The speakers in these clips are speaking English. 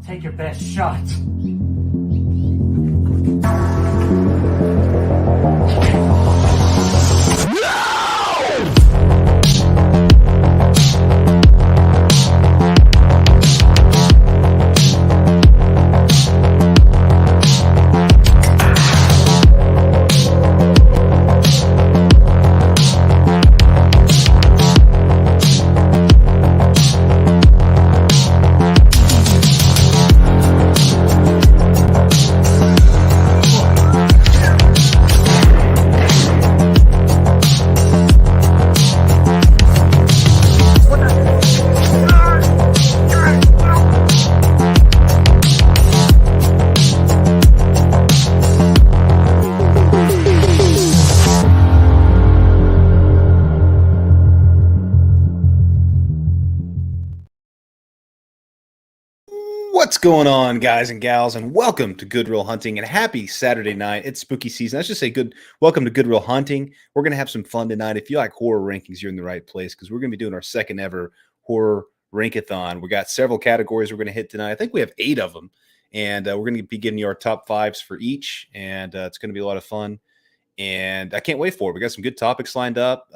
Take your best shot. What's going on, guys and gals, and welcome to Good Real Hunting, and happy Saturday night. It's spooky season. I should say welcome to Good Real Hunting. We're going to have some fun tonight. If you like horror rankings, you're in the right place because we're going to be doing our second ever Horror RankAthon. We got several categories we're going to hit tonight. I think we have 8 of them, and we're going to be giving you our top 5s for each, and it's going to be a lot of fun, and I can't wait for it. We got some good topics lined up.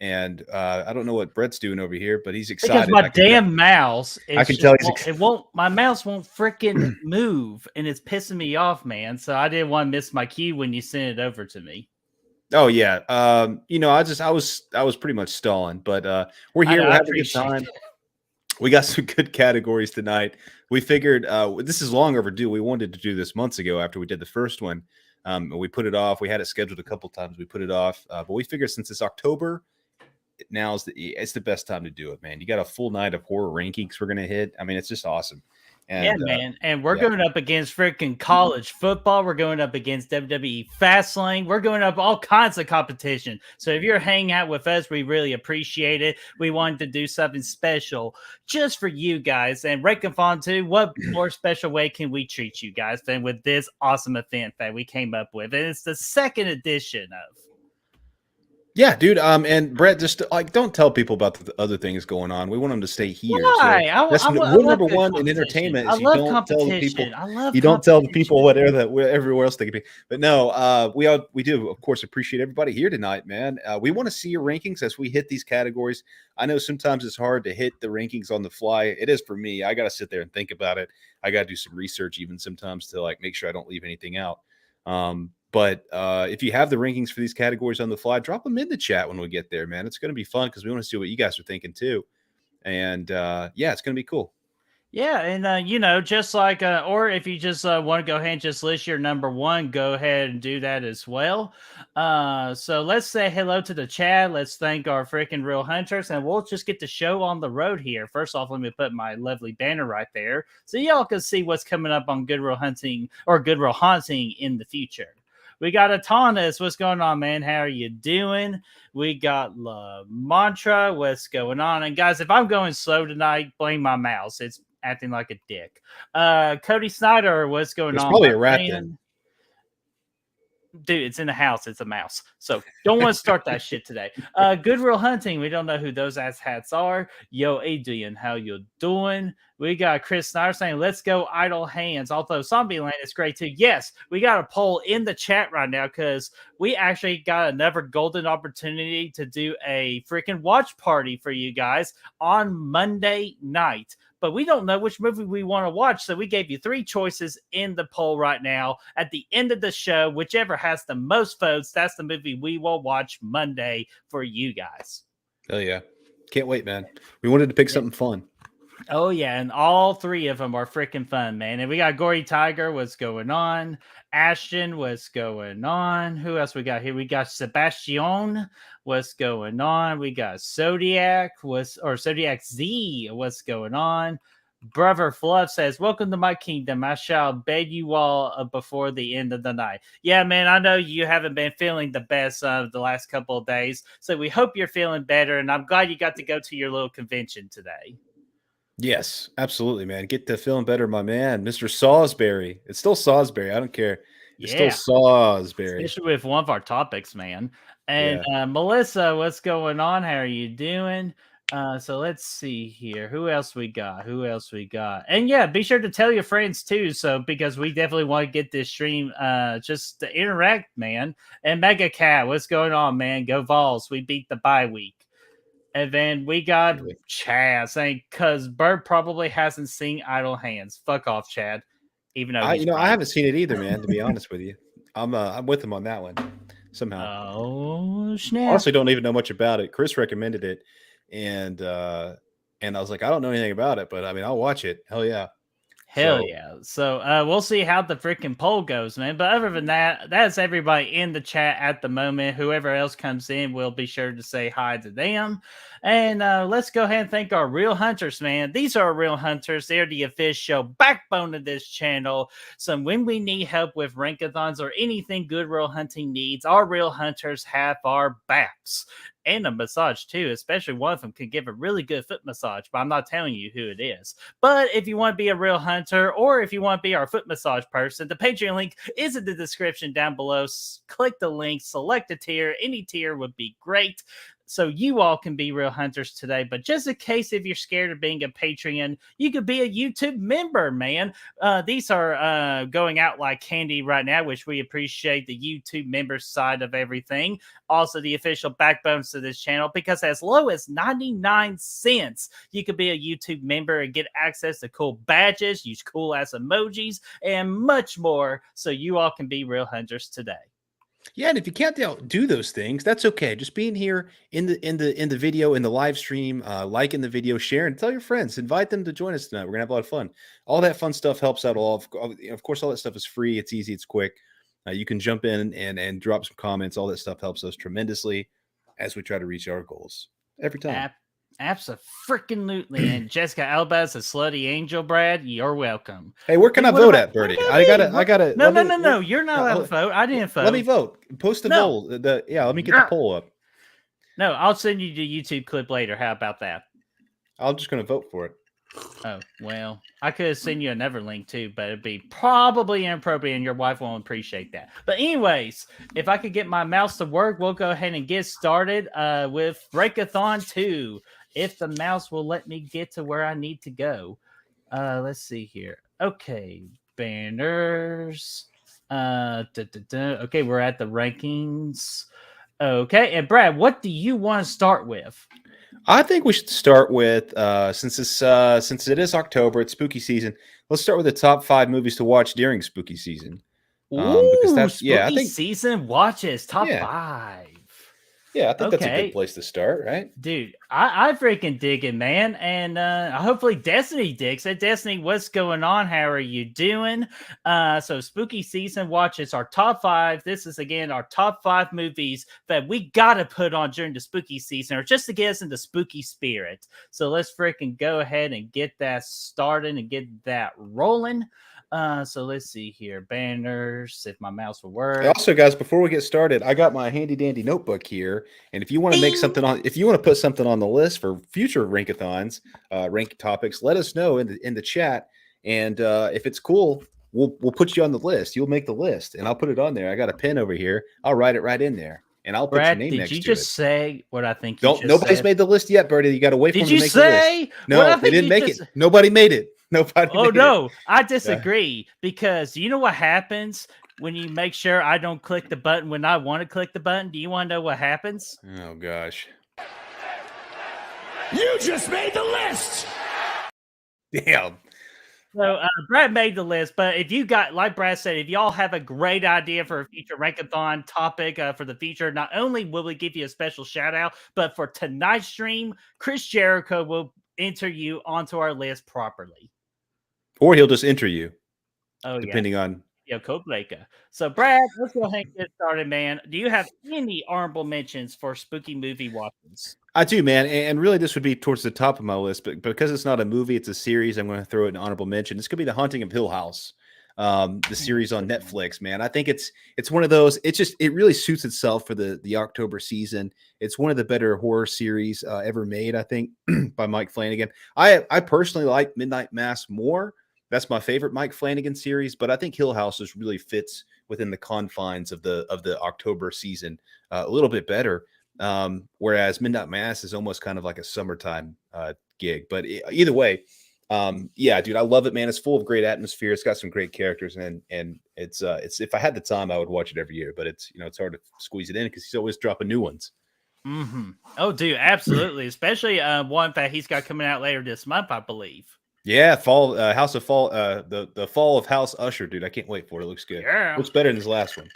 And I don't know what Brett's doing over here, but he's excited. Because my damn mouse, I can tell he's excited. My mouse won't freaking move, and it's pissing me off, man. So I didn't want to miss my cue when you sent it over to me. Oh yeah, I was pretty much stalling, but we're here. We're having a good time. We got some good categories tonight. We figured this is long overdue. We wanted to do this months ago after we did the first one. We put it off. We had it scheduled a couple times. We put it off, but we figured since it's October. It's the best time to do it, man. You got a full night of horror rankings we're gonna hit. I mean, it's just awesome. And, yeah, man. And we're going up against freaking college football. We're going up against WWE Fastlane. We're going up all kinds of competition. So if you're hanging out with us, we really appreciate it. We wanted to do something special just for you guys. And RankAthon too, what more special way can we treat you guys than with this awesome event that we came up with? And it's the second edition of. Yeah, dude. And Brett, just don't tell people about the other things going on. We want them to stay here. Why? So rule number one in entertainment is you don't tell the people. You don't tell the people everywhere else they can be. But no, we do of course appreciate everybody here tonight, man. We want to see your rankings as we hit these categories. I know sometimes it's hard to hit the rankings on the fly. It is for me. I got to sit there and think about it. I got to do some research even sometimes to make sure I don't leave anything out. But if you have the rankings for these categories on the fly, drop them in the chat when we get there, man. It's going to be fun because we want to see what you guys are thinking too. And yeah, it's going to be cool. Yeah, and just like, or if you just want to go ahead and just list your number one, go ahead and do that as well. So let's say hello to the chat. Let's thank our freaking real hunters, and we'll just get the show on the road here. First off, let me put my lovely banner right there so y'all can see what's coming up on Good Real Hunting or Good Real Haunting in the future. We got Atanas. What's going on, man? How are you doing? We got La Mantra. What's going on? And guys, if I'm going slow tonight, blame my mouse. It's acting like a dick. Cody Snyder, what's going on? It's probably a rat then. Dude, it's in the house. It's a mouse. So don't want to start that shit today. Good Real Hunting. We don't know who those ass hats are. Yo, Adrian, how you doing? We got Chris Snyder saying, let's go idle hands. Although Zombieland is great too. Yes, we got a poll in the chat right now because we actually got another golden opportunity to do a freaking watch party for you guys on Monday night. But we don't know which movie we want to watch. So we gave you 3 choices in the poll right now. At the end of the show, whichever has the most votes, that's the movie we will watch Monday for you guys. Hell yeah. Can't wait, man. We wanted to pick something fun. Oh, yeah. And all 3 of them are freaking fun, man. And we got Gory Tiger. What's going on? Ashton. What's going on? Who else we got here? We got Sebastian. What's going on? We got Zodiac. Zodiac Z. What's going on? Brother Fluff says, welcome to my kingdom. I shall beg you all before the end of the night. Yeah, man, I know you haven't been feeling the best the last couple of days. So we hope you're feeling better. And I'm glad you got to go to your little convention today. Yes, absolutely, man. Get to feeling better, my man. Mr. Salisbury. It's still Salisbury. I don't care. It's still Salisbury. Especially with one of our topics, man. And Melissa, what's going on? How are you doing? So let's see here. Who else we got? And yeah, be sure to tell your friends too. So because we definitely want to get this stream just to interact, man. And Mega Cat, what's going on, man? Go Vols. We beat the bye week. And then we got Chad saying, cause Bird probably hasn't seen Idle Hands. Fuck off, Chad. Even though I haven't seen it either, man, to be honest with you. I'm with him on that one somehow. Oh snap. Honestly, don't even know much about it. Chris recommended it. And I was like, I don't know anything about it, but I mean, I'll watch it. Hell yeah. Yeah. So we'll see how the freaking poll goes, man. But other than that, that's everybody in the chat at the moment. Whoever else comes in, we'll be sure to say hi to them. And let's go ahead and thank our real hunters, man. These are our real hunters. They're the official backbone of this channel. So when we need help with rankathons or anything good real hunting needs, our real hunters have our backs. And a massage too, especially one of them can give a really good foot massage, but I'm not telling you who it is. But if you want to be a real hunter or if you want to be our foot massage person, the Patreon link is in the description down below. Click the link, select a tier. Any tier would be great. So you all can be real hunters today. But just in case if you're scared of being a Patreon, you could be a YouTube member, man. These are going out like candy right now, which we appreciate the YouTube member side of everything. Also, the official backbones to this channel, because as low as 99 cents, you could be a YouTube member and get access to cool badges, use cool ass emojis, and much more. So you all can be real hunters today. Yeah, and if you can't do those things, that's okay. Just being here in the video, in the live stream, liking the video, sharing, tell your friends, invite them to join us tonight. We're gonna have a lot of fun. All that fun stuff helps out all. Of course, all that stuff is free. It's easy. It's quick. You can jump in and drop some comments. All that stuff helps us tremendously as we try to reach our goals every time. Absolutely. And Jessica Alba's a slutty angel, Brad. You're welcome. Hey, where can I vote at, Birdie? I gotta. No. You're not allowed to vote. I didn't vote. Let me vote. Post the poll. Let me get the poll up. No, I'll send you the YouTube clip later. How about that? I'm just gonna vote for it. Oh, well, I could send you another link too, but it'd be probably inappropriate and your wife won't appreciate that. But anyways, if I could get my mouse to work, we'll go ahead and get started with RankAthon 2. If the mouse will let me get to where I need to go. Let's see here. Okay, banners. Okay, we're at the rankings. Okay, and Brad, what do you want to start with? I think we should start with since it is October, it's spooky season. Let's start with the top 5 movies to watch during spooky season. Because that's spooky season watches top 5. Yeah, I think that's a good place to start, right? Dude, I freaking dig it, man. And hopefully Destiny digs it. Destiny, what's going on? How are you doing? So spooky season watches our top 5. This is, again, our top 5 movies that we got to put on during the spooky season or just to get us in the spooky spirit. So let's freaking go ahead and get that started and get that rolling. So let's see here. Banners, if my mouse will work. Also, guys, before we get started, I got my handy dandy notebook here. And if you want to make something on, if you want to put something on the list for future rankathons, rank topics, let us know in the chat. And if it's cool, we'll put you on the list. You'll make the list, and I'll put it on there. I got a pen over here. I'll write it right in there. And I'll put your name next to it. Did you just say what I think you Nobody's made the list yet, Birdie. You got to wait for them to make the list. Did you say? No, they didn't make it. Nobody made it. Nobody. Oh, no. I disagree because you know what happens when you make sure I don't click the button when I want to click the button? Do you want to know what happens? Oh, gosh. You just made the list. Damn. So Brad made the list, but if you got, like Brad said, if y'all have a great idea for a future rankathon topic for the future, not only will we give you a special shout out, but for tonight's stream, Chris Jericho will enter you onto our list properly. Or he'll just enter you. Oh, depending on. Yeah, Code Blake. So, Brad, let's go ahead and get started, man. Do you have any honorable mentions for spooky movie watchings? I do, man. And really, this would be towards the top of my list. But because it's not a movie, it's a series, I'm going to throw it in honorable mention. This could be The Haunting of Hill House, the series on Netflix, man. I think it's one of those. It really suits itself for the October season. It's one of the better horror series ever made, I think, by Mike Flanagan. I personally like Midnight Mass more. That's my favorite Mike Flanagan series, but I think Hill House just really fits within the confines of the October season a little bit better. Whereas Midnight Mass is almost kind of like a summertime gig. But either way, yeah, dude, I love it, man. It's full of great atmosphere. It's got some great characters, and it's if I had the time, I would watch it every year. But it's it's hard to squeeze it in because he's always dropping new ones. Mm-hmm. Oh, dude, absolutely. Especially one that he's got coming out later this month, I believe. Yeah, House of Fall, the Fall of House Usher, dude. I can't wait for it. It looks good. Yeah. Looks better than his last one.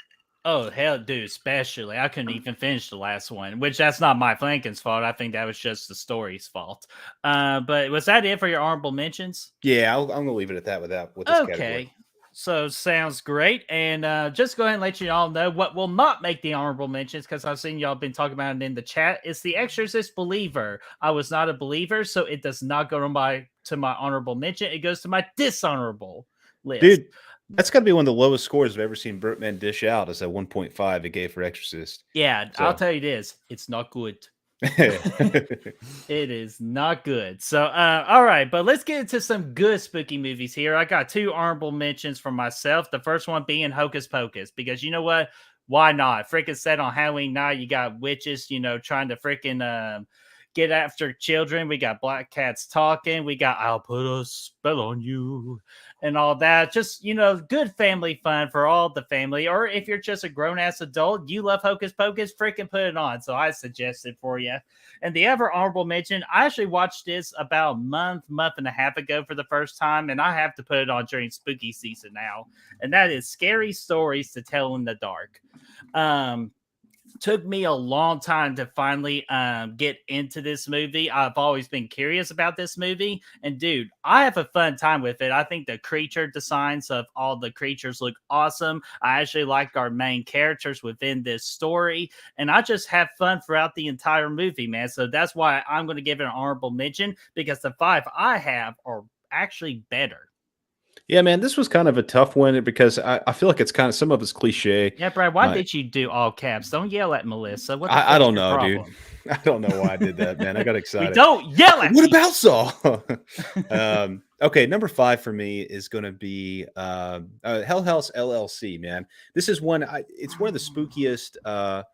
Oh, hell, dude, especially. I couldn't even finish the last one, which that's not Mike Flanagan's fault. I think that was just the story's fault. But was that it for your honorable mentions? Yeah, I'm going to leave it at that with this category. So sounds great. And just go ahead and let you all know what will not make the honorable mentions, because I've seen y'all been talking about it in the chat. It's The Exorcist Believer. I was not a believer, so it does not go to my honorable mention. It goes to my dishonorable list. Dude, that's got to be one of the lowest scores I've ever seen Bertman dish out, is that 1.5 it gave for Exorcist. Yeah, so. I'll tell you this. It's not good. It is not good. So, all right, but let's get into some good spooky movies here. I got 2 honorable mentions for myself. The first one being Hocus Pocus, because you know what? Why not? Freaking set on Halloween night, you got witches, trying to freaking get after children. We got black cats talking. We got I'll put a spell on you and all that. Just, good family fun for all the family. Or if you're just a grown-ass adult, you love Hocus Pocus, freaking put it on. So I suggest it for you. And the other honorable mention, I actually watched this about a month and a half ago for the first time, and I have to put it on during spooky season now. And that is Scary Stories to Tell in the Dark. Took me a long time to finally get into this movie. I've always been curious about this movie, and dude, I have a fun time with it. I think the creature designs of all the creatures look awesome. I actually like our main characters within this story, and I just have fun throughout the entire movie, man. So that's why I'm going to give it an honorable mention, because the 5 I have are actually better. Yeah, man, this was kind of a tough one because I feel like it's kind of, some of it's cliche. Yeah, Brad, why did you do all caps? Don't yell at Melissa. What I don't know, dude. I don't know why I did that, man. I got excited. We don't yell at What about Saw? Okay, number 5 for me is going to be Hell House LLC, man. This is it's one of the spookiest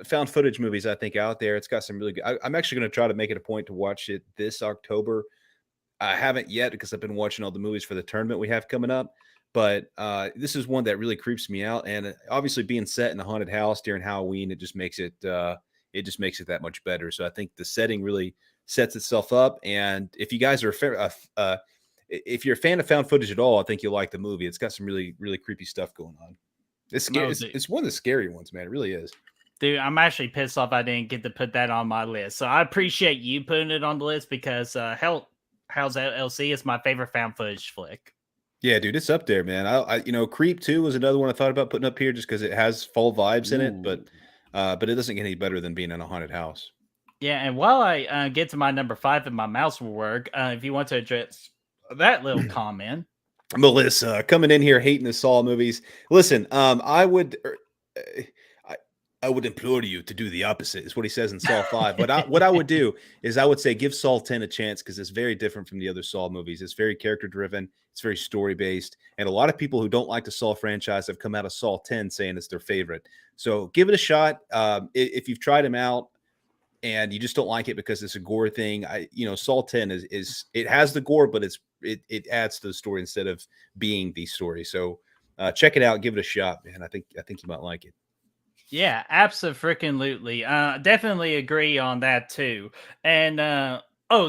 found footage movies I think out there. It's got some really good. I'm actually going to try to make it a point to watch it this October. I haven't yet because I've been watching all the movies for the tournament we have coming up. But this is one that really creeps me out. And obviously being set in a haunted house during Halloween, it just makes it that much better. So I think the setting really sets itself up. And if you guys are if you're a fan of found footage at all, I think you'll like the movie. It's got some really, really creepy stuff going on. It's scary. It's one of the scary ones, man. It really is. Dude, I'm actually pissed off I didn't get to put that on my list. So I appreciate you putting it on the list, because Hell's LLC is my favorite found footage flick. Yeah, dude, it's up there, man. I Creep 2 was another one I thought about putting up here just because it has fall vibes in it, but it doesn't get any better than being in a haunted house. Yeah, and while I get to my number 5 and my mouse will work, if you want to address that little comment. Melissa, coming in here hating the Saw movies. Listen, I would implore you to do the opposite, is what he says in Saw 5. But what I would do is I would say give Saw 10 a chance, because it's very different from the other Saw movies. It's very character-driven. It's very story-based. And a lot of people who don't like the Saw franchise have come out of Saw 10 saying it's their favorite. So give it a shot. If you've tried them out and you just don't like it because it's a gore thing, Saw 10 is it has the gore, but it adds to the story instead of being the story. So check it out. Give it a shot, man. I think you might like it. Yeah, absolutely. Definitely agree on that too. And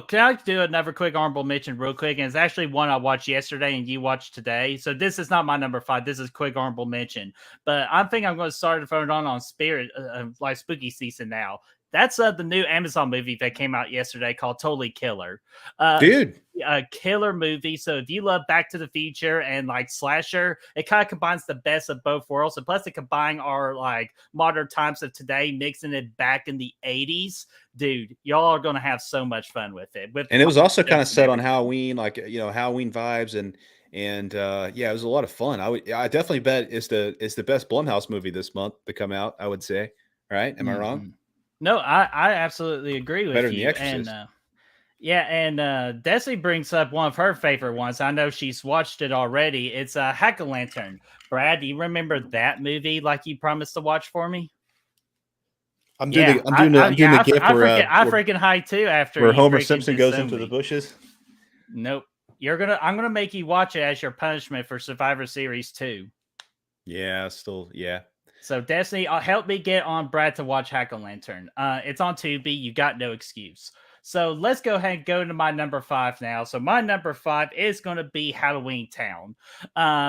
can I do another quick honorable mention real quick? And it's actually one I watched yesterday and you watched today. So this is not my number 5. This is quick honorable mention. But I think I'm going to start to throw it on Spirit, like spooky season now. That's the new Amazon movie that came out yesterday called Totally Killer. Dude. A killer movie. So if you love Back to the Future and like slasher, it kind of combines the best of both worlds. And plus, it combines our like modern times of today, mixing it back in the 80s. Dude, y'all are going to have so much fun with it. And it was also kind of set on Halloween, like, Halloween vibes. And yeah, it was a lot of fun. I definitely bet it's the best Blumhouse movie this month to come out, I would say. All right. Am I wrong? No, I absolutely agree with Better you. Than The Exorcist. And Desi brings up one of her favorite ones. I know she's watched it already. It's Hack-A-Lantern. Brad, do you remember that movie like you promised to watch for me? I'm doing the gif I freaking high too after where Homer Simpson goes into the bushes. Nope. I'm gonna make you watch it as your punishment for Survivor Series 2. Yeah. So Destiny, help me get on Brad to watch Hack-O-Lantern. It's on Tubi. You got no excuse. So let's go ahead and go to my number 5 now. So my number 5 is going to be Halloween Town,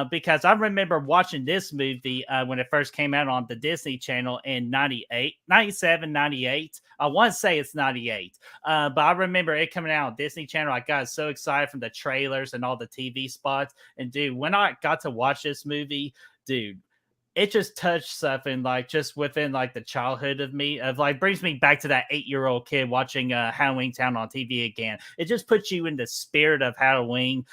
because I remember watching this movie when it first came out on the Disney Channel in 97, 98. I want to say it's 98, but I remember it coming out on Disney Channel. I got so excited from the trailers and all the TV spots. And dude, when I got to watch this movie, dude, it just touched something like just within like the childhood of me, of like brings me back to that 8-year-old kid watching Halloween Town on TV again. It just puts you in the spirit of Halloween,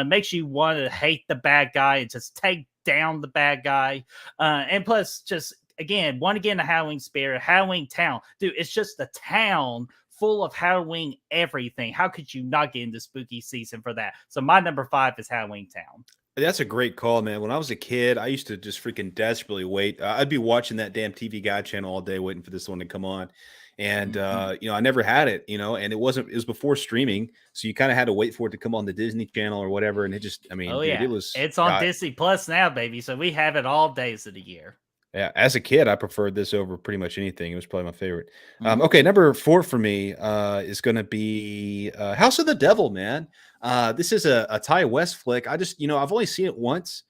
makes you want to hate the bad guy and just take down the bad guy. And plus just again, the Halloween spirit, Halloween Town, dude, it's just the town full of Halloween everything. How could you not get into spooky season for that? So my number 5 is Halloween Town. That's a great call, man. When I was a kid, I used to just freaking desperately wait. I'd be watching that damn TV Guide channel all day, waiting for this one to come on. And, I never had it, and it was before streaming. So you kind of had to wait for it to come on the Disney Channel or whatever. And it just, it's on Disney Plus now, baby. So we have it all days of the year. Yeah. As a kid, I preferred this over pretty much anything. It was probably my favorite. Okay. Number 4 for me is going to be House of the Devil, man. This is a Ty West flick. I just, I've only seen it once,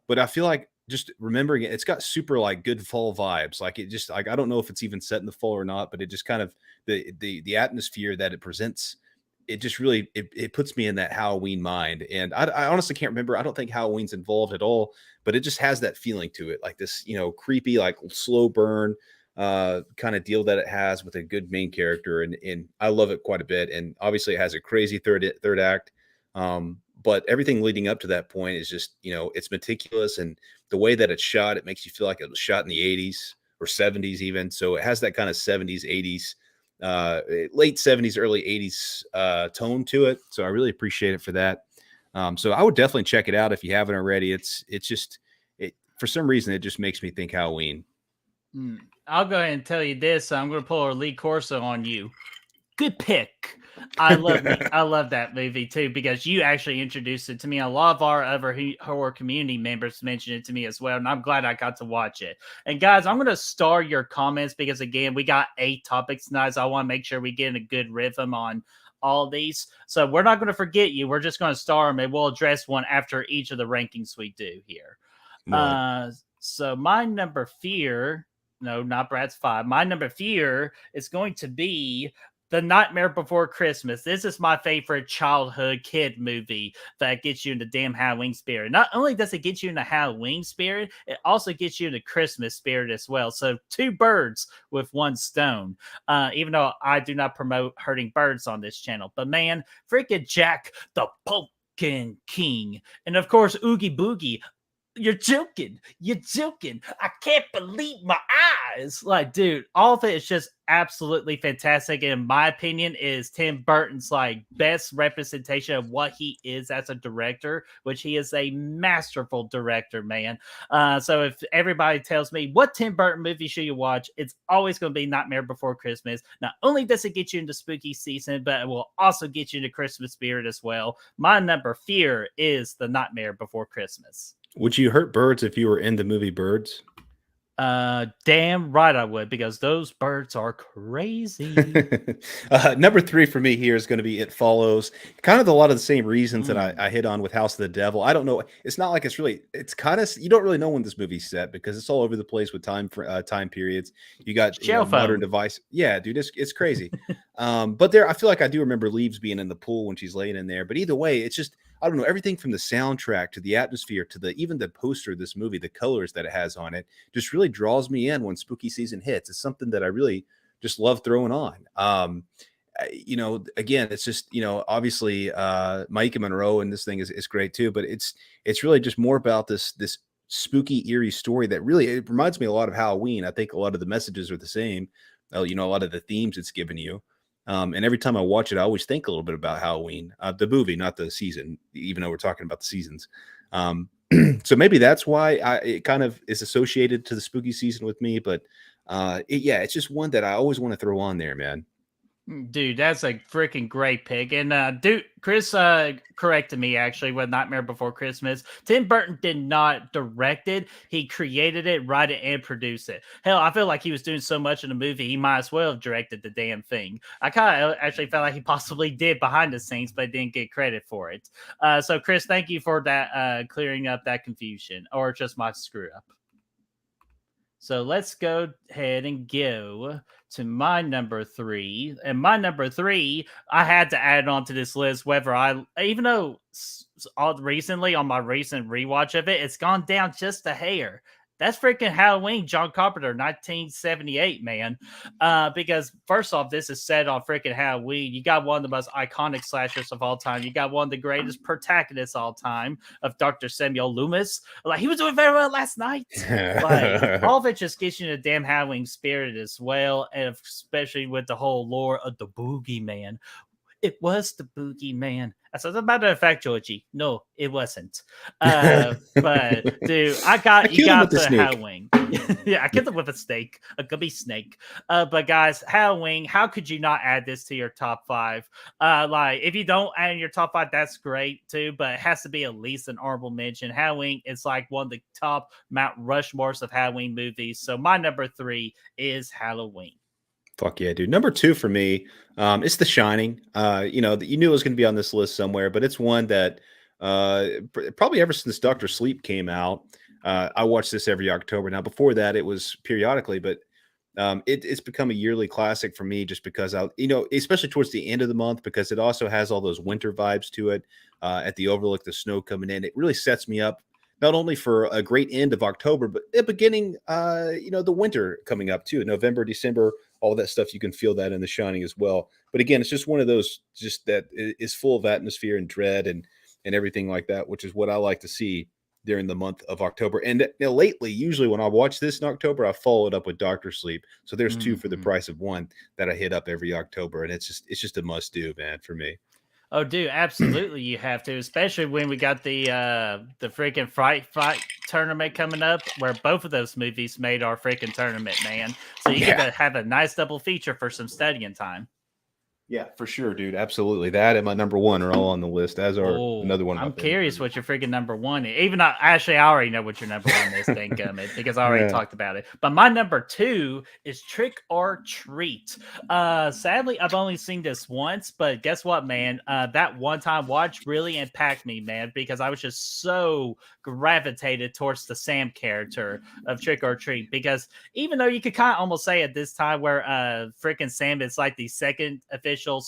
but I feel like just remembering it, it's got super like good fall vibes. Like it just like, I don't know if it's even set in the fall or not, but it just kind of the atmosphere that it presents, it just really, it puts me in that Halloween mind. And I honestly can't remember. I don't think Halloween's involved at all, but it just has that feeling to it. Like this, creepy, like slow burn kind of deal that it has with a good main character. And I love it quite a bit. And obviously it has a crazy third act. But everything leading up to that point is just, it's meticulous, and the way that it's shot, it makes you feel like it was shot in the 80s or 70s even. So it has that kind of 70s, 80s, late 70s, early 80s tone to it. So I really appreciate it for that. So I would definitely check it out if you haven't already. It's just for some reason, it just makes me think Halloween. I'll go ahead and tell you this. I'm going to pull a Lee Corso on you. Good pick. I love that movie too, because you actually introduced it to me. A lot of our other horror community members mentioned it to me as well, and I'm glad I got to watch it. And guys, I'm going to star your comments because again, we got 8 topics tonight, so I want to make sure we get in a good rhythm on all these. So we're not going to forget you. We're just going to star them, and we'll address one after each of the rankings we do here. So my number fear, no, not Brad's 5. My number fear is going to be The Nightmare Before Christmas. This is my favorite childhood kid movie that gets you in the damn Halloween spirit. Not only does it get you in the Halloween spirit, it also gets you in the Christmas spirit as well. So 2 birds with 1 stone. Even though I do not promote hurting birds on this channel. But man, freaking Jack the Pumpkin King. And of course, Oogie Boogie. You're joking. I can't believe my eyes. Like, dude, all of it is just absolutely fantastic. In my opinion, is Tim Burton's like best representation of what he is as a director, which he is a masterful director, man. So if everybody tells me what Tim Burton movie should you watch, it's always going to be Nightmare Before Christmas. Not only does it get you into spooky season, but it will also get you into Christmas spirit as well. My number fear is The Nightmare Before Christmas. Would you hurt birds if you were in the movie Birds? Damn right I would, because those birds are crazy. Number 3 for me here is going to be It Follows. Kind of a lot of the same reasons that I hit on with House of the Devil. I don't know. It's not like it's kind of, you don't really know when this movie's set because it's all over the place with time periods. You got modern device. Yeah, dude, it's crazy. But I feel like I do remember Leaves being in the pool when she's laying in there. But either way, it's just, I don't know, everything from the soundtrack to the atmosphere to even the poster of this movie, the colors that it has on it, just really draws me in when spooky season hits. It's something that I really just love throwing on. Again, it's just, obviously Mike and Monroe and this thing is great too, but it's really just more about this spooky, eerie story that really, it reminds me a lot of Halloween. I think a lot of the messages are the same. A lot of the themes it's given you. And every time I watch it, I always think a little bit about Halloween, the movie, not the season, even though we're talking about the seasons. So maybe that's why it kind of is associated to the spooky season with me. But it's just one that I always want to throw on there, man. Dude, that's a freaking great pick. And dude, Chris corrected me actually with Nightmare Before Christmas. Tim Burton did not direct it. He created it, write it, and produce it. Hell, I feel like he was doing so much in the movie, he might as well have directed the damn thing. I kind of actually felt like he possibly did behind the scenes, but didn't get credit for it. So Chris, thank you for that clearing up that confusion, or just my screw up. So let's go ahead and go to my number 3. And my number 3, I had to add on to this list, even though recently on my recent rewatch of it, it's gone down just a hair. That's freaking Halloween, John Carpenter, 1978, man. Because first off, this is set on freaking Halloween. You got one of the most iconic slashers of all time. You got one of the greatest protagonists of all time of Dr. Samuel Loomis. Like, he was doing very well last night. Like, all of it just gets you in the damn Halloween spirit as well. And especially with the whole lore of the boogeyman. It was the boogeyman. As a matter of fact, Georgie, no, it wasn't. But dude, you got the Halloween. Yeah, I killed him with a snake, a gummy snake. But guys, Halloween, how could you not add this to your top 5? Like, if you don't add in your top 5, that's great too. But it has to be at least an honorable mention. Halloween is like one of the top Mount Rushmores of Halloween movies. So my number 3 is Halloween. Fuck yeah, dude. Number 2 for me, it's The Shining. You knew it was going to be on this list somewhere, but it's one that probably ever since Dr. Sleep came out, I watched this every October. Now, before that, it was periodically, but it's become a yearly classic for me just because especially towards the end of the month, because it also has all those winter vibes to it. At the Overlook, the snow coming in, it really sets me up not only for a great end of October, but the beginning, the winter coming up too, November, December, all that stuff. You can feel that in The Shining as well. But again, it's just one of those just that is full of atmosphere and dread and everything like that, which is what I like to see during the month of October. And lately, usually when I watch this in October, I follow it up with Dr. Sleep. So there's 2 for the price of 1 that I hit up every October. And it's just a must do, man, for me. Oh, dude, absolutely you have to, especially when we got the freaking Fright Fight tournament coming up, where both of those movies made our freaking tournament, man. So you get to have a nice double feature for some studying time. Yeah, for sure, dude. Absolutely. That and my number 1 are all on the list, as are another one. I'm curious what your freaking number 1 is. Even I already know what your number 1 is, Gummit, because I already talked about it. But my number 2 is Trick or Treat. Sadly, I've only seen this once, but guess what, man? That one-time watch really impacted me, man, because I was just so gravitated towards the Sam character of Trick or Treat. Because even though you could kind of almost say at this time where freaking Sam is like the second official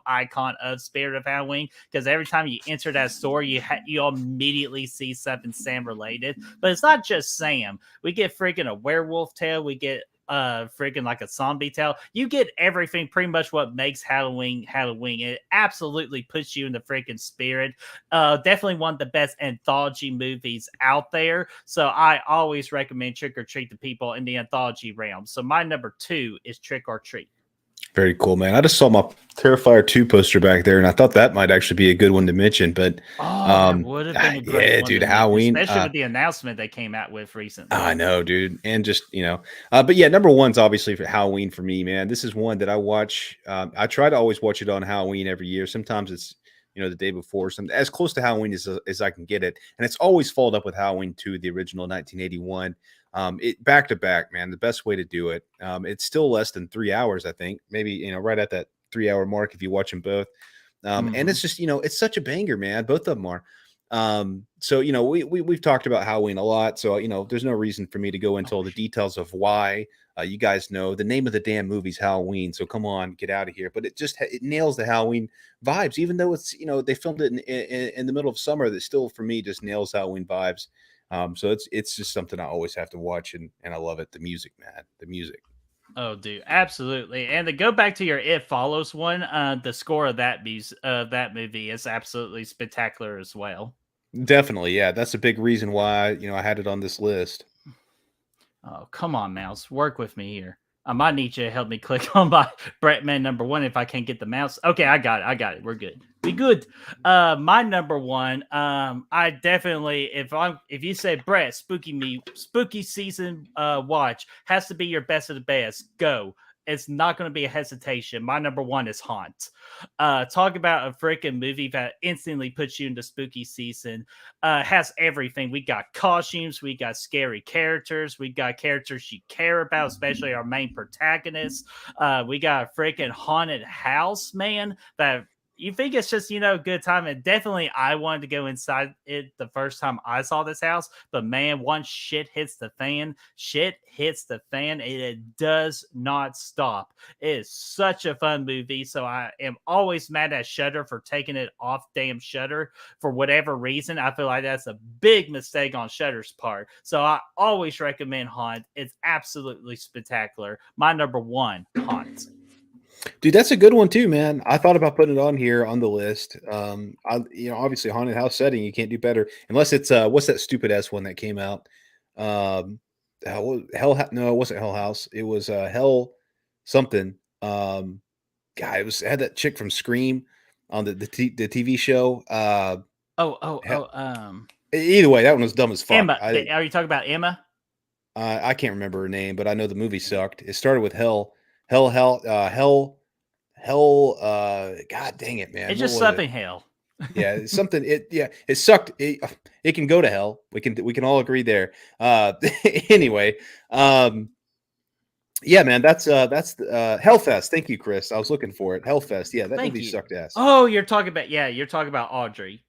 icon of Spirit of Halloween, because every time you enter that store, you immediately see something Sam related. But it's not just Sam. We get freaking a werewolf tail. We get freaking like a zombie tale. You get everything, pretty much what makes Halloween. It absolutely puts you in the freaking spirit. Definitely one of the best anthology movies out there. So I always recommend Trick or Treat to people in the anthology realm. So my number 2 is Trick or Treat. Very cool, man. I just saw my Terrifier 2 poster back there, and I thought that might actually be a good one to mention. But that would have been a great one, dude, Halloween, especially with the announcement they came out with recently. I know, dude, and just but yeah, number 1's obviously for Halloween for me, man. This is one that I watch. I try to always watch it on Halloween every year. Sometimes it's the day before, as close to Halloween as I can get it, and it's always followed up with Halloween 2, the original 1981. It back to back, man, the best way to do it. It's still less than 3 hours, I think, maybe, right at that 3-hour mark if you watch them both. And it's just, it's such a banger, man. Both of them are. So, we've talked about Halloween a lot. So, there's no reason for me to go into all the details of why. You guys know the name of the damn movie's Halloween. So come on, get out of here. But it nails the Halloween vibes, even though it's, they filmed it in the middle of summer. That still, for me, just nails Halloween vibes. So it's just something I always have to watch, and I love it. The music, man, the music. Oh, dude, absolutely. And to go back to your It Follows one, the score of that movie is absolutely spectacular as well. Definitely, yeah. That's a big reason why I had it on this list. Oh, come on, Mouse, work with me here. I might need you to help me click on my Bretman number 1 if I can't get the mouse. Okay, I got it. We're good. We good. My number 1. I definitely if you say Brett, spooky season watch has to be your best of the best. Go. It's not going to be a hesitation. My number 1 is Haunt. Talk about a freaking movie that instantly puts you into spooky season. Has everything. We got costumes, we got scary characters, we got characters you care about, especially our main protagonist. We got a freaking haunted house, man, that you think it's just, a good time. And definitely I wanted to go inside it the first time I saw this house. But man, once shit hits the fan, and it does not stop. It is such a fun movie. So I am always mad at Shudder for taking it off damn Shudder for whatever reason. I feel like that's a big mistake on Shudder's part. So I always recommend Haunt. It's absolutely spectacular. My number 1, Haunt. Dude, that's a good one too, man. I thought about putting it on here on the list. Obviously haunted house setting, you can't do better unless it's what's that stupid ass one that came out? No, it wasn't Hell House. It was Hell something. It had that chick from Scream on the TV show. Either way, that one was dumb as fuck. Emma. Are you talking about Emma? I can't remember her name, but I know the movie sucked. It started with Hell. God dang it, man! It's just something hell. Yeah, it's something. It sucked. It can go to hell. We can all agree there. Anyway, yeah, man, that's Hellfest. Thank you, Chris. I was looking for it. Hellfest. Yeah, that movie sucked ass. Oh, you're talking about Audrey.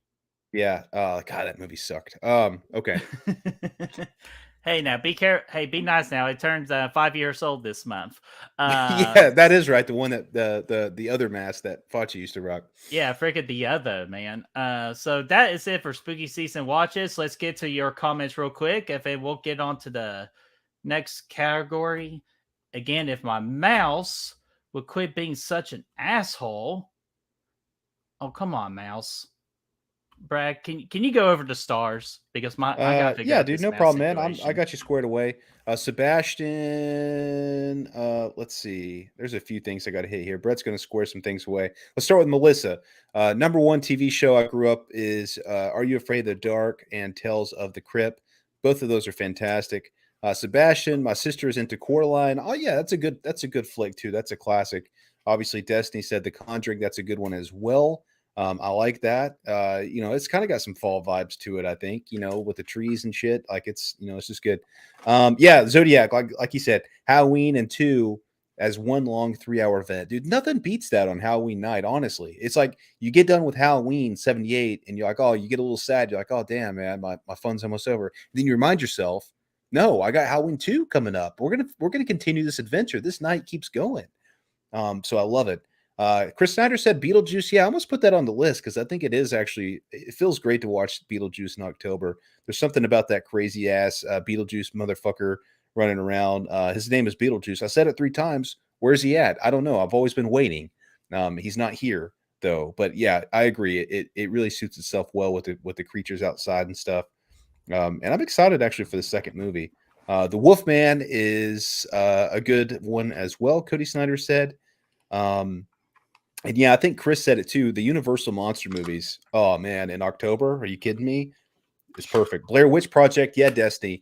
Yeah. God, that movie sucked. Okay. Hey, now be careful. Hey, be nice now. It turns 5 years old this month. Yeah, that is right. The one that the other mask that Fauci used to rock. Yeah, freaking the other, man. So that is it for spooky season watches. Let's get to your comments real quick. We'll get on to the next category. Again, if my mouse would quit being such an asshole. Oh, come on, mouse. Brad, can you go over to stars because I gotta figure out dude, no problem, man. I got you squared away. Sebastian, let's see. There's a few things I got to hit here. Brett's going to square some things away. Let's start with Melissa. Number 1 TV show I grew up is Are You Afraid of the Dark and Tales of the Crypt. Both of those are fantastic. Sebastian, my sister is into Coraline. Oh yeah, that's a good flick too. That's a classic. Obviously, Destiny said The Conjuring. That's a good one as well. I like that. It's kind of got some fall vibes to it, I think, with the trees and shit. Like it's just good. Zodiac, like you said, Halloween and 2 as one long 3-hour event. Dude, nothing beats that on Halloween night, honestly. It's like you get done with Halloween 78 and you're like, oh, you get a little sad. You're like, oh, damn, man, my fun's almost over. And then you remind yourself, no, I got Halloween 2 coming up. We're gonna continue this adventure. This night keeps going. So I love it. Chris Snyder said Beetlejuice. Yeah, I almost put that on the list because I think it feels great to watch Beetlejuice in October. There's something about that crazy ass Beetlejuice motherfucker running around. His name is Beetlejuice. I said it 3 times. Where's he at? I don't know. I've always been waiting. He's not here though. But yeah, I agree. It really suits itself well with the creatures outside and stuff. And I'm excited actually for the second movie. The Wolfman is a good one as well. Cody Snyder said. And yeah, I think Chris said it too. The Universal monster movies. Oh man, in October, are you kidding me? It's perfect. Blair Witch Project, yeah, Destiny.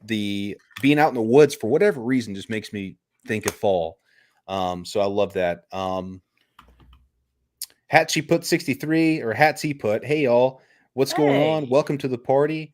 The being out in the woods for whatever reason just makes me think of fall. So I love that. Hatsy put 63 or Hatsy put, hey y'all, what's going on? Welcome to the party.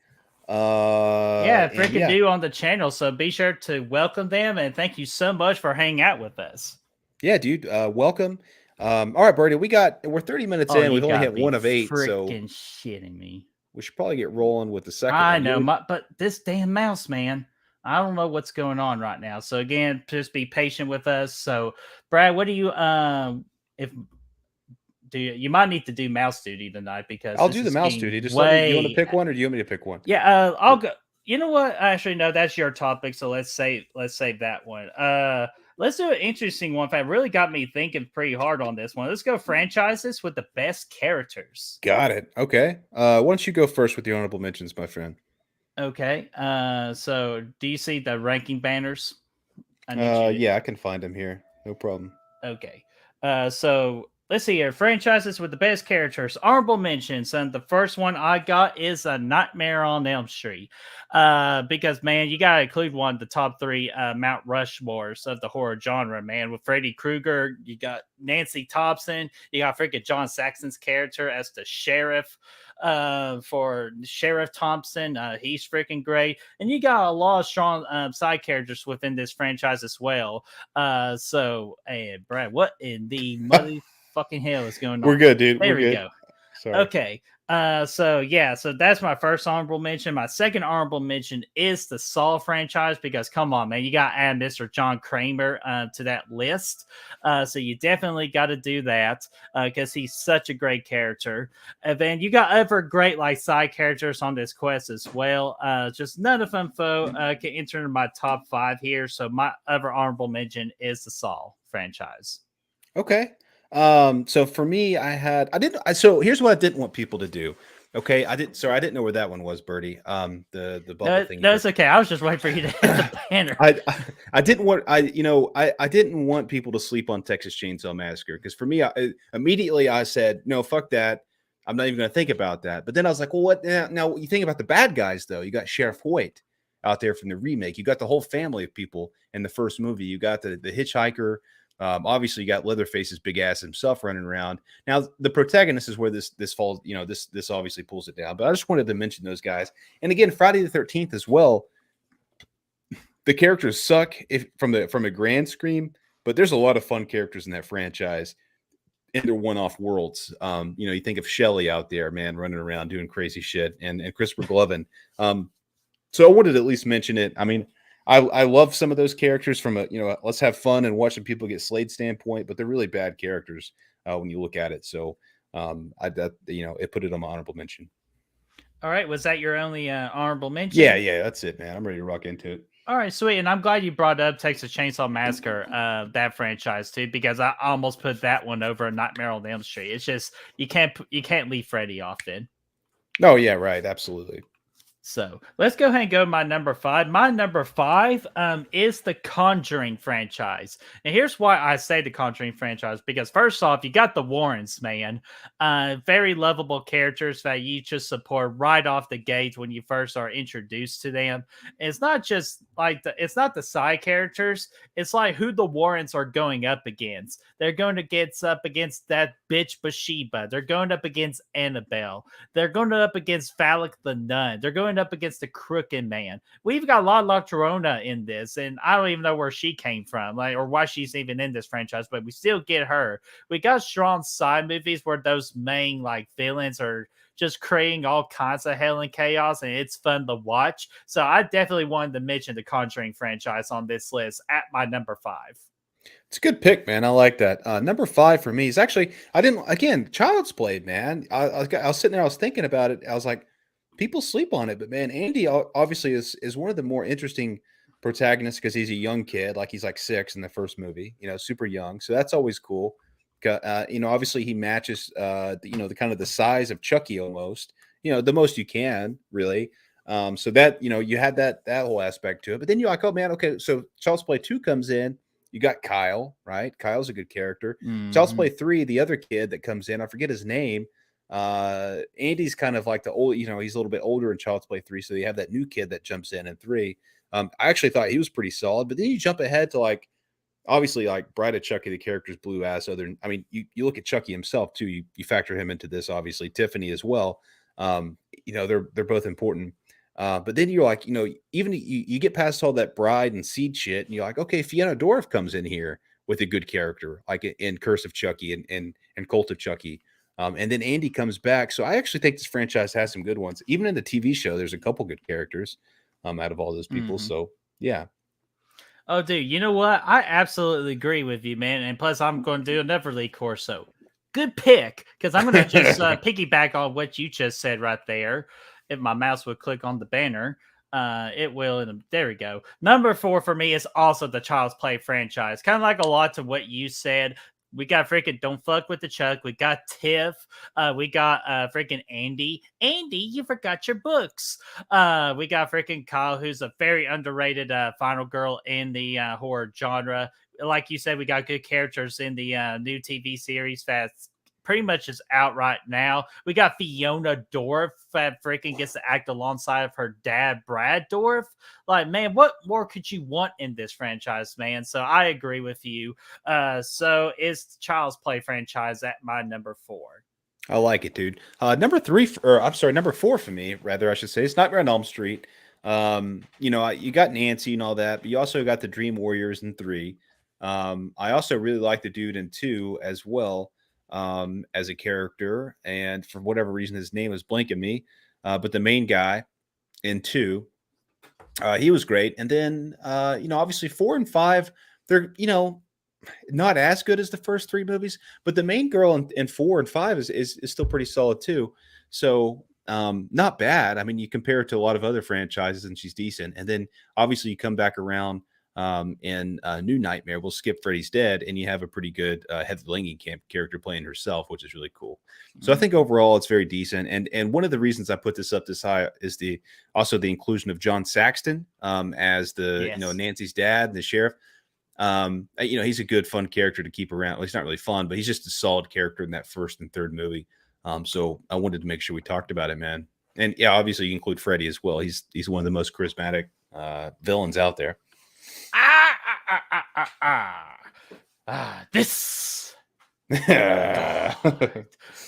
Freaking new on the channel. So be sure to welcome them and thank you so much for hanging out with us. Yeah, dude. Welcome. All right, Brady, we're 30 minutes in. We've only hit 1 of 8. So shitting me. We should probably get rolling with the second. I know, but this damn mouse, man. I don't know what's going on right now. So again, just be patient with us. So, Brad, what do you you might need to do mouse duty tonight because I'll do the mouse duty. Just you want to pick one, or do you want me to pick one? Yeah, I'll go. You know what? Actually, no, that's your topic. So let's save that one. Let's do an interesting one. That really got me thinking pretty hard on this one. Let's go franchises with the best characters. Got it. Okay. Why don't you go first with the honorable mentions, my friend? Okay. So do you see the ranking banners? Yeah, I can find him here. No problem. Okay. So let's see here. Franchises with the best characters. Honorable mentions. And the first one I got is A Nightmare on Elm Street. Because, man, you got to include one of the top three Mount Rushmores of the horror genre, man. With Freddy Krueger, you got Nancy Thompson, you got freaking John Saxon's character as the sheriff. For Sheriff Thompson, he's freaking great, and you got a lot of strong side characters within this franchise as well. Brad, what in the motherfucking hell is going on? We're good, dude. There we go. Sorry. Okay. So that's my first honorable mention. My second honorable mention is the Saw franchise because come on, man, you got to add Mr. John Kramer to that list. So you definitely got to do that because he's such a great character. And then you got other great like side characters on this quest as well. Just none of them can enter into my top 5 here. So my other honorable mention is the Saw franchise. Okay. So for me, so here's what I didn't want people to do. Okay. I didn't know where that one was, Birdie. The bubble thing. No, it's okay. I was just waiting for you to hit the banner. I didn't want people to sleep on Texas Chainsaw Massacre. Cause for me, immediately I said, no, fuck that. I'm not even going to think about that. But then I was like, well, what now you think about the bad guys though. You got Sheriff Hoyt out there from the remake. You got the whole family of people in the first movie. You got the hitchhiker. Obviously, you got Leatherface's big ass himself running around. Now, the protagonist is where this falls. This obviously pulls it down. But I just wanted to mention those guys. And again, Friday the 13th as well. The characters suck from a grand scheme, but there's a lot of fun characters in that franchise in their one-off worlds. You think of Shelley out there, man, running around doing crazy shit, and Christopher Glovin. So I wanted to at least mention it. I mean, I love some of those characters from let's have fun and watching people get slayed standpoint, but they're really bad characters when you look at it. So it put it on my honorable mention. All right. Was that your only honorable mention? Yeah, that's it, man. I'm ready to rock into it. All right, sweet. And I'm glad you brought up Texas Chainsaw Massacre, that franchise too, because I almost put that one over A Nightmare on Elm Street. It's just you can't leave Freddy off then. No, yeah, right. Absolutely. So let's go ahead and go to my number 5. My number 5 is the Conjuring franchise. And here's why I say the Conjuring franchise, because first off, you got the Warrens, man. Very lovable characters that you just support right off the gate when you first are introduced to them. And it's not just like it's not the side characters. It's like who the Warrens are going up against. They're going to get up against that bitch Bathsheba. They're going up against Annabelle. They're going up against Phallic the Nun. They're going up against the Crooked Man. We've got La Llorona in this, and I don't even know where she came from, or why she's even in this franchise, but we still get her. We got strong side movies where those main villains are just creating all kinds of hell and chaos, and it's fun to watch. So I definitely wanted to mention the Conjuring franchise on this list at my number 5. It's a good pick, man. I like that. Number 5 for me is actually, Child's Play, man. I was sitting there, I was thinking about it. I was like, people sleep on it, but man, Andy obviously is one of the more interesting protagonists because he's a young kid, he's 6 in the first movie, super young. So that's always cool. Obviously he matches, the kind of the size of Chucky almost, the most you can really. So that, you had that whole aspect to it, but then you're like, oh man, okay. So Child's Play 2 comes in, you got Kyle, right? Kyle's a good character. Mm-hmm. Child's Play 3, the other kid that comes in, I forget his name. Andy's kind of like the old, he's a little bit older in Child's Play 3, so you have that new kid that jumps in 3. I actually thought he was pretty solid, but then you jump ahead to obviously Bride of Chucky, the character's blue ass. You look at Chucky himself too. You factor him into this, obviously Tiffany as well. They're both important. But then you're even you get past all that bride and seed shit, and you're like, okay, Fiona Dorff comes in here with a good character, like in Curse of Chucky and Cult of Chucky. And then Andy comes back. So I actually think this franchise has some good ones. Even in the TV show, there's a couple good characters out of all those people. Mm-hmm. So, yeah. Oh, dude, you know what? I absolutely agree with you, man. And plus, I'm going to do another Lee Corso. Good pick, because I'm going to just piggyback on what you just said right there. If my mouse would click on the banner, it will. And there we go. Number 4 for me is also the Child's Play franchise. Kind of like a lot to what you said. We got freaking Don't Fuck with the Chuck. We got Tiff. We got freaking Andy. Andy, you forgot your books. We got freaking Kyle, who's a very underrated final girl in the horror genre. Like you said, we got good characters in the new TV series that's pretty much is out right now. We got Fiona Dorff that freaking gets to act alongside of her dad, Brad Dorff. Like, man, what more could you want in this franchise, man? So I agree with you. So is Child's Play franchise at my number 4. I like it, dude. Number 3, or I'm sorry, number 4 for me, rather, I should say. It's Nightmare on Elm Street. You know, you got Nancy and all that, but you also got the Dream Warriors in 3. I also really like the dude in 2 as well. As a character, and for whatever reason his name is blanking me, but the main guy in 2, he was great. And then you know, obviously 4 and 5, they're, you know, not as good as the first 3 movies, but the main girl in 4 and 5 is still pretty solid too. So not bad. I mean, you compare it to a lot of other franchises and she's decent. And then obviously you come back around in New Nightmare, we'll skip Freddy's Dead, and you have a pretty good Heather Langenkamp character playing herself, which is really cool. So I think overall it's very decent. And one of the reasons I put this up this high is also the inclusion of John Saxton as the you know, Nancy's dad and the sheriff. You know, he's a good fun character to keep around. Well, he's not really fun, but he's just a solid character in that first and third movie. So I wanted to make sure we talked about it, man. And yeah, obviously you include Freddy as well. He's one of the most charismatic villains out there. This. Sorry,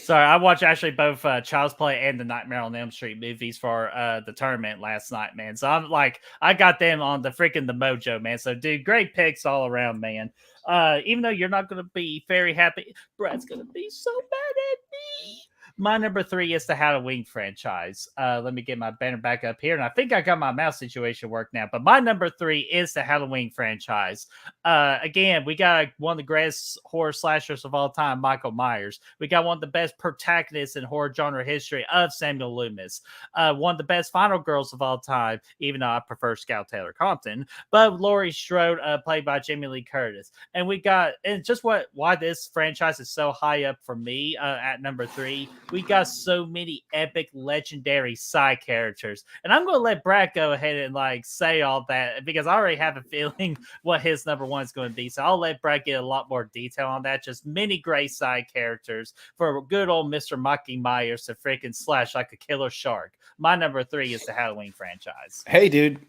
I watched actually both Child's Play and the Nightmare on Elm Street movies for the tournament last night, man. So I'm like, I got them on the mojo, man. So, dude, great picks all around, man. Even though you're not going to be very happy, Brad's going to be so mad at me. My number 3 is the Halloween franchise. Let me get my banner back up here. And I think I got my mouse situation worked now. But my number 3 is the Halloween franchise. Again, we got one of the greatest horror slashers of all time, Michael Myers. We got one of the best protagonists in horror genre history of Samuel Loomis. One of the best final girls of all time, even though I prefer Scout Taylor Compton. But Laurie Strode, played by Jamie Lee Curtis. And we got, and just why this franchise is so high up for me at number 3. We got so many epic, legendary side characters. And I'm going to let Brad go ahead and like say all that because I already have a feeling what his number 1 is going to be. So I'll let Brad get a lot more detail on that. Just many great side characters for good old Mr. Mikey Myers to freaking slash like a killer shark. My number 3 is the Halloween franchise. Hey, dude,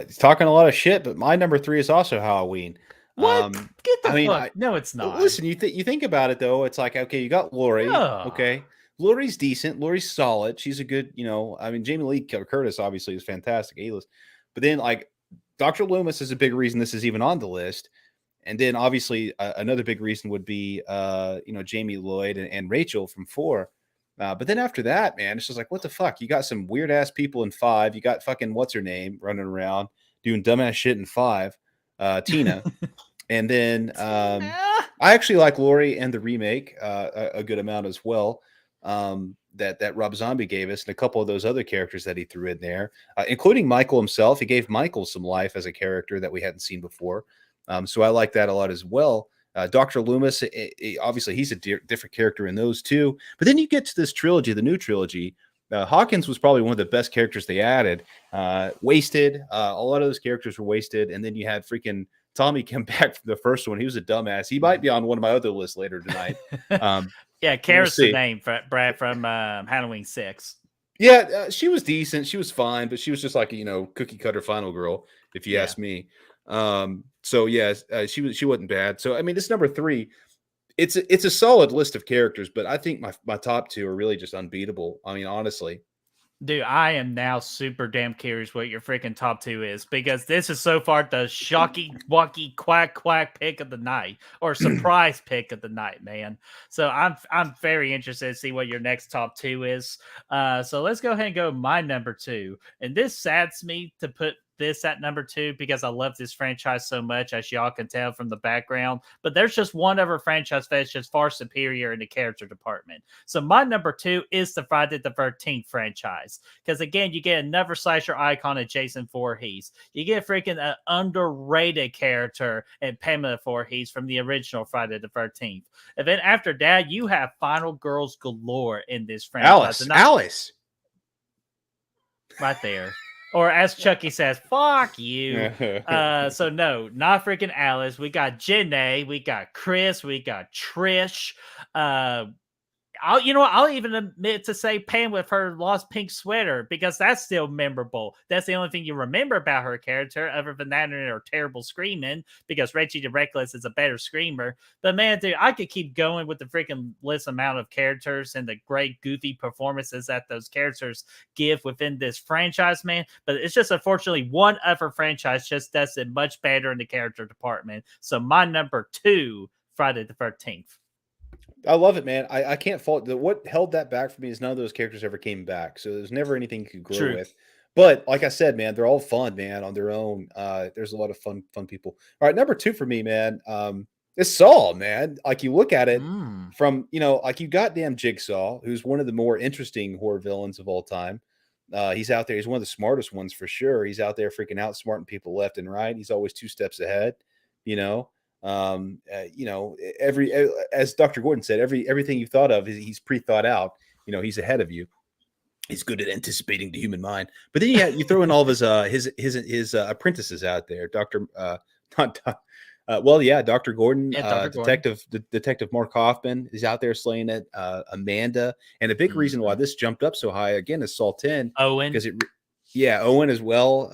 he's talking a lot of shit, but my number 3 is also Halloween. What? Get the fuck. No, it's not. Listen, you think about it though. It's like, okay, you got Laurie. Oh. Okay. Laurie's decent. Laurie's solid. She's a good, you know, I mean, Jamie Lee Curtis obviously is fantastic A-list. But then like Dr. Loomis is a big reason this is even on the list. And then obviously another big reason would be, you know, Jamie Lloyd and Rachel from 4. But then after that, man, it's just like, what the fuck? You got some weird ass people in 5. You got fucking what's her name running around doing dumbass shit in 5. Tina. And then I actually like Laurie and the remake a good amount as well. That Rob Zombie gave us, and a couple of those other characters that he threw in there, including Michael himself. He gave Michael some life as a character that we hadn't seen before. So I like that a lot as well. Dr. Loomis, obviously he's a different character in those too. But then you get to this trilogy, the new trilogy. Hawkins was probably one of the best characters they added. Wasted. A lot of those characters were wasted. And then you had freaking Tommy come back from the first one. He was a dumbass. He might be on one of my other lists later tonight. Yeah, Kara's the name, Brad, from Halloween 6. Yeah, she was decent. She was fine, but she was just like a, you know, cookie cutter final girl, if you ask me. So yeah, she wasn't bad. So I mean, this number 3, it's a solid list of characters, but I think my top 2 are really just unbeatable. I mean, honestly. Dude, I am now super damn curious what your freaking top 2 is because this is so far the shocky, wacky, quack pick of the night or surprise pick of the night, man. So I'm very interested to see what your next top 2 is. So let's go ahead and go my number 2. And this saddens me to put this at number 2 because I love this franchise so much, as y'all can tell from the background. But there's just one other franchise that's just far superior in the character department. So my number 2 is the Friday the 13th franchise. Because again, you get another slasher icon of Jason Voorhees. You get freaking an underrated character in Pamela Voorhees from the original Friday the 13th. And then after that, you have final girls galore in this franchise. Alice. Right there. Or as Chucky says, fuck you. So no, not freaking Alice. We got Jenna, we got Chris, we got Trish. I'll even admit to say Pam with her lost pink sweater, because that's still memorable. That's the only thing you remember about her character, other than that and her terrible screaming, because Reggie the Reckless is a better screamer. But man, dude, I could keep going with the freaking list amount of characters and the great goofy performances that those characters give within this franchise, man. But it's just unfortunately one other franchise just does it much better in the character department. So my number 2, Friday the 13th. I love it, man. I can't fault what held that back for me is none of those characters ever came back. So there's never anything you could grow with. But like I said, man, they're all fun, man, on their own. There's a lot of fun people. All right, number 2 for me, man, is Saw, man. Like, you look at it from, like, you got damn Jigsaw, who's one of the more interesting horror villains of all time. He's out there. He's one of the smartest ones for sure. He's out there freaking outsmarting people left and right. He's always 2 steps ahead, as Dr. Gordon said, everything you thought of, he's pre-thought out. He's ahead of you. He's good at anticipating the human mind. But then you throw in all of his apprentices out there. Dr. Gordon, Detective Mark Hoffman is out there slaying it. Amanda, and a big reason why this jumped up so high again is Saw 10. Owen, because Owen as well.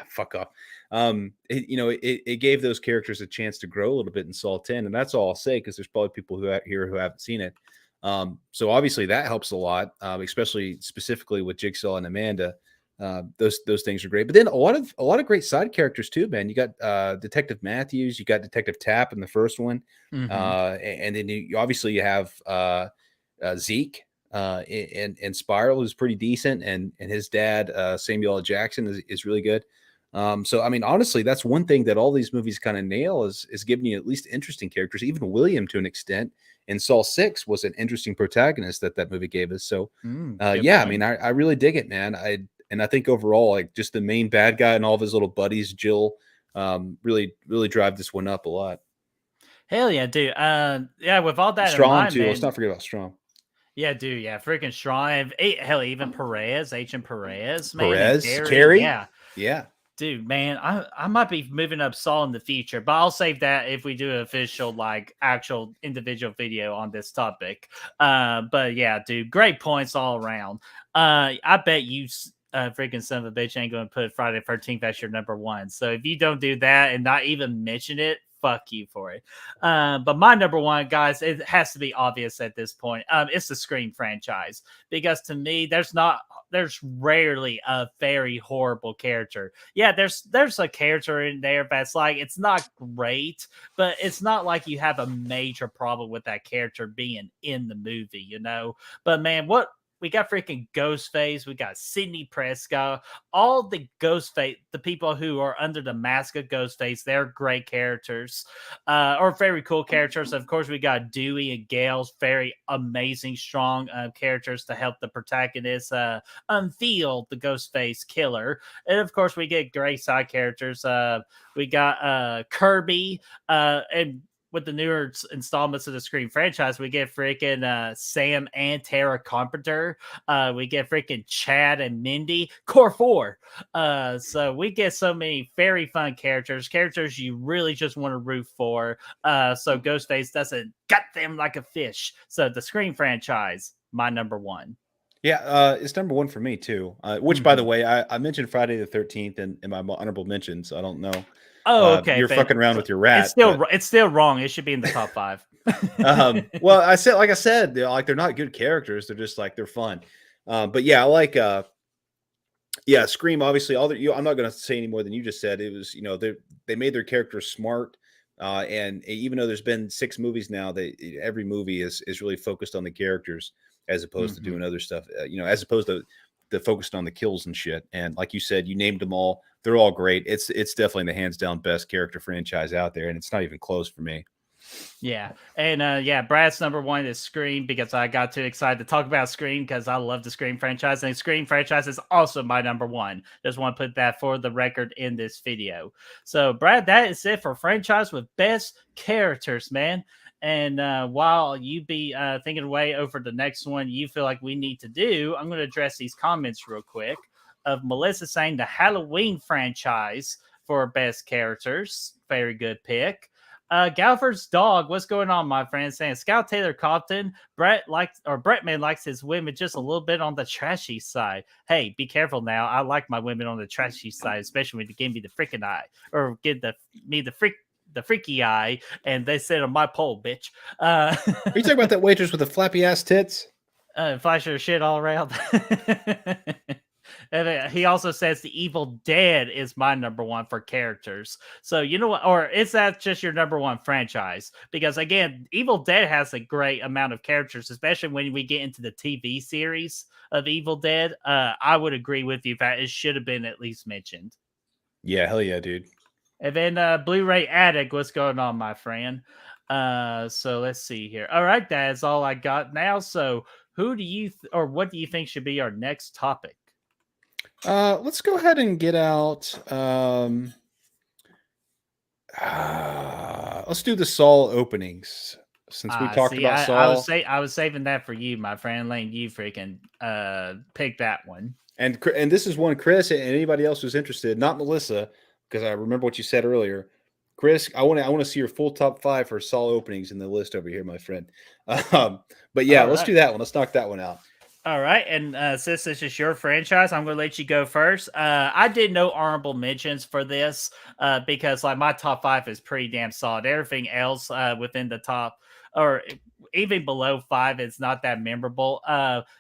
Fuck off. It gave those characters a chance to grow a little bit in Saw 10, and that's all I'll say, because there's probably people who haven't seen it. So obviously that helps a lot, especially specifically with Jigsaw and Amanda. Those things are great, but then a lot of great side characters too, man. You got Detective Matthews, you got Detective Tapp in the first one, and then you obviously have Zeke and Spiral, who's pretty decent, and his dad Samuel L. Jackson is really good. So I mean, honestly, that's one thing that all these movies kind of nail is giving you at least interesting characters. Even William, to an extent, in Saw 6 was an interesting protagonist that movie gave us. So I mean, I really dig it, man. I think overall, like, just the main bad guy and all of his little buddies, Jill, really drive this one up a lot. Hell yeah, dude. With all that Strong in mind, too. man, Let's not forget about Strong. Yeah, dude. Yeah, freaking Strong. Hell, even Perez, Agent Perez, man. Perez, Carrie. Yeah. Dude, man, I might be moving up Saw in the future, but I'll save that if we do an official, like, actual individual video on this topic. But yeah, dude, great points all around. I bet you freaking son of a bitch ain't going to put Friday the 13th as your number 1. So if you don't do that and not even mention it, fuck you for it. But my number 1, guys, it has to be obvious at this point. It's the Scream franchise, because to me, there's rarely a very horrible character. Yeah, there's a character in there that's like, it's not great, but it's not like you have a major problem with that character being in the movie, But man, we got freaking Ghostface. We got Sidney Prescott. All the Ghostface, the people who are under the mask of Ghostface, they're great characters, or very cool characters. Of course, we got Dewey and Gale's very amazing, strong characters to help the protagonist unveil the Ghostface killer. And of course, we get great side characters. We got Kirby, and with the newer installments of the Scream franchise, we get freaking Sam and Tara Carpenter. We get freaking Chad and Mindy. Core 4. So we get so many very fun characters you really just want to root for. So Ghostface doesn't gut them like a fish. So the Scream franchise, my number 1. Yeah, it's number 1 for me too. Which, by the way, I mentioned Friday the 13th in my honorable mentions. I don't know. Oh, okay. You're fucking around with your rat. It's still wrong. It should be in the top 5. Well, I said, they're not good characters. They're just like, they're fun. But yeah, I like, Scream. Obviously, I'm not going to say any more than you just said. It was, they made their characters smart. And even though there's been 6 movies now, every movie is really focused on the characters as opposed to doing other stuff. As opposed to that focused on the kills and shit. And like you said, you named them all. They're all great. It's definitely the hands down best character franchise out there, and it's not even close for me. Yeah. And yeah, Brad's number one is Scream, because I got too excited to talk about Scream because I love the Scream franchise. And Scream franchise is also my number one. Just want to put that for the record in this video. So, Brad, that is it for franchise with best characters, man. And while you be thinking away over the next one you feel like we need to do, I'm going to address these comments real quick of Melissa saying the Halloween franchise for best characters. Very good pick. Galford's dog, what's going on, my friend? Saying Scout Taylor Compton, Brettman likes his women just a little bit on the trashy side. Hey, be careful now. I like my women on the trashy side, especially when they give me the freaking eye or give the freaky eye, and they sit on my pole, bitch. Are you talking about that waitress with the flappy ass tits? Flash her shit all around. And he also says the Evil Dead is my number one for characters. So you know what? Or is that just your number one franchise? Because again, Evil Dead has a great amount of characters, especially when we get into the TV series of Evil Dead. I would agree with you that it should have been at least mentioned. Yeah, hell yeah, dude. And then Blu-ray Addict, what's going on, my friend? So let's see here. All right, that's all I got now. So who do you or what do you think should be our next topic? Let's go ahead and get out. Let's do the Saul openings since we talked about Saul. I was saving that for you, my friend. Letting you freaking pick that one. And this is one, Chris, and anybody else who's interested, not Melissa, because I remember what you said earlier. Chris, I want to see your full top 5 for Saul openings in the list over here, my friend. But yeah, let's do that one. Let's knock that one out. All right, and since this is your franchise, I'm going to let you go first. I did no honorable mentions for this because like my top 5 is pretty damn solid. Everything else within the top or even below 5 is not that memorable.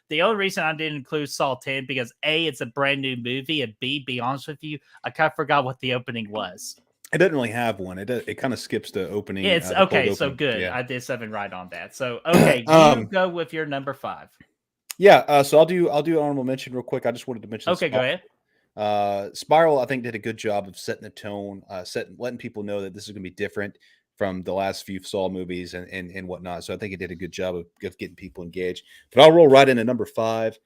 The only reason I didn't include Saw 10 because A, it's a brand new movie, and B, be honest with you, I kind of forgot what the opening was. It doesn't really have one. It kind of skips the opening. Yeah, it's okay. So good. Yeah. I did something right on that. So okay, you go with your number 5. Yeah, so I'll do honorable mention real quick. I just wanted to mention. Okay, go ahead. Spiral, I think, did a good job of setting the tone, letting people know that this is going to be different from the last few Saw movies and whatnot. So I think it did a good job of getting people engaged. But I'll roll right into number 5.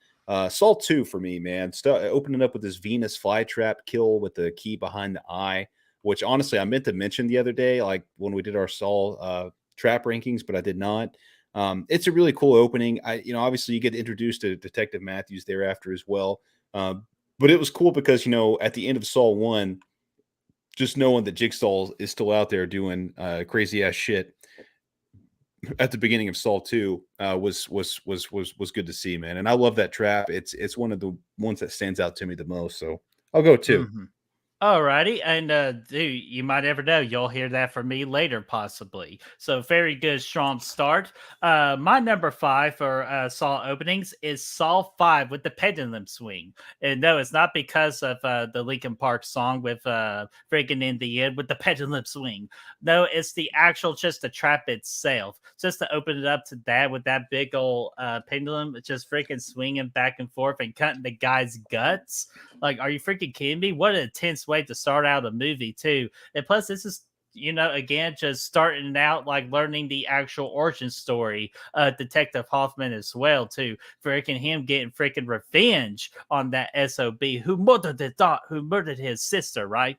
Saw 2 for me, man. Opening up with this Venus flytrap kill with the key behind the eye, which honestly I meant to mention the other day, like when we did our Saw trap rankings, but I did not. It's a really cool opening. Obviously you get introduced to Detective Matthews thereafter as well. But it was cool because, at the end of Saw 1, just knowing that Jigsaw is still out there doing crazy ass shit at the beginning of Saw 2 was good to see, man. And I love that trap. It's one of the ones that stands out to me the most. So I'll go 2. Mm-hmm. Alrighty, and dude, you might never know. You'll hear that from me later, possibly. So very good, strong start. My number 5 for Saw openings is Saw 5 with the pendulum swing. And no, it's not because of the Linkin Park song with freaking in the end with the pendulum swing. No, it's the actual just the trap itself. Just to open it up to that with that big old pendulum, just freaking swinging back and forth and cutting the guy's guts. Like, are you freaking kidding me? What an intense way to start out a movie, too. And plus, this is, again, just starting out, like, learning the actual origin story. Detective Hoffman as well, too. Freaking him getting freaking revenge on that SOB who murdered his sister, right?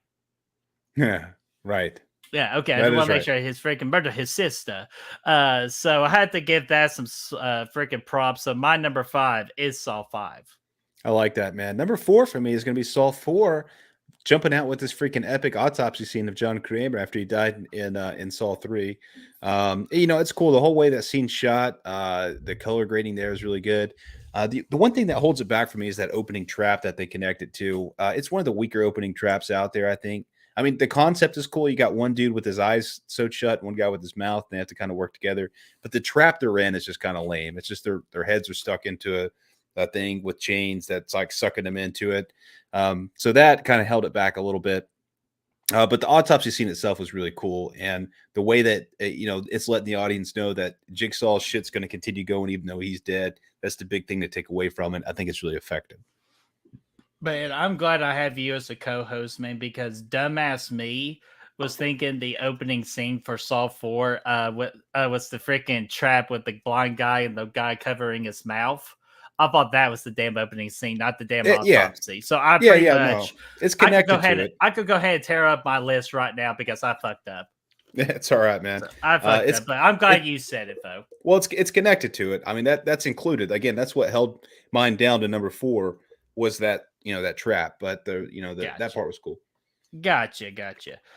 Yeah, right. Yeah, okay. I just want to make sure his freaking murdered his sister. So I had to give that some freaking props. So my number 5 is Saw 5. I like that, man. Number 4 for me is going to be Saw 4, jumping out with this freaking epic autopsy scene of John Kramer after he died in Saw 3. It's cool. The whole way that scene's shot, the color grading there is really good. The one thing that holds it back for me is that opening trap that they connected to. It's one of the weaker opening traps out there, I think. I mean, the concept is cool. You got one dude with his eyes sewed shut, one guy with his mouth, and they have to kind of work together. But the trap they're in is just kind of lame. It's just their heads are stuck into a thing with chains that's like sucking them into it. So that kind of held it back a little bit. But the autopsy scene itself was really cool. And the way that, it's letting the audience know that Jigsaw's shit's going to continue going even though he's dead. That's the big thing to take away from it. I think it's really effective. Man, I'm glad I have you as a co-host, man, because dumbass me was thinking the opening scene for Saw 4 was the freaking trap with the blind guy and the guy covering his mouth. I thought that was the damn opening scene, not the damn autopsy. So I pretty much it's connected to it. I could go ahead and tear up my list right now because I fucked up. It's all right, man. So I fucked up, but I'm glad you said it though. Well, it's connected to it. I mean that's included. Again, that's what held mine down to number 4 was that that trap. But that part was cool. Gotcha.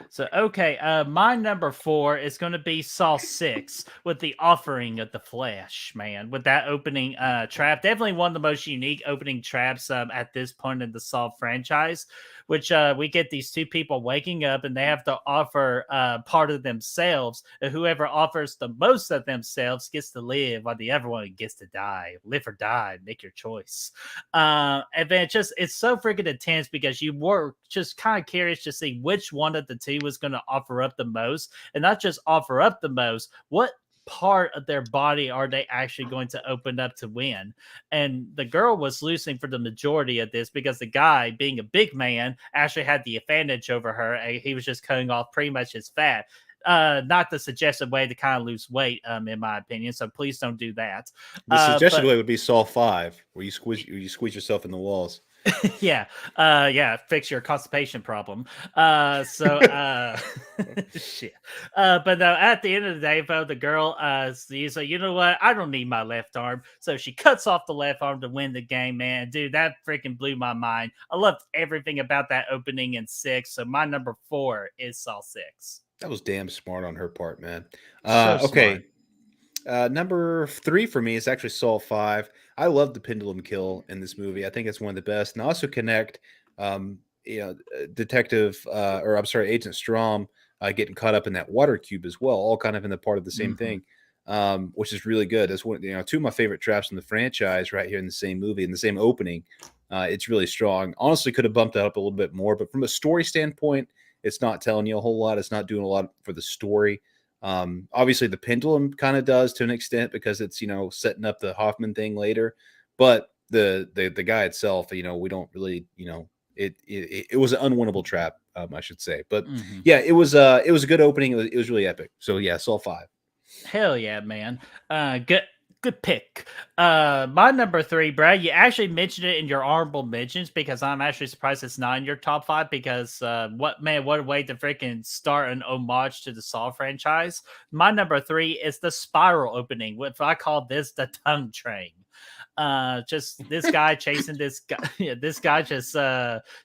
So, okay, my number 4 is going to be Saw 6 with the offering of the flesh, man. With that opening trap, definitely one of the most unique opening traps at this point in the Saw franchise, which we get these two people waking up and they have to offer part of themselves. And whoever offers the most of themselves gets to live, while the other one gets to die. Live or die, make your choice. And then it's so freaking intense because you were just kind of curious to see which one of the two was going to offer up the most, and not just offer up the most, what part of their body are they actually going to open up to win? And the girl was losing for the majority of this because the guy, being a big man, actually had the advantage over her. He was just cutting off pretty much his fat. Not the suggested way to kind of lose weight, in my opinion. So please don't do that. The suggested way would be Saw 5, where you squeeze yourself in the walls. Yeah, fix your constipation problem. Shit. But no, at the end of the day, though, the girl sees, so you know what? I don't need my left arm, so she cuts off the left arm to win the game. Man, dude, that freaking blew my mind. I loved everything about that opening in 6. So my number 4 is Saw 6. That was damn smart on her part, man. Okay. Number 3 for me is actually Saw 5. I love the pendulum kill in this movie. I think it's one of the best. And I also connect, Agent Strom getting caught up in that water cube as well, all kind of in the part of the same thing, which is really good. That's one, two of my favorite traps in the franchise right here in the same movie, in the same opening. It's really strong. Honestly, could have bumped it up a little bit more, but from a story standpoint, it's not telling you a whole lot. It's not doing a lot for the story. Obviously the pendulum kind of does to an extent because it's setting up the Hoffman thing later, but the guy itself, we don't really, it was an unwinnable trap, I should say. But yeah, it was a good opening. It was really epic. So yeah, Saw 5. Hell yeah, man. Good pick. My number 3, Brad, you actually mentioned it in your honorable mentions because I'm actually surprised it's not in your top 5 because what a way to freaking start an homage to the Saw franchise. My number 3 is the spiral opening, which I call this the tongue train. Just this guy chasing this guy. Yeah, this guy just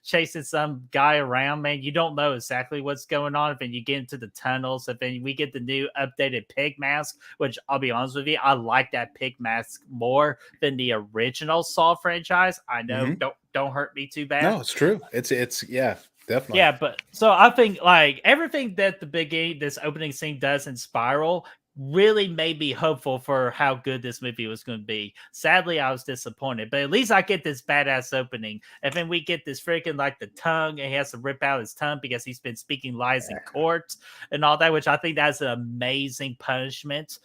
chasing some guy around, man. You don't know exactly what's going on. If you get into the tunnels, if we get the new updated pig mask, which I'll be honest with you, I like that pig mask more than the original Saw franchise. I know, don't hurt me too bad. No, it's true. It's yeah. Definitely. Yeah, but so I think like everything that this opening scene does in Spiral really made me hopeful for how good this movie was going to be. Sadly, I was disappointed, but at least I get this badass opening. And then we get this freaking like the tongue, and he has to rip out his tongue because he's been speaking lies in court and all that, which I think that's an amazing punishment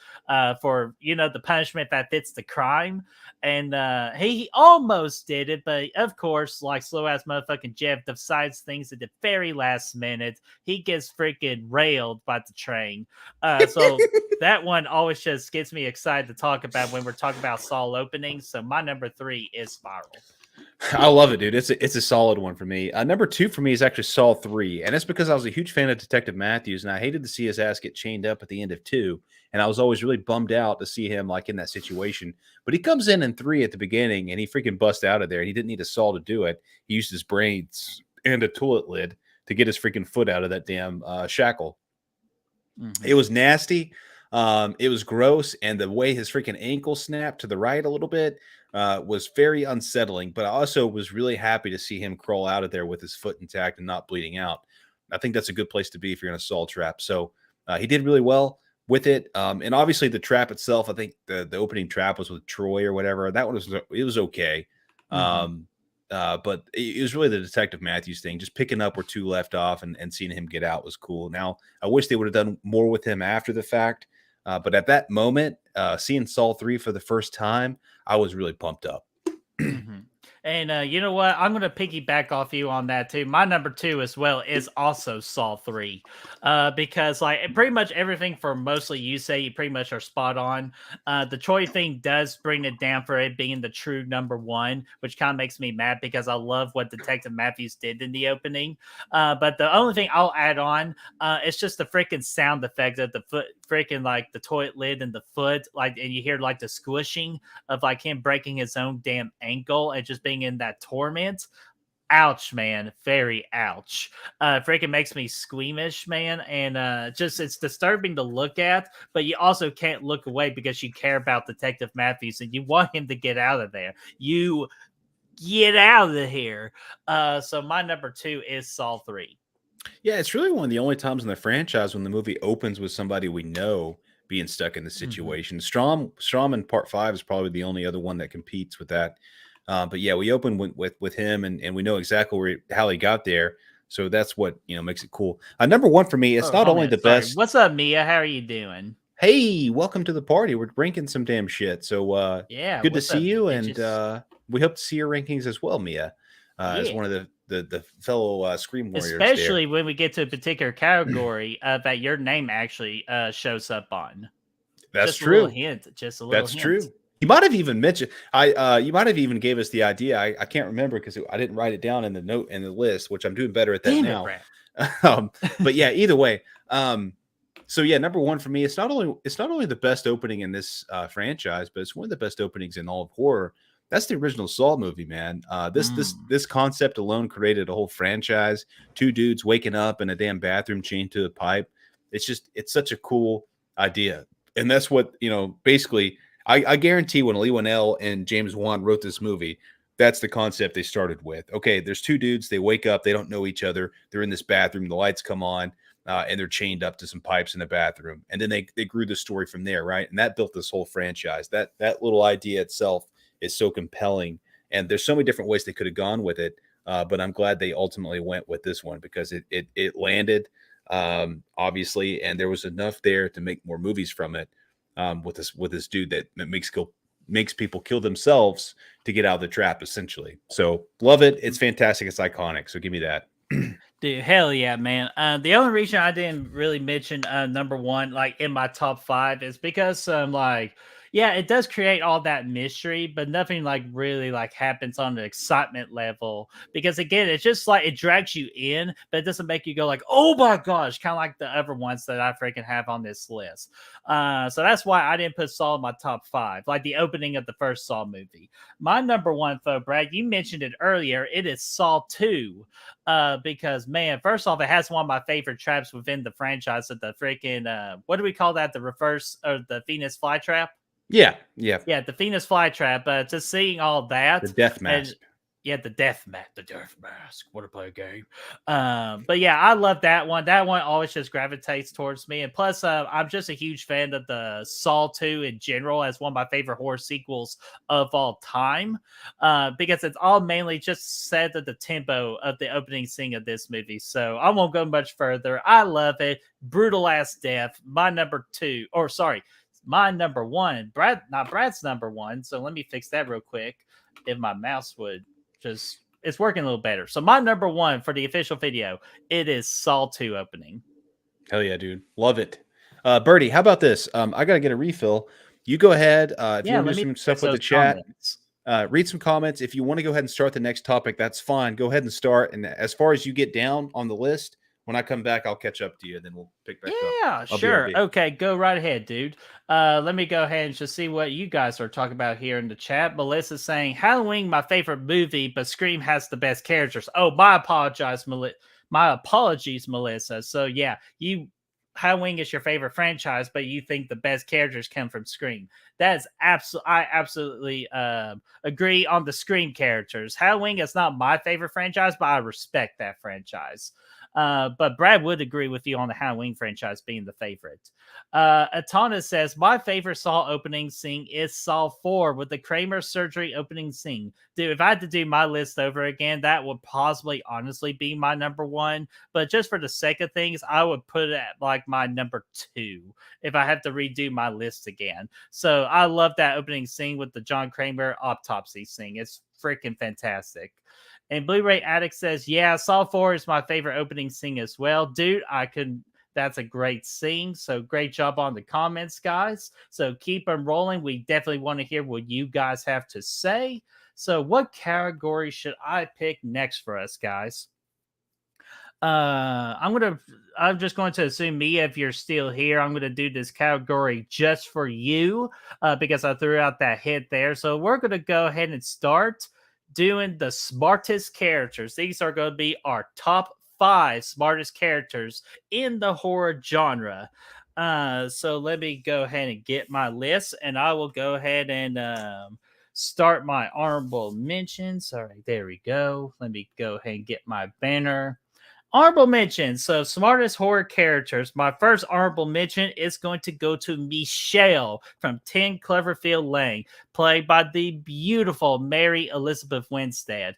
for, the punishment that fits the crime. And he almost did it, but of course, like slow ass motherfucking Jeff decides things at the very last minute. He gets freaking railed by the train. So that one always just gets me excited to talk about when we're talking about Saw openings. So my number 3 is Spiral. I love it, dude. It's a solid one for me. Number 2 for me is actually Saw 3, and it's because I was a huge fan of Detective Matthews, and I hated to see his ass get chained up at the end of 2, and I was always really bummed out to see him like in that situation. But he comes in 3 at the beginning, and he freaking busts out of there, and he didn't need a saw to do it. He used his brains and a toilet lid to get his freaking foot out of that damn shackle. It was nasty. It was gross, and the way his freaking ankle snapped to the right a little bit was very unsettling. But I also was really happy to see him crawl out of there with his foot intact and not bleeding out. I think that's a good place to be if you're in a Saw trap. So he did really well with it. And obviously the trap itself, I think the opening trap was with Troy or whatever. That one was okay. But it was really the Detective Matthews thing, just picking up where 2 left off and seeing him get out was cool. Now, I wish they would have done more with him after the fact. But at that moment, seeing Saw 3 for the first time, I was really pumped up. And you know what? I'm going to piggyback off you on that too. My number 2 as well is also Saw 3. Because like pretty much everything for mostly you say you pretty much are spot on. The Troy thing does bring it down for it being the true number 1, which kind of makes me mad because I love what Detective Matthews did in the opening. But the only thing I'll add on, it's just the freaking sound effect of the foot, freaking like the toilet lid and the foot, like, and you hear like the squishing of like him breaking his own damn ankle and just being in that torment. Ouch, man. Very ouch. Freaking makes me squeamish, man. And just it's disturbing to look at, but you also can't look away because you care about Detective Matthews and you want him to get out of there. You get out of here. So my number 2 is Saw 3. Yeah, it's really one of the only times in the franchise when the movie opens with somebody we know being stuck in the situation. Strom in part 5 is probably the only other one that competes with that. But yeah, we open with him, and we know exactly how he got there. So that's what makes it cool. Number 1 for me, it's not only the best. What's up, Mia? How are you doing? Hey, welcome to the party. We're ranking some damn shit. So yeah, good to see you, and we hope to see your rankings as well, Mia. As one of the fellow Scream Warriors, especially when we get to a particular category that your name actually shows up on. That's true. Just a little hint. True. You might have even mentioned. You might have even gave us the idea. I can't remember because I didn't write it down in the note in the list, which I'm doing better at that now. But yeah, either way. So yeah, number 1 for me. It's not only the best opening in this franchise, but it's one of the best openings in all of horror. That's the original Saw movie, man. This concept alone created a whole franchise. 2 dudes waking up in a damn bathroom chained to a pipe. It's such a cool idea. And that's what, basically, I guarantee when Lee Winnell and James Wan wrote this movie, that's the concept they started with. Okay, there's 2 dudes. They wake up. They don't know each other. They're in this bathroom. The lights come on, and they're chained up to some pipes in the bathroom. And then they grew the story from there, right? And that built this whole franchise. That little idea itself is so compelling, and there's so many different ways they could have gone with it, but I'm glad they ultimately went with this one because it landed, obviously, and there was enough there to make more movies from it, with this dude that makes people kill themselves to get out of the trap, essentially. So love it. It's fantastic. It's iconic. So give me that. Dude, hell yeah, man. The only reason I didn't really mention number 1 like in my top 5 is because yeah, it does create all that mystery, but nothing like really like happens on the excitement level. Because again, it's just like it drags you in, but it doesn't make you go like, oh my gosh, kind of like the other ones that I freaking have on this list. So that's why I didn't put Saw in my top 5, like the opening of the first Saw movie. My number 1, though, Brad, you mentioned it earlier. It is Saw 2. Because man, first off, it has one of my favorite traps within the franchise of the freaking what do we call that? The reverse or the Venus flytrap? Yeah. The Venus flytrap. Just seeing all that, the death mask. The death mask. What a play game. But yeah, I love that one. That one always just gravitates towards me. And plus, I'm just a huge fan of the Saw 2 in general as one of my favorite horror sequels of all time. Because it's all mainly just set at the tempo of the opening scene of this movie. So I won't go much further. I love it. Brutal ass death. My number 1. Brad's number 1. So let me fix that real quick. If my mouse would just, it's working a little better. So my number 1 for the official video, it is Saw 2 opening. Hell yeah, dude. Love it. Birdie, how about this? I got to get a refill. You go ahead. If you want to do some stuff with the chat, read some comments. If you want to go ahead and start the next topic, that's fine. Go ahead and start. And as far as you get down on the list, when I come back, I'll catch up to you, and then we'll pick back up. Yeah, sure. Okay, go right ahead, dude. Let me go ahead and just see what you guys are talking about here in the chat. Melissa's saying, Halloween, my favorite movie, but Scream has the best characters. Oh, my apologies, Melissa. So yeah, Halloween is your favorite franchise, but you think the best characters come from Scream. That's I absolutely agree on the Scream characters. Halloween is not my favorite franchise, but I respect that franchise. But Brad would agree with you on the Halloween franchise being the favorite. Atana says, my favorite Saw opening scene is Saw 4 with the Kramer surgery opening scene. Dude, if I had to do my list over again, that would possibly honestly be my number one. But just for the sake of things, I would put it at like my number 2 if I have to redo my list again. So I love that opening scene with the John Kramer autopsy scene. It's freaking fantastic. And Blu-ray Addict says, yeah, Saw 4 is my favorite opening scene as well. Dude, that's a great scene. So great job on the comments, guys. So keep them rolling. We definitely want to hear what you guys have to say. So what category should I pick next for us, guys? I'm just going to assume, Mia, if you're still here, I'm going to do this category just for you because I threw out that hit there. So we're going to go ahead and start doing the smartest characters. These are going to be our top 5 smartest characters in the horror genre. So let me go ahead and get my list, and I will go ahead and start my honorable mentions. All right, there we go. Let me go ahead and get my banner. Honorable mention. So, smartest horror characters. My first honorable mention is going to go to Michelle from 10 Cloverfield Lane, played by the beautiful Mary Elizabeth Winstead.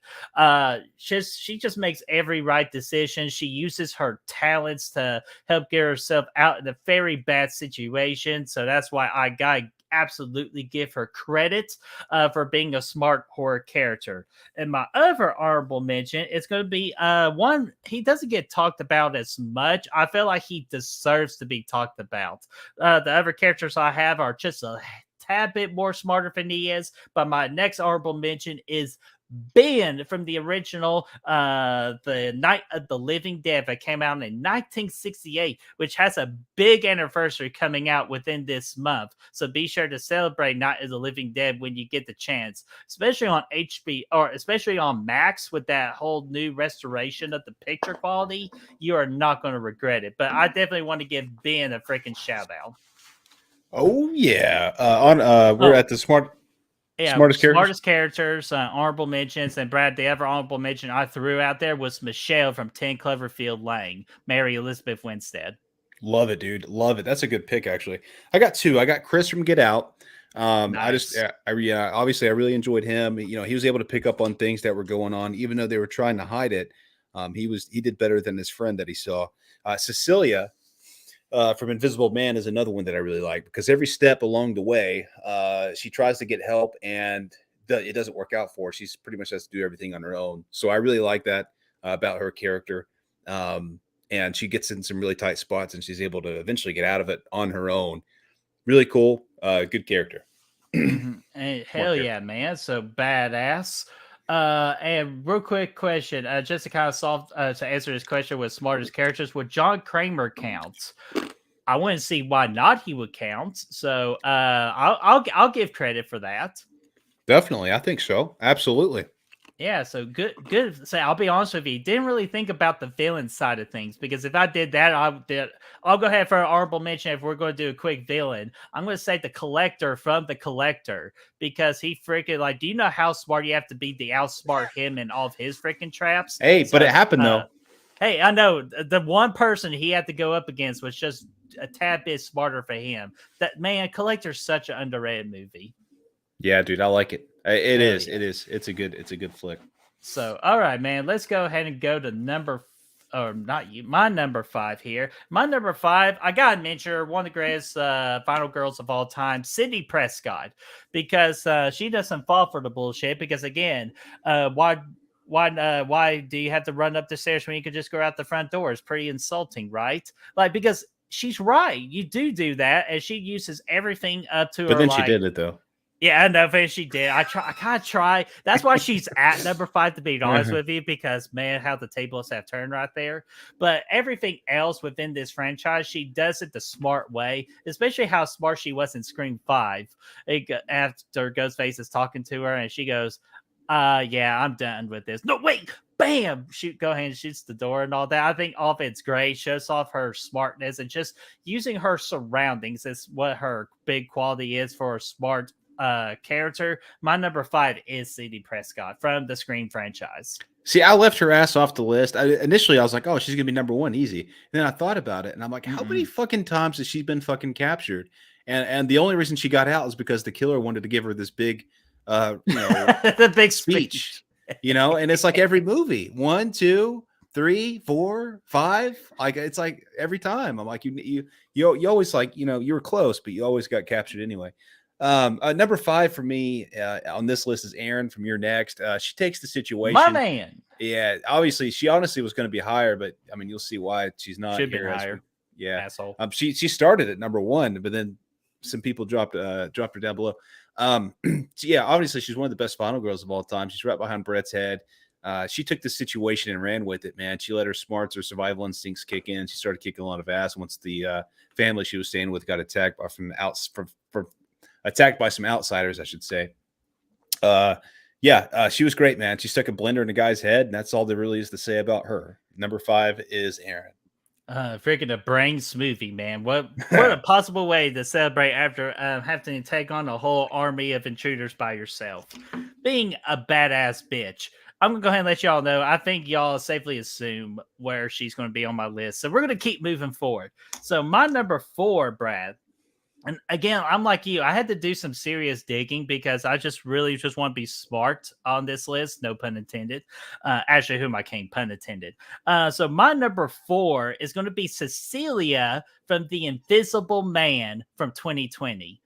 She just makes every right decision. She uses her talents to help get herself out in a very bad situation. So that's why I got absolutely give her credit for being a smart horror character. And my other honorable mention is going to be one he doesn't get talked about as much. I feel like he deserves to be talked about. The other characters I have are just a tad bit more smarter than he is, but my next honorable mention is Ben from the original The Night of the Living Dead that came out in 1968, which has a big anniversary coming out within this month. So be sure to celebrate Night of the Living Dead when you get the chance, especially on HBO or especially on Max with that whole new restoration of the picture quality. You are not going to regret it. But I definitely want to give Ben a freaking shout out. Oh yeah, we're at the smartest characters, honorable mentions, and Brad, the other honorable mention I threw out there was Michelle from 10 Cloverfield Lane, Mary Elizabeth Winstead. Love it, dude. Love it. That's a good pick, actually. I got 2. I got Chris from Get Out. Nice. Obviously, I really enjoyed him. You know, he was able to pick up on things that were going on, even though they were trying to hide it. He did better than his friend that he saw. Cecilia from Invisible Man is another one that I really like because every step along the way, she tries to get help and it doesn't work out for her. She's pretty much has to do everything on her own. So I really like that about her character. And she gets in some really tight spots and she's able to eventually get out of it on her own. Really cool. Good character. Hey, hell yeah, man. So badass. And real quick question, just to kind of to answer this question with smartest characters, would John Kramer count? I wouldn't see why not he would count. So I'll give credit for that. Definitely, I think so. Absolutely. Yeah, so good. So I'll be honest with you, didn't really think about the villain side of things because if I did that, I'll go ahead for an honorable mention. If we're going to do a quick villain, I'm going to say the Collector from The Collector because he freaking do you know how smart you have to be to outsmart him and all of his freaking traps? Hey, but it happened though. Hey, I know the one person he had to go up against was just a tad bit smarter for him. That man, Collector's such an underrated movie. Yeah, dude, I like it. It is. It's a good flick. So, all right, man, let's go ahead and go to my number 5 here. My number 5, I got to mention one of the greatest final girls of all time, Sidney Prescott, because she doesn't fall for the bullshit. Because again, why do you have to run up the stairs when you could just go out the front door? It's pretty insulting, right? Because she's right. You do that, and she uses everything up to her. But then she did it though. Yeah, no, she did. I kind of try. That's why she's at number 5, to be honest with you, because man, how the tables have turned right there. But everything else within this franchise, she does it the smart way, especially how smart she was in Scream 5. After Ghostface is talking to her, and she goes, yeah, I'm done with this. No, wait, bam! Go ahead and shoots the door and all that. I think all of it's great. Shows off her smartness and just using her surroundings is what her big quality is for a smart character. My number 5 is Sidney Prescott from the Scream franchise. See, I left her ass off the list. Initially, I was like, oh, she's going to be number one, easy. And then I thought about it, and I'm like, how many fucking times has she been fucking captured? And the only reason she got out is because the killer wanted to give her this big, the big speech. And it's like every movie, 1, 2, 3, 4, 5. Like it's like every time. I'm like, you always like, you were close, but you always got captured anyway. Number 5 for me on this list is Aaron from Your Next. She takes the situation. My man. Yeah, obviously, she honestly was going to be higher, but I mean, you'll see why she's not. Should have been higher. Yeah, asshole. She started at number 1, but then some people dropped her down below. Yeah, obviously, she's one of the best final girls of all time. She's right behind Brett's head. She took the situation and ran with it, man. She let her smarts, her survival instincts kick in. She started kicking a lot of ass once the family she was staying with got attacked attacked by some outsiders, I should say. She was great, man. She stuck a blender in a guy's head, and that's all there really is to say about her. Number 5 is Aaron. Freaking a brain smoothie, man. What a possible way to celebrate after having to take on a whole army of intruders by yourself. Being a badass bitch. I'm going to go ahead and let y'all know. I think y'all safely assume where she's going to be on my list. So we're going to keep moving forward. So my number 4, Brad, and again, I'm like you. I had to do some serious digging because I just really want to be smart on this list. No pun intended. Actually, who am I kidding? Pun intended. So my number 4 is going to be Cecilia from The Invisible Man from 2020.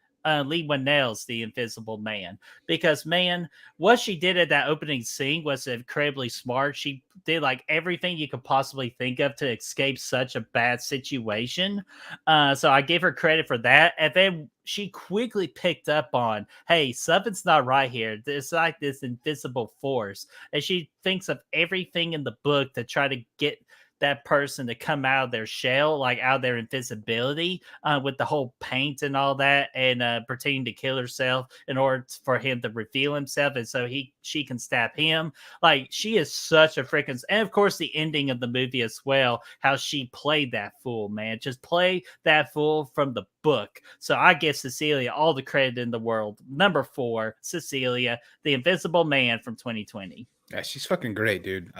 Lee Winnell's The Invisible Man, because man, what she did at that opening scene was incredibly smart. She did like everything you could possibly think of to escape such a bad situation. So I give her credit for that. And then she quickly picked up on, hey, something's not right here. There's like this invisible force. And she thinks of everything in the book to try to get that person to come out of their shell, like out of their invisibility, with the whole paint and all that, and pretending to kill herself in order for him to reveal himself, and so she can stab him. Like, she is such a freaking, and of course the ending of the movie as well, how she played that fool, man. Just play that fool from the book. So I give Cecilia all the credit in the world. Number 4, Cecilia, The Invisible Man from 2020. Yeah, she's fucking great, dude.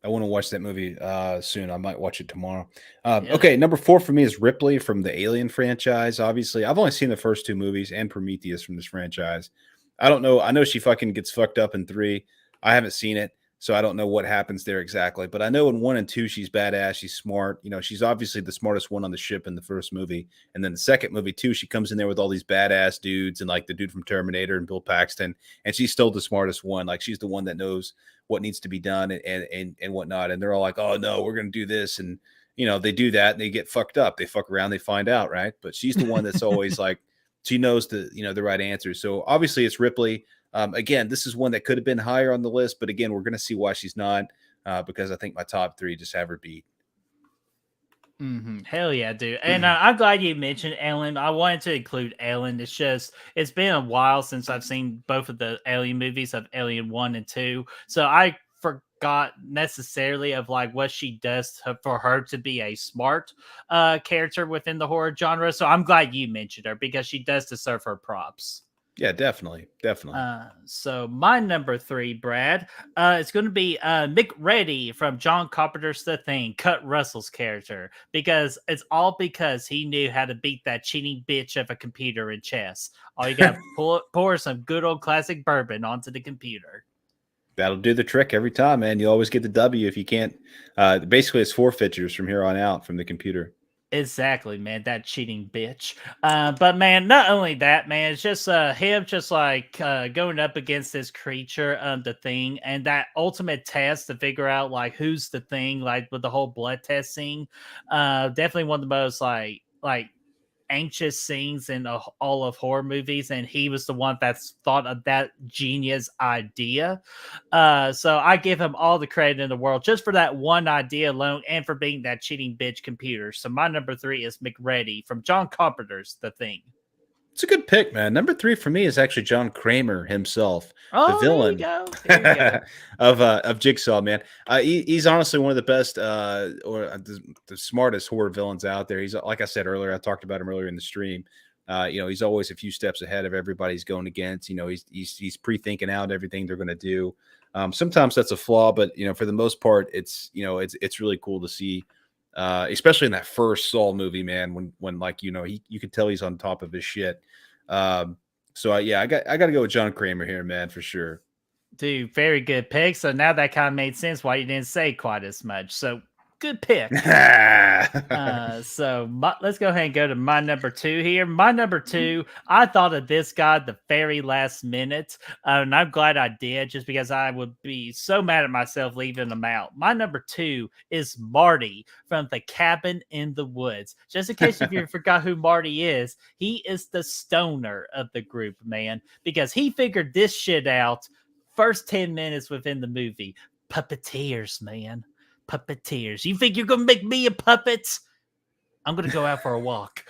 I want to watch that movie soon. I might watch it tomorrow. Okay, number 4 for me is Ripley from the Alien franchise. Obviously, I've only seen the first 2 movies and Prometheus from this franchise. I don't know. I know she fucking gets fucked up in 3. I haven't seen it, so I don't know what happens there exactly. But I know in 1 and 2, she's badass. She's smart. She's obviously the smartest one on the ship in the first movie. And then the second movie, too, she comes in there with all these badass dudes and like the dude from Terminator and Bill Paxton. And she's still the smartest one. Like, she's the one that knows what needs to be done and whatnot. And they're all like, oh no, we're going to do this. And, they do that and they get fucked up. They fuck around, they find out. Right. But she's the one that's always like, she knows the right answers. So obviously it's Ripley. Again, this is one that could have been higher on the list, but again, we're going to see why she's not, because I think my top 3 just have her beat. Hell yeah, dude. And I'm glad you mentioned Ellen. I wanted to include Ellen. It's been a while since I've seen both of the Alien movies, of Alien 1 and 2. So I forgot necessarily of like what she does for her to be a smart character within the horror genre. So I'm glad you mentioned her because she does deserve her props. Yeah, definitely. So my number 3, Brad, it's going to be McReady from John Carpenter's The Thing, Kurt Russell's character, because it's all because he knew how to beat that cheating bitch of a computer in chess. All you got to pour some good old classic bourbon onto the computer. That'll do the trick every time, man. You always get the W if you can't. Basically, it's forfeitures from here on out from the computer. Exactly, man. That cheating bitch. But man, not only that, man, it's just him just like going up against this creature, the Thing, and that ultimate test to figure out like who's the Thing, like with the whole blood test scene. Definitely one of the most like anxious scenes in all of horror movies, and he was the one that's thought of that genius idea. So I give him all the credit in the world just for that one idea alone, and for being that cheating bitch computer. So my number 3 is McReady from John Carpenter's The Thing. It's a good pick, man. Number 3 for me is actually John Kramer himself, the villain of Jigsaw, man. He's honestly one of the best or the smartest horror villains out there. He's, like I said earlier, I talked about him earlier in the stream. He's always a few steps ahead of everybody he's going against. He's pre-thinking out everything they're going to do. Sometimes that's a flaw, but for the most part, it's really cool to see, especially in that first Saw movie, man. When like you could tell he's on top of his shit. So yeah, I got to go with John Kramer here, man, for sure. Dude, very good pick. So now that kind of made sense why you didn't say quite as much. So good pick. Let's go ahead and go to my number 2 here. My number 2, I thought of this guy the very last minute, and I'm glad I did, just because I would be so mad at myself leaving him out. My number 2 is Marty from The Cabin in the Woods. Just in case if you forgot who Marty is, he is the stoner of the group, man, because he figured this shit out first 10 minutes within the movie. Puppeteers, man. Puppeteers. You think you're going to make me a puppet? I'm going to go out for a walk.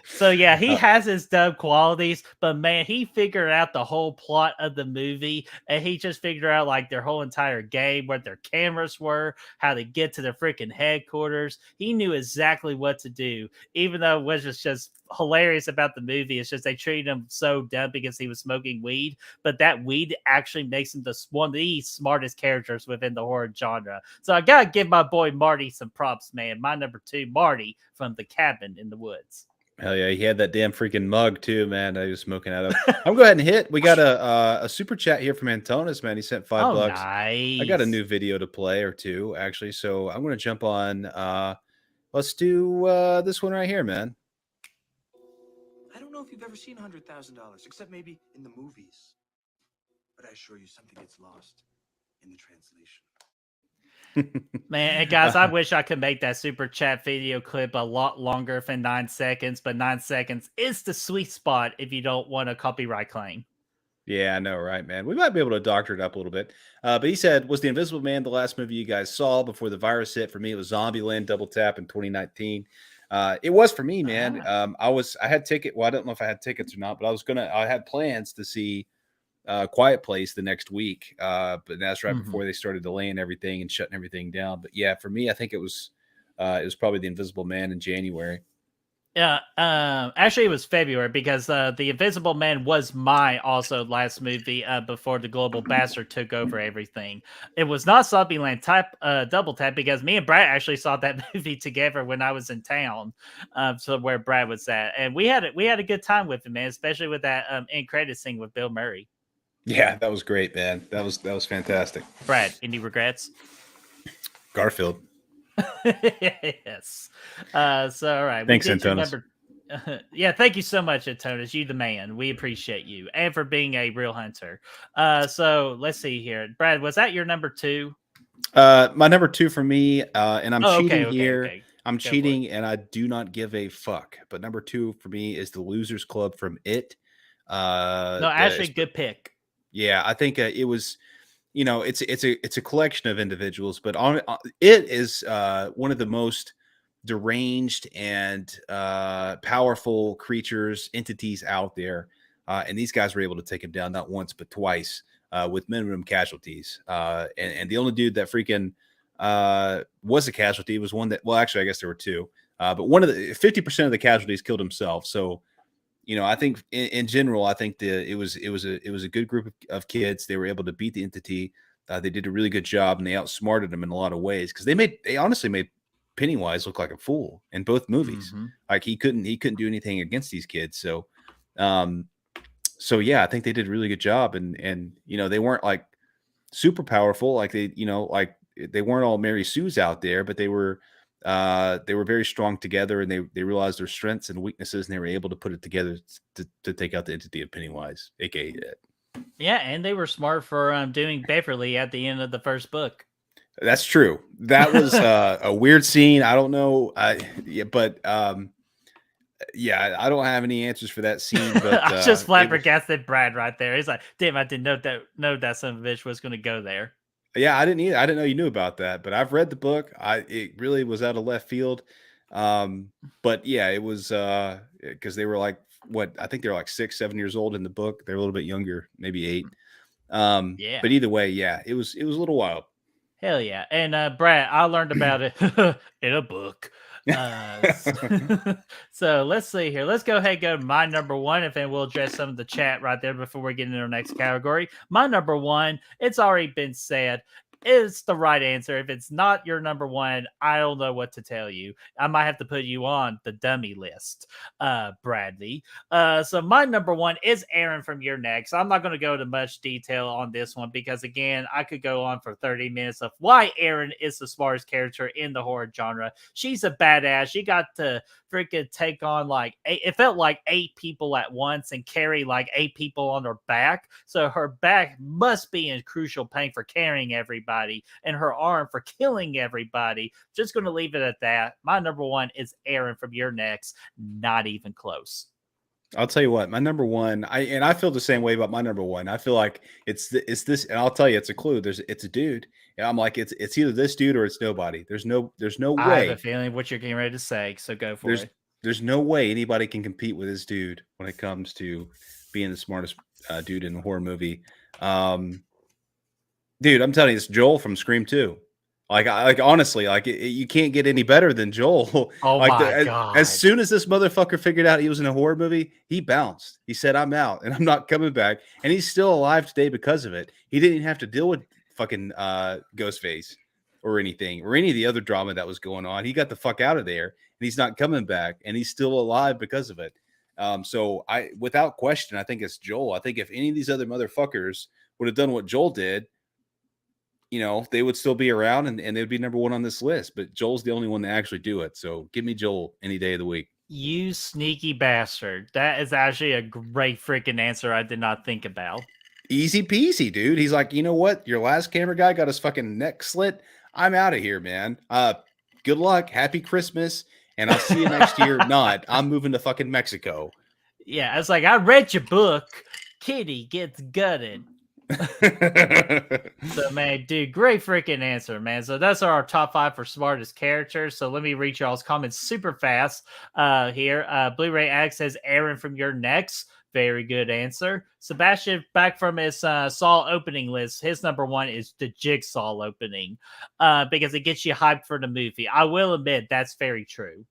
So, yeah, he has his dumb qualities, but, man, he figured out the whole plot of the movie, and he just figured out, like, their whole entire game, where their cameras were, how to get to the freaking headquarters. He knew exactly what to do, even though it was just hilarious about the movie. It's just they treated him so dumb because he was smoking weed, but that weed actually makes him one of the smartest characters within the horror genre. So I gotta give my boy Marty some props, man. My number 2, Marty from The Cabin in the Woods. Hell yeah, he had that damn freaking mug too, man. I was smoking out of. I'm go ahead and hit. We got a super chat here from Antonis, man. He sent $5. Nice. I got a new video to play or two actually, so I'm gonna jump on. Let's do this one right here, man. I don't know if you've ever seen $100,000, except maybe in the movies. But I assure you, something gets lost in the translation. Man, guys, I wish I could make that super chat video clip a lot longer than 9 seconds, but 9 seconds is the sweet spot if you don't want a copyright claim. Yeah, I know, right, man? We might be able to doctor it up a little bit. But he said, was The Invisible Man the last movie you guys saw before the virus hit? For me, it was Zombieland Double Tap in 2019. It was for me, man. I had ticket. Well, I don't know if I had tickets or not, but I had plans to see Quiet Place the next week. But that's right before they started delaying everything and shutting everything down. But yeah, for me, I think it was probably The Invisible Man in January. Yeah, actually, it was February because The Invisible Man was my also last movie before the Global Bastard took over everything. It was not Zombieland Double Tap because me and Brad actually saw that movie together when I was in town, so where Brad was at, and we had a good time with it, man, especially with that end credit scene with Bill Murray. Yeah, that was great, man. That was fantastic. Brad, any regrets? Garfield. Yes. So all right. Thanks, Antonis. Yeah, thank you so much, Antonis. You the man. We appreciate you and for being a real hunter. So let's see here. Brad, was that your number 2? My number 2 for me, and I'm cheating here. Okay. I'm cheating and I do not give a fuck. But number 2 for me is The Losers Club from It. No, actually, good pick. Yeah, I think it was. It's a collection of individuals, but it is one of the most deranged and powerful entities out there. And these guys were able to take him down not once, but twice with minimum casualties. And the only dude that freaking was a casualty was one that, well, actually, I guess there were 2. But one of the 50% of the casualties killed himself. So, I think in general, I think it was a good group of kids. They were able to beat the entity. They did a really good job, and they outsmarted them in a lot of ways because they honestly made Pennywise look like a fool in both movies. Like he couldn't do anything against these kids. So, yeah, I think they did a really good job, and they weren't like super powerful, like they weren't all Mary Sue's out there, but they were very strong together, and they realized their strengths and weaknesses, and they were able to put it together to take out the entity of Pennywise, aka it. Yeah, and they were smart for doing Beverly at the end of the first book. That's true. That was a weird scene. I don't know. I don't have any answers for that scene. But I just flabbergasted Brad right there. He's like, "Damn, I didn't know that son of a bitch was going to go there." Yeah, I didn't either. I didn't know you knew about that, but I've read the book. It really was out of left field. But yeah, it was because they were like, I think they were like 6, 7 years old in the book. They're a little bit younger, maybe 8. Yeah. But either way, yeah, it was a little wild. Hell yeah. And Brad, I learned about it in a book. So let's see here. Let's go ahead and go to my number one, and then we'll address some of the chat right there before we get into our next category. My number one, it's already been said. It's the right answer. If it's not your number one, I don't know what to tell you. I might have to put you on the dummy list, Bradley. So my number one is Aaron from Your Next. I'm not going to go into much detail on this one because, again, I could go on for 30 minutes of why Aaron is the smartest character in the horror genre. She's a badass. She got to freaking take on it felt like 8 people at once and carry like 8 people on her back. So her back must be in crucial pain for carrying everybody and her arm for killing everybody. Just going to leave it at that. My number one is Aaron from Your Next. Not even close. I'll tell you what, my number one, I feel the same way about my number one. I feel like it's this, and I'll tell you, it's a clue. It's a dude. And I'm like, it's either this dude or it's nobody. There's no way. I have a feeling what you're getting ready to say, so go for it. There's no way anybody can compete with this dude when it comes to being the smartest dude in the horror movie. Dude, I'm telling you, it's Joel from Scream 2. Honestly, you can't get any better than Joel. Oh my God. As soon as this motherfucker figured out he was in a horror movie, he bounced. He said, I'm out and I'm not coming back. And he's still alive today because of it. He didn't even have to deal with fucking Ghostface or anything or any of the other drama that was going on. He got the fuck out of there and he's not coming back and he's still alive because of it. So without question, I think it's Joel. I think if any of these other motherfuckers would have done what Joel did, they would still be around and they would be number one on this list. But Joel's the only one to actually do it. So give me Joel any day of the week. You sneaky bastard. That is actually a great freaking answer I did not think about. Easy peasy, dude. He's like, you know what? Your last camera guy got his fucking neck slit. I'm out of here, man. Good luck. Happy Christmas. And I'll see you next year. Not. I'm moving to fucking Mexico. Yeah, it's like, I read your book. Kitty gets gutted. So, man, dude, great freaking answer, man. So that's our top 5 for smartest characters. So let me read y'all's comments super fast here. Blu-ray Alex says Aaron from Your Next. Very good answer. Sebastian, back from his Saw opening list, his number one is the Jigsaw opening because it gets you hyped for the movie. I will admit that's very true.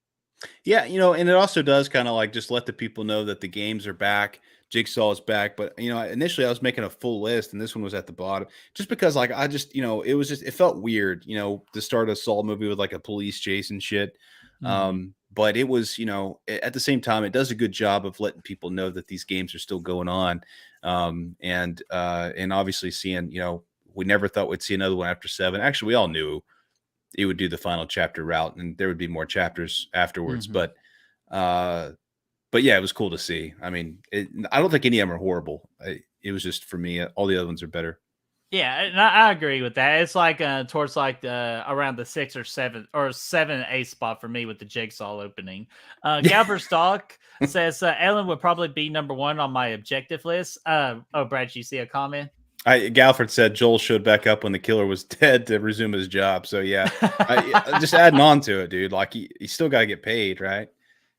Yeah, and it also does kind of like just let the people know that the games are back. Jigsaw is back, but initially I was making a full list and this one was at the bottom just because I just, it felt weird, to start a Saw movie with like a police chase and shit. But it was, at the same time, it does a good job of letting people know that these games are still going on. And obviously seeing, we never thought we'd see another one after 7. Actually, we all knew it would do the final chapter route and there would be more chapters afterwards. But yeah, it was cool to see. I mean, I don't think any of them are horrible. It was just, for me, all the other ones are better. Yeah, and I agree with that. It's like towards like around the 6 or 7 or 7 8 spot for me with the Jigsaw opening. Galver Stock says Ellen would probably be number one on my objective list. Brad, you see a comment? Galford said Joel showed back up when the killer was dead to resume his job. So yeah, just adding on to it, dude. Like he still got to get paid, right?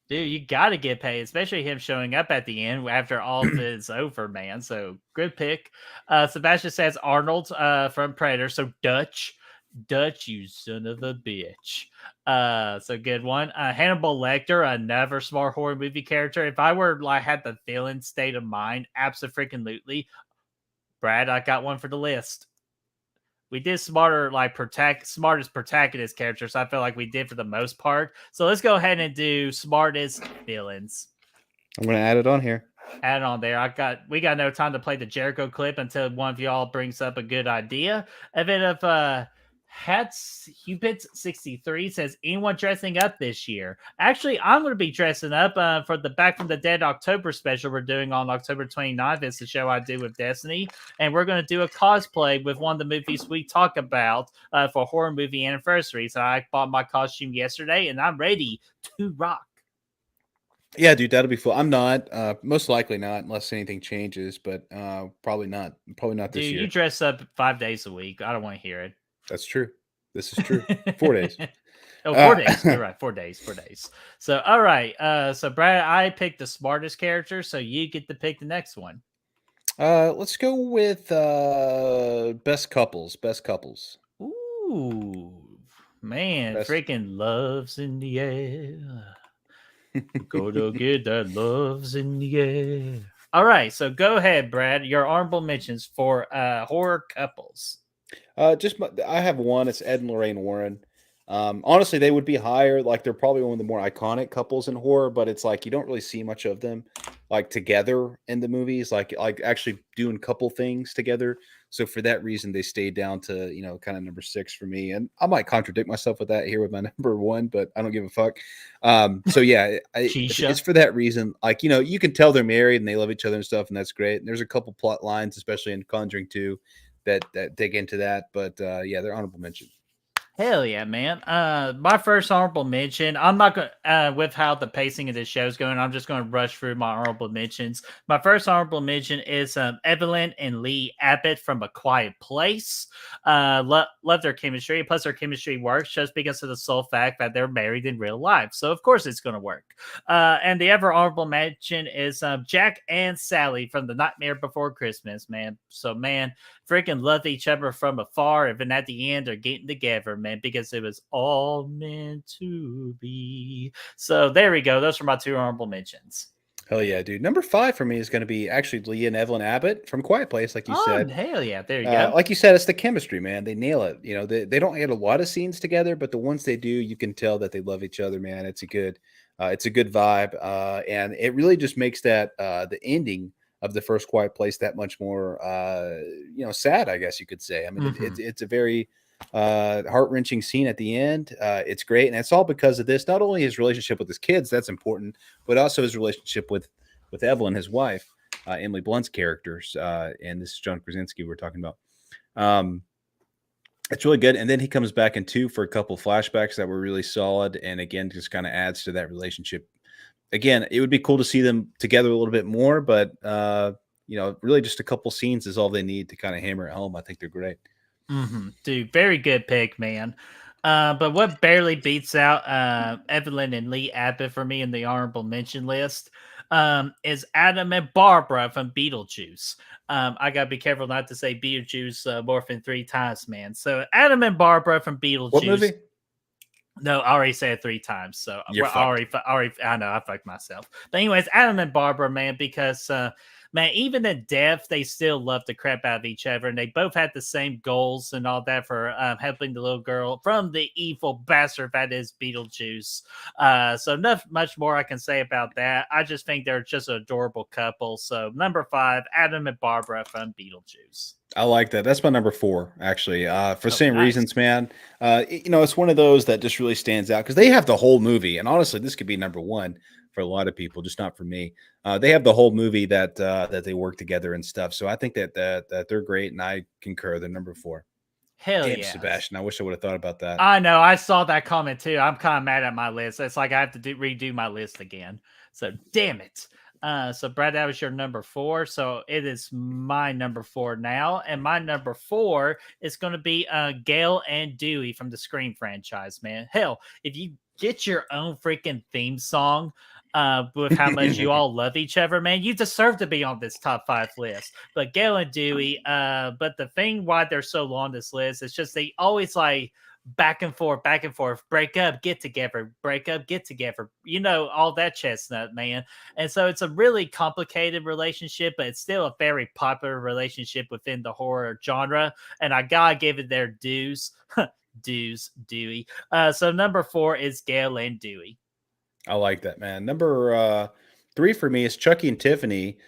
Dude, you got to get paid, especially him showing up at the end after all of it is over, man. So good pick. Sebastian says Arnold from Predator. So Dutch, you son of a bitch. So good one. Hannibal Lecter, another smart horror movie character. If I were had the villain state of mind, absolutely. Brad, I got one for the list. We did smartest protagonist characters. I feel like we did for the most part. So let's go ahead and do smartest villains. I'm gonna add it on here. Add it on there. We got no time to play the Jericho clip until one of y'all brings up a good idea. And then if Hubit 63 says anyone dressing up this year. Actually, I'm going to be dressing up for the Back from the Dead October special we're doing on October 29th. It's the show I do with Destiny, and we're going to do a cosplay with one of the movies we talk about for horror movie anniversary. So I bought my costume yesterday, and I'm ready to rock. Yeah, dude, that'll be fun. I'm not, most likely not, unless anything changes, but probably not. Probably not this year. You dress up 5 days a week. I don't want to hear it. That's true. This is true. 4 days. 4 days. You're right. 4 days. 4 days. So, all right. So, Brad, I picked the smartest character, so you get to pick the next one. Let's go with best couples. Ooh. Man, freaking love's in the air. Go get that love's in the air. All right, so go ahead, Brad. Your honorable mentions for horror couples. I have one. It's Ed and Lorraine Warren. Honestly, they would be higher. Like they're probably one of the more iconic couples in horror, but it's like you don't really see much of them like together in the movies, like actually doing couple things together. So for that reason, they stayed down to kind of number 6 for me. And I might contradict myself with that here with my number 1, but I don't give a fuck. So yeah, it's for that reason. Like you can tell they're married and they love each other and stuff, and that's great. And there's a couple plot lines, especially in Conjuring 2. That dig into that, but yeah, they're honorable mention. Hell yeah, man. My first honorable mention, I'm not going with how the pacing of this show is going, I'm just going to rush through my honorable mentions. My first honorable mention is Evelyn and Lee Abbott from A Quiet Place. Love their chemistry, plus their chemistry works just because of the sole fact that they're married in real life, so of course it's going to work. And the other honorable mention is Jack and Sally from The Nightmare Before Christmas, man. So man, freaking love each other from afar, and then at the end they're getting together, man, because it was all meant to be. So there we go. Those are my 2 honorable mentions. Hell yeah, dude. Number 5 for me is going to be actually Lee and Evelyn Abbott from Quiet Place, like you said. Hell yeah, there you go. Like you said, it's the chemistry, man. They nail it. They don't get a lot of scenes together, but the ones they do, you can tell that they love each other, man. It's a good vibe, and it really just makes that the ending of the first Quiet Place that much more sad, I guess you could say. I mean, it's a very heart-wrenching scene at the end. It's great, and it's all because of this. Not only his relationship with his kids, that's important, but also his relationship with Evelyn, his wife, Emily Blunt's characters, and this is John Krasinski we're talking about. It's really good, and then he comes back in 2 for a couple of flashbacks that were really solid, and again just kind of adds to that relationship. Again, it would be cool to see them together a little bit more, but really just a couple scenes is all they need to kind of hammer it home. I think they're great. Dude, very good pick, man. But what barely beats out Evelyn and Lee Abbott for me in the honorable mention list is Adam and Barbara from Beetlejuice. I gotta be careful not to say Beetlejuice more than 3 times, man. So Adam and Barbara from Beetlejuice. What movie? No, I already said it 3 times. So I know I fucked myself. But anyways, Adam and Barbara, man, because man, even in death, they still love the crap out of each other, and they both had the same goals and all that for helping the little girl from the evil bastard that is Beetlejuice. So not much more I can say about that. I just think they're just an adorable couple. So number 5, Adam and Barbara from Beetlejuice. I like that. That's my number 4, actually, for same reasons, man. It's one of those that just really stands out because they have the whole movie, and honestly, this could be number 1 for a lot of people, just not for me. They have the whole movie that they work together and stuff. So I think that they're great, and I concur. They're number 4. Hell damn, yeah, Sebastian! I wish I would have thought about that. I know. I saw that comment too. I'm kind of mad at my list. It's like I have to redo my list again. So damn it. So Brad, that was your number 4. So it is my number 4 now, and my number 4 is going to be Gail and Dewey from the Scream franchise. Man, hell, if you get your own freaking theme song with how much you all love each other, man, you deserve to be on this top 5 list. But Gail and Dewey, but the thing why they're so low on this list is just they always like back and forth, break up, get together, break up, get together, all that chestnut, man. And so it's a really complicated relationship, but it's still a very popular relationship within the horror genre, and I gotta give it their dues. Dewey. So number 4 is Gail and Dewey. I like that, man. Number 3 for me is Chucky and Tiffany,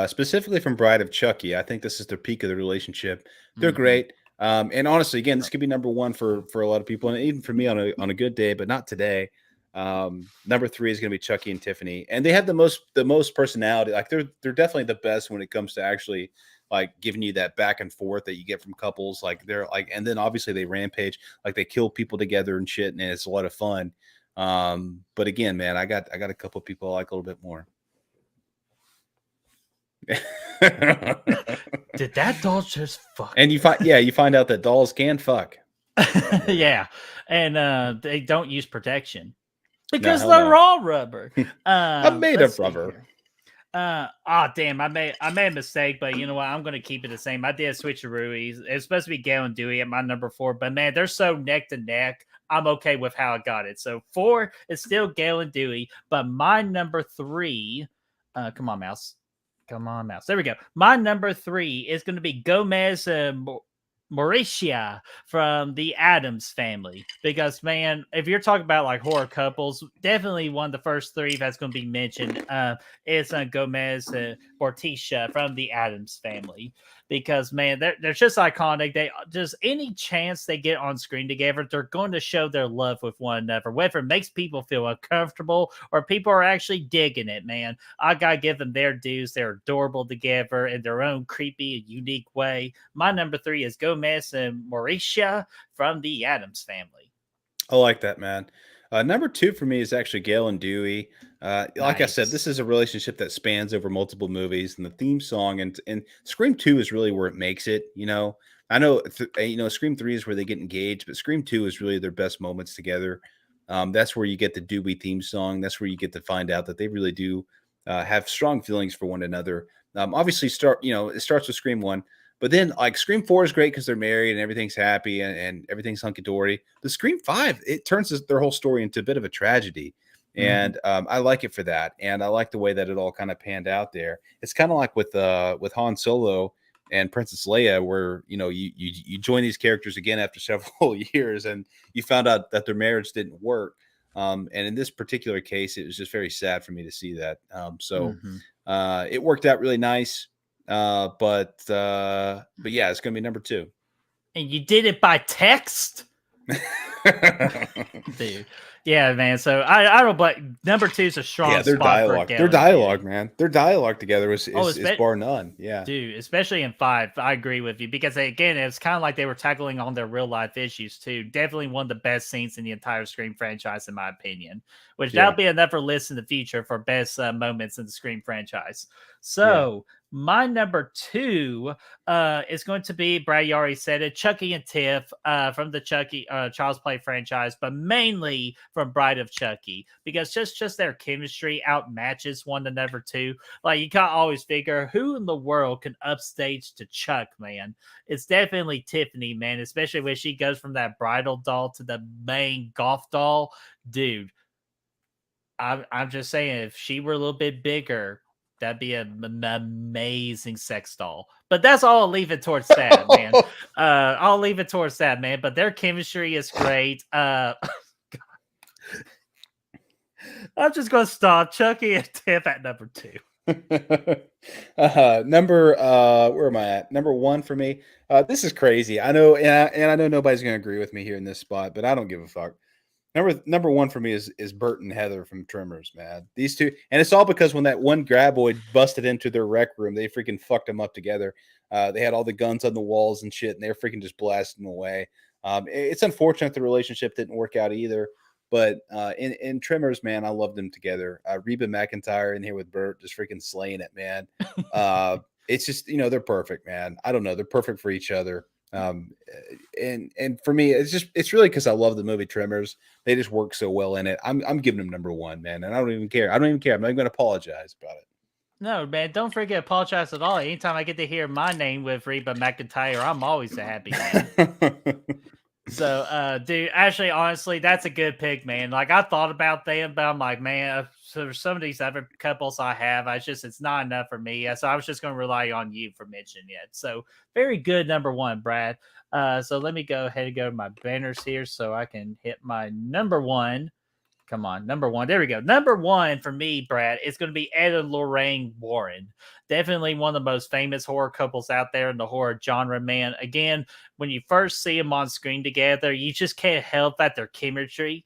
specifically from Bride of Chucky. I think this is the peak of the relationship. They're great. And honestly, again, this could be number 1 for a lot of people, and even for me on a good day, but not today. Number 3 is going to be Chucky and Tiffany, and they have the most personality. Like they're definitely the best when it comes to actually like giving you that back and forth that you get from couples. Like they're like, and then obviously they rampage, like they kill people together and shit, and it's a lot of fun. But again, man, I got a couple of people I like a little bit more. Did that doll just fuck? And you find out that dolls can fuck. Yeah, and they don't use protection because they're all rubber. I'm made of rubber. Damn, I made a mistake, but you know what? I'm gonna keep it the same. I did a switcheroo. It's supposed to be Gail and Dewey at my number 4, but man, they're so neck to neck. I'm okay with how I got it. So 4 is still Gale and Dewey, but my number 3, come on, mouse. Come on, mouse. There we go. My number 3 is going to be Gomez and Mauricia from the Addams Family, because man, if you're talking about like horror couples, definitely one of the first 3 that's going to be mentioned is Gomez Morticia from the Addams Family, because man, they're just iconic. They just, any chance they get on screen together, they're going to show their love with one another, whether it makes people feel uncomfortable or people are actually digging it. Man, I gotta give them their dues. They're adorable together in their own creepy and unique way. My number 3 is Gomez and Mauricia from the Addams Family. I like that, man. Number 2 for me is actually Gale and Dewey. Like I said, this is a relationship that spans over multiple movies, and the theme song and Scream 2 is really where it makes it. You know, I know Scream 3 is where they get engaged, but Scream 2 is really their best moments together. That's where you get the Dewey theme song. That's where you get to find out that they really do have strong feelings for one another. Obviously, it starts with Scream 1. But then, like, Scream 4 is great because they're married and everything's happy and everything's hunky-dory. The Scream 5, it turns their whole story into a bit of a tragedy. And I like it for that. And I like the way that it all kind of panned out there. It's kind of like with Han Solo and Princess Leia, where, you join these characters again after several years and you found out that their marriage didn't work. And in this particular case, it was just very sad for me to see that. It worked out really nice. But yeah, it's gonna be number 2. And you did it by text, dude. Yeah, man. So I don't, but number 2 is a strong. Yeah, their dialogue. Their dialogue, man. Their dialogue together is bar none. Yeah, dude. Especially in 5, I agree with you, because again, it's kind of like they were tackling on their real life issues too. Definitely one of the best scenes in the entire Scream franchise, in my opinion. Which that'll be another list in the future for best moments in the Scream franchise. So. Yeah. My number 2 is going to be, Brad, you already said it, Chucky and Tiff from the Chucky Child's Play franchise, but mainly from Bride of Chucky, because just their chemistry outmatches one another too. Like, you can't always figure who in the world can upstage to Chuck, man. It's definitely Tiffany, man, especially when she goes from that bridal doll to the main golf doll. Dude, I'm just saying, if she were a little bit bigger, that'd be an amazing sex doll. But that's all. I'll leave it towards that, man. I'll leave it towards that, man. But their chemistry is great. I'm just going to stop. Chucky and Tiff at number 2. Where am I at? Number 1 for me. This is crazy. I know, and I know nobody's going to agree with me here in this spot, but I don't give a fuck. Number 1 for me is Bert and Heather from Tremors, man. These two, and it's all because when that one graboid busted into their rec room, they freaking fucked them up together. They had all the guns on the walls and shit, and they're freaking just blasting them away. It's unfortunate the relationship didn't work out either, but in Tremors, man, I love them together. Reba McEntire in here with Bert, just freaking slaying it, man. It's just, they're perfect, man. I don't know, they're perfect for each other. And for me, it's really because I love the movie Tremors. They just work so well in it. I'm giving them number 1, man, and I don't even care. I'm not even going to apologize about it. No, man, don't forget to apologize at all. Anytime I get to hear my name with Reba McEntire, I'm always a happy man. So, dude, actually, honestly, that's a good pick, man. Like, I thought about them, but I'm like, man, so some of these other couples I have, it's not enough for me. So I was just going to rely on you for mentioning it. So very good, number 1, Brad. So let me go ahead and go to my banners here so I can hit my number 1. Come on, number 1. There we go. Number 1 for me, Brad, is going to be Ed and Lorraine Warren. Definitely one of the most famous horror couples out there in the horror genre, man. Again, when you first see them on screen together, you just can't help that their chemistry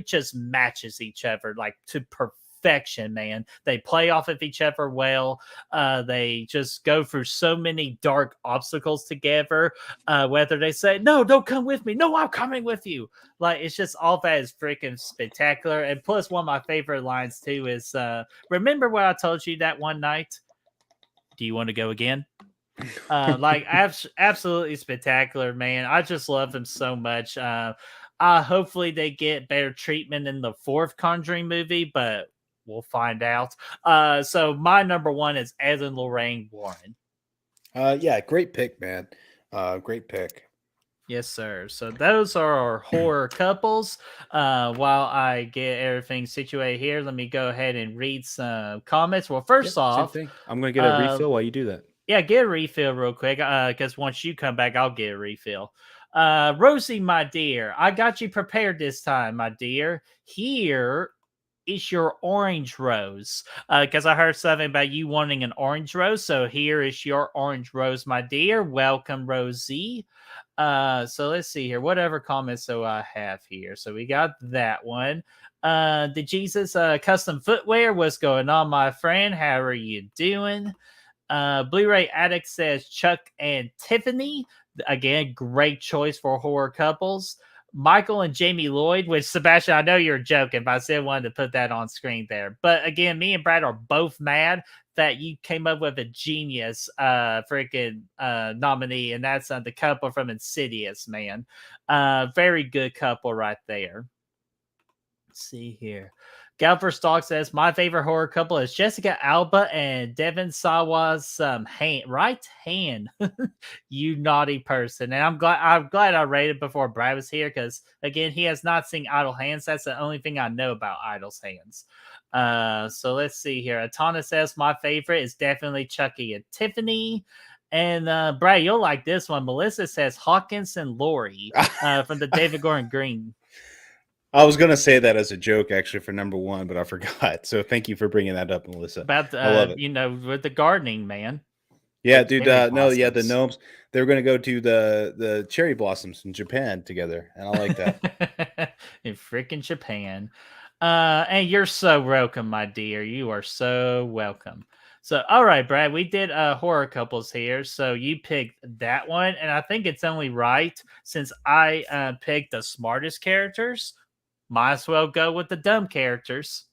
just matches each other like to perfection, man. They play off of each other well. They just go through so many dark obstacles together. Whether they say, no, don't come with me. No, I'm coming with you. Like, it's just all that is freaking spectacular. And plus, one of my favorite lines too is, remember what I told you that one night? Do you want to go again? Like, absolutely spectacular, man. I just love them so much. Hopefully they get better treatment in the 4th Conjuring movie, but we'll find out. So my number 1 is Ed and Lorraine Warren. Yeah, great pick, man. Great pick. Yes, sir. So those are our horror couples. While I get everything situated here, let me go ahead and read some comments. Well, first off, same thing. I'm going to get a refill while you do that. Yeah, get a refill real quick. Because once you come back, I'll get a refill. Rosie, my dear, I got you prepared this time, my dear. Here is your orange rose. Because I heard something about you wanting an orange rose. So here is your orange rose, my dear. Welcome, Rosie. So let's see here. Whatever comments so I have here. So we got that one. The Jesus custom footwear. What's going on, my friend? How are you doing? Blu-ray Addict says Chuck and Tiffany. Again, great choice for horror couples. Michael and Jamie Lloyd, which Sebastian, I know you're joking, but I still wanted to put that on screen there. But again, me and Brad are both mad that you came up with a genius freaking nominee, and that's the couple from Insidious, man. Very good couple right there. Let's see here. Galfer Stalk says, my favorite horror couple is Jessica Alba and Devin Sawa's right hand. You naughty person. And I'm glad I rated before Brad was here, because again, he has not seen Idle Hands. That's the only thing I know about Idle's Hands. So let's see here. Atana says, my favorite is definitely Chucky and Tiffany. And Brad, you'll like this one. Melissa says Hawkins and Lori from the David Gordon Green. I was going to say that as a joke, actually, for number one, but I forgot. So thank you for bringing that up, Melissa. About I love it. With the gardening, man. Yeah, dude. The gnomes. They're going to go to the cherry blossoms in Japan together, and I like that. In freaking Japan. And you're so welcome, my dear. You are so welcome. So, all right, Brad, we did horror couples here. So you picked that one, and I think it's only right since I picked the smartest characters. Might as well go with the dumb characters.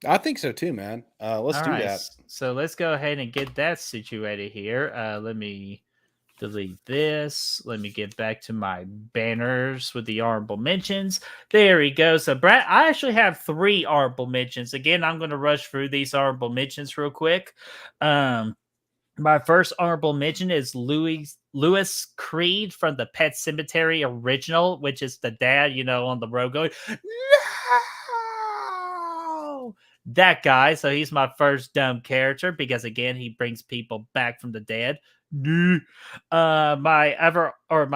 I think so too, man. Let's do that. So let's go ahead and get that situated here. Let me delete this. Let me get back to my banners with the honorable mentions. There we go. So, Brad, I actually have 3 honorable mentions. Again, I'm going to rush through these honorable mentions real quick. My first honorable mention is Louis Creed from the Pet Sematary original, which is the dad, on the road going, no! That guy. So he's my first dumb character because, again, he brings people back from the dead. My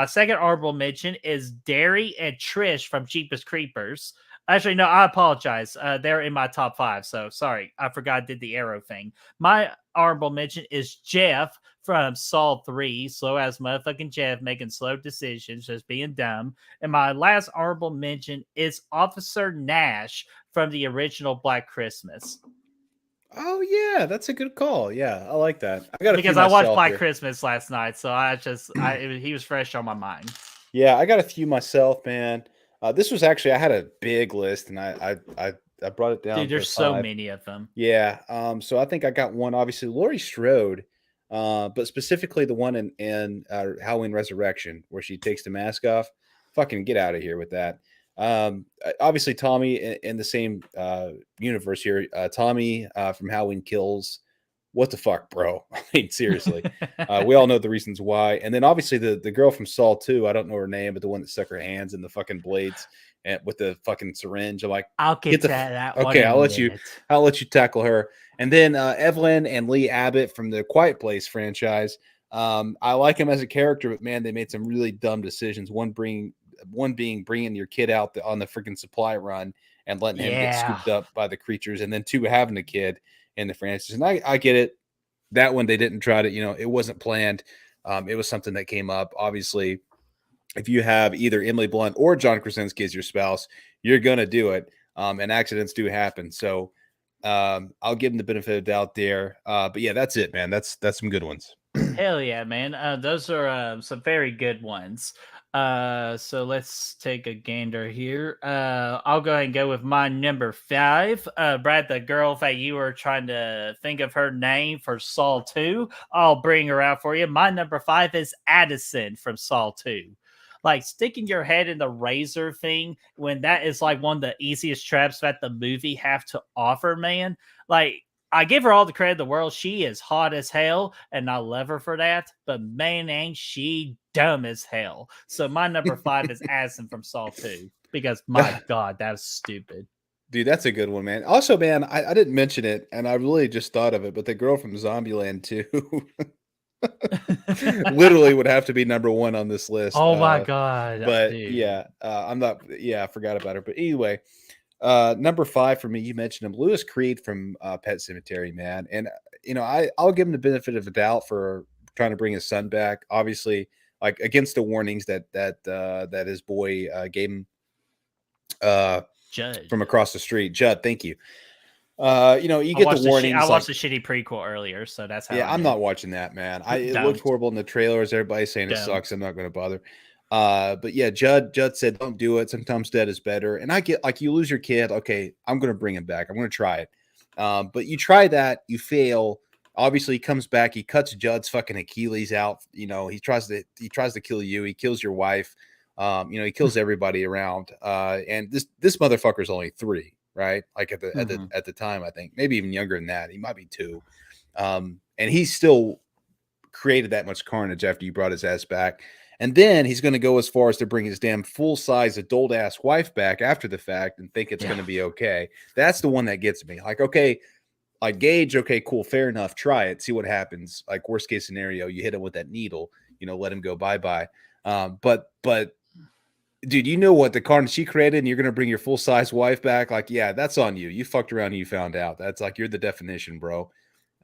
second honorable mention is Derry and Trish from Jeepers Creepers. Actually, no, I apologize. They're in my top 5. So sorry, I forgot I did the arrow thing. My honorable mention is Jeff from Saw 3. Slow as motherfucking Jeff, making slow decisions, just being dumb. And my last honorable mention is Officer Nash from the original Black Christmas. Oh yeah, that's a good call. Yeah, I like that. I watched Black Christmas last night, so he was fresh on my mind. Yeah, I got a few myself, man. This was actually, I had a big list, and I brought it down. Dude, there's so many of them. Yeah. So I think I got one. Obviously, Laurie Strode, but specifically the one in Halloween Resurrection where she takes the mask off. Fucking get out of here with that. Obviously, Tommy in the same universe here. Tommy from Halloween Kills. What the fuck, bro? I mean, seriously. We all know the reasons why. And then obviously the girl from Saw 2, I don't know her name, but the one that stuck her hands in the fucking blades and with the fucking syringe. I'm like, I'll get that one. Okay, I'll let you tackle her. And then Evelyn and Lee Abbott from the Quiet Place franchise. I like him as a character, but man, they made some really dumb decisions. One being bringing your kid out on the freaking supply run and letting him get scooped up by the creatures, and then 2, having a kid in the franchise. And I get it. That one, they didn't try to, it wasn't planned. It was something that came up. Obviously, if you have either Emily Blunt or John Krasinski as your spouse, you're going to do it. And accidents do happen. So I'll give them the benefit of the doubt there. But yeah, that's it, man. That's some good ones. Hell yeah, man. Those are some very good ones. So let's take a gander here. I'll go ahead and go with my number 5. Brad, the girl that you were trying to think of her name for Saw 2, I'll bring her out for you. My number 5 is Addison from Saw 2. Like, sticking your head in the razor thing when that is like one of the easiest traps that the movie have to offer, man. Like, I give her all the credit in the world. She is hot as hell, and I love her for that. But man, ain't she dumb as hell. So my number 5 is Addison from Saw 2. Because my God, that was stupid. Dude, that's a good one, man. Also, man, I didn't mention it, and I really just thought of it, but the girl from Zombieland 2 literally would have to be number 1 on this list. Oh my God. But dude. yeah, I forgot about her. But anyway, number 5 for me, you mentioned him, Louis Creed from Pet Sematary, man. And I'll give him the benefit of the doubt for trying to bring his son back. Obviously, like against the warnings that his boy gave him Judd from across the street. Judd, thank you. You get the warnings. I watched the shitty prequel earlier, so that's how. Yeah, I'm not watching that, man. It looked horrible in the trailers. Everybody's saying it sucks. I'm not going to bother. But yeah, Judd said, don't do it. Sometimes dead is better. And I get, like, you lose your kid. Okay, I'm going to bring him back. I'm going to try it. But you try that, you fail. Obviously, he comes back. He cuts Judd's fucking Achilles out. He tries to kill you. He kills your wife. He kills everybody around. And this motherfucker's only 3, right? Like at the time, I think maybe even younger than that. He might be 2. And he still created that much carnage after you brought his ass back. And then he's going to go as far as to bring his damn full-size adult-ass wife back after the fact and think it's going to be okay. That's the one that gets me. Like, okay, like Gage, okay, cool, fair enough. Try it, see what happens. Like, worst-case scenario, you hit him with that needle, let him go bye-bye. But dude, you know what the carnage she created, and you're going to bring your full-size wife back? Like, yeah, that's on you. You fucked around and you found out. That's like, you're the definition, bro.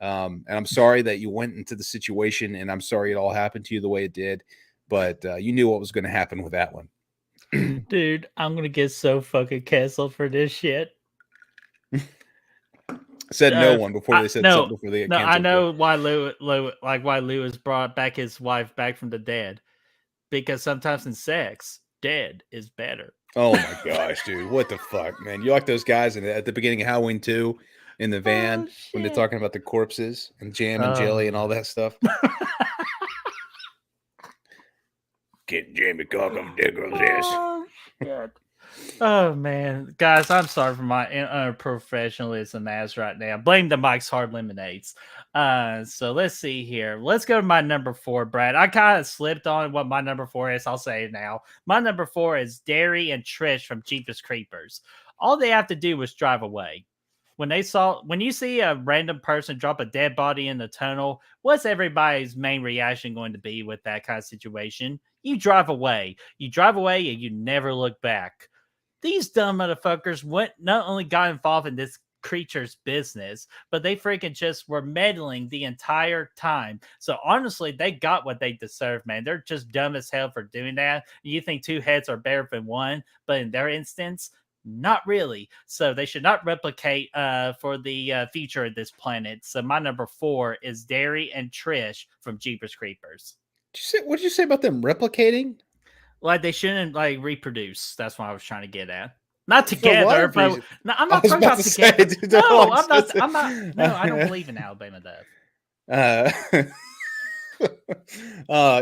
And I'm sorry that you went into the situation, and I'm sorry it all happened to you the way it did. But you knew what was going to happen with that one. Dude, I'm going to get so fucking canceled for this shit. Said no one before they said something before they get canceled. I know why Lewis brought back his wife back from the dead. Because sometimes in sex, dead is better. Oh my gosh, dude. What the fuck, man? You like those guys at the beginning of Halloween 2 in the van when they're talking about the corpses and jam and jelly and all that stuff? Get Jamie Cock off Dead Girl's ass. Oh man, guys, I'm sorry for my unprofessionalism as right now. Blame the Mike's Hard Lemonades. So let's see here. Let's go to my number 4, Brad. I kind of slipped on what my number 4 is. I'll say it now. My number 4 is Derry and Trish from Jeepers Creepers. All they have to do was drive away. When you see a random person drop a dead body in the tunnel, what's everybody's main reaction going to be with that kind of situation? You drive away. You drive away and you never look back. These dumb motherfuckers not only got involved in this creature's business, but they freaking just were meddling the entire time. So honestly, they got what they deserve, man. They're just dumb as hell for doing that. You think 2 heads are better than 1, but in their instance, not really. So they should not replicate for the future of this planet. So my number 4 is Derry and Trish from Jeepers Creepers. What did you say about them replicating? Like they shouldn't reproduce. That's what I was trying to get at. Not together, but no, I'm not talking about together. Dude, no, I'm not. No, I don't believe in Alabama death.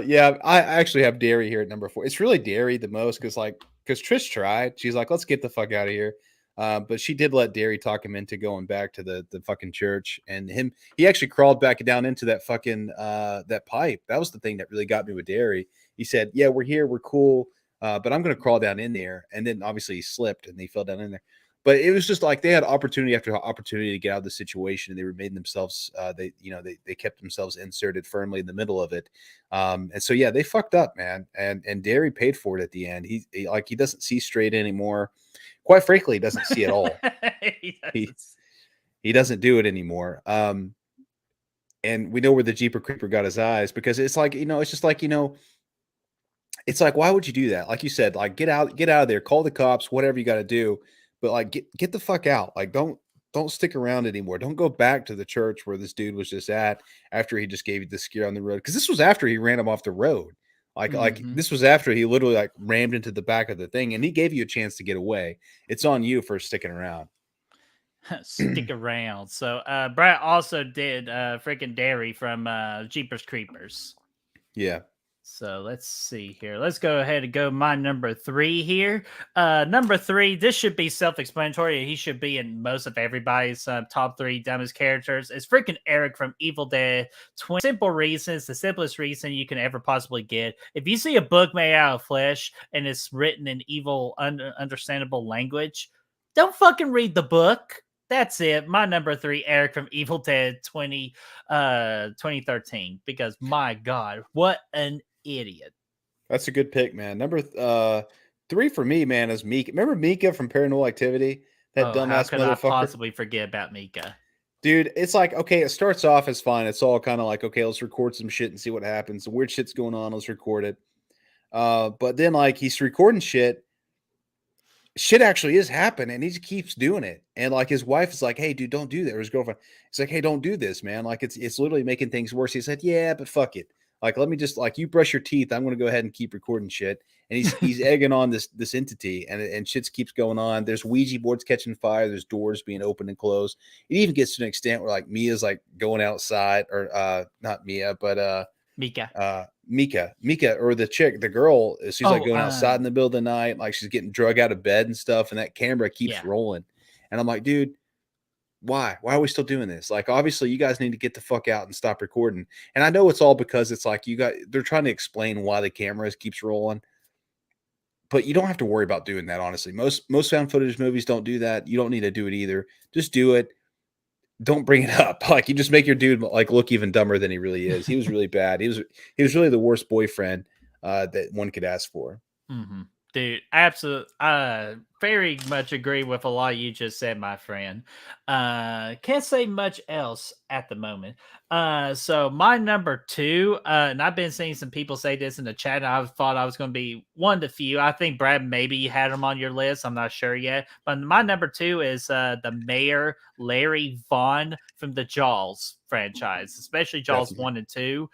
Yeah, I actually have Derry here at number 4. It's really Derry the most because Trish tried. She's like, let's get the fuck out of here. But she did let Derry talk him into going back to the fucking church, and he actually crawled back down into that fucking that pipe. That was the thing that really got me with Derry. He said, yeah, we're here, we're cool, but I'm going to crawl down in there. And then obviously he slipped and he fell down in there. But it was just like they had opportunity after opportunity to get out of the situation, and they remained themselves. They kept themselves inserted firmly in the middle of it. And so yeah, they fucked up, man. And Derry paid for it at the end. He doesn't see straight anymore. Quite frankly, he doesn't see at all. he doesn't do it anymore. And we know where the Jeeper Creeper got his eyes, because it's like, it's just like, it's like, why would you do that? Like you said, like get out of there, call the cops, whatever you got to do. But like, get the fuck out. Like, don't stick around anymore. Don't go back to the church where this dude was just at after he just gave you the scare on the road. Because this was after he ran him off the road. Like this was after he literally like rammed into the back of the thing, and he gave you a chance to get away. It's on you for sticking around. Stick around. So Brad also did freaking Derry from Jeepers Creepers. Yeah. So let's see here. Let's go ahead and go my number 3 here. Number 3, this should be self-explanatory. He should be in most of everybody's top 3 dumbest characters. It's freaking Eric from Evil Dead. Simple reasons, the simplest reason you can ever possibly get. If you see a book made out of flesh and it's written in evil, understandable language, don't fucking read the book. That's it. My number 3, Eric from Evil Dead 2013. Because my God, what an idiot. That's a good pick, man. Number 3 for me, man, is Mika. Remember Mika from Paranormal Activity? That dumbass how could motherfucker. I possibly forget about Mika? Dude, it's like, okay, it starts off as fine. It's all kind of like, okay, let's record some shit and see what happens. Some weird shit's going on. Let's record it. But then, like, he's recording shit. Shit actually is happening, and he just keeps doing it. And like his wife is like, "Hey, dude, don't do that." Or his girlfriend, he's like, "Hey, don't do this, man. Like it's literally making things worse." He said, "Yeah, but fuck it. Like, let me just like you brush your teeth. I'm gonna go ahead and keep recording shit." And he's egging on this entity, and shit keeps going on. There's Ouija boards catching fire. There's doors being opened and closed. It even gets to an extent where like Mia's like going outside, or not Mia, but Mika, or the girl, she's like going outside in the middle of the night, like she's getting drug out of bed and stuff, and that camera keeps rolling. And I'm like, dude, why are we still doing this? Like, obviously you guys need to get the fuck out and stop recording. And I know it's all because it's like they're trying to explain why the camera keeps rolling, but you don't have to worry about doing that. Honestly, most found footage movies don't do that. You don't need to do it either. Just do it. Don't bring it up. Like, you just make your dude like look even dumber than he really is. He was really bad. He was really the worst boyfriend that one could ask for. Mm-hmm. Dude, absolutely. Very much agree with a lot you just said, my friend. Can't say much else at the moment. So my number 2, and I've been seeing some people say this in the chat, and I thought I was going to be one of the few. I think, Brad, maybe you had him on your list. I'm not sure yet. But my number 2 is the mayor, Larry Vaughn from the Jaws franchise, especially Jaws 1 and 2.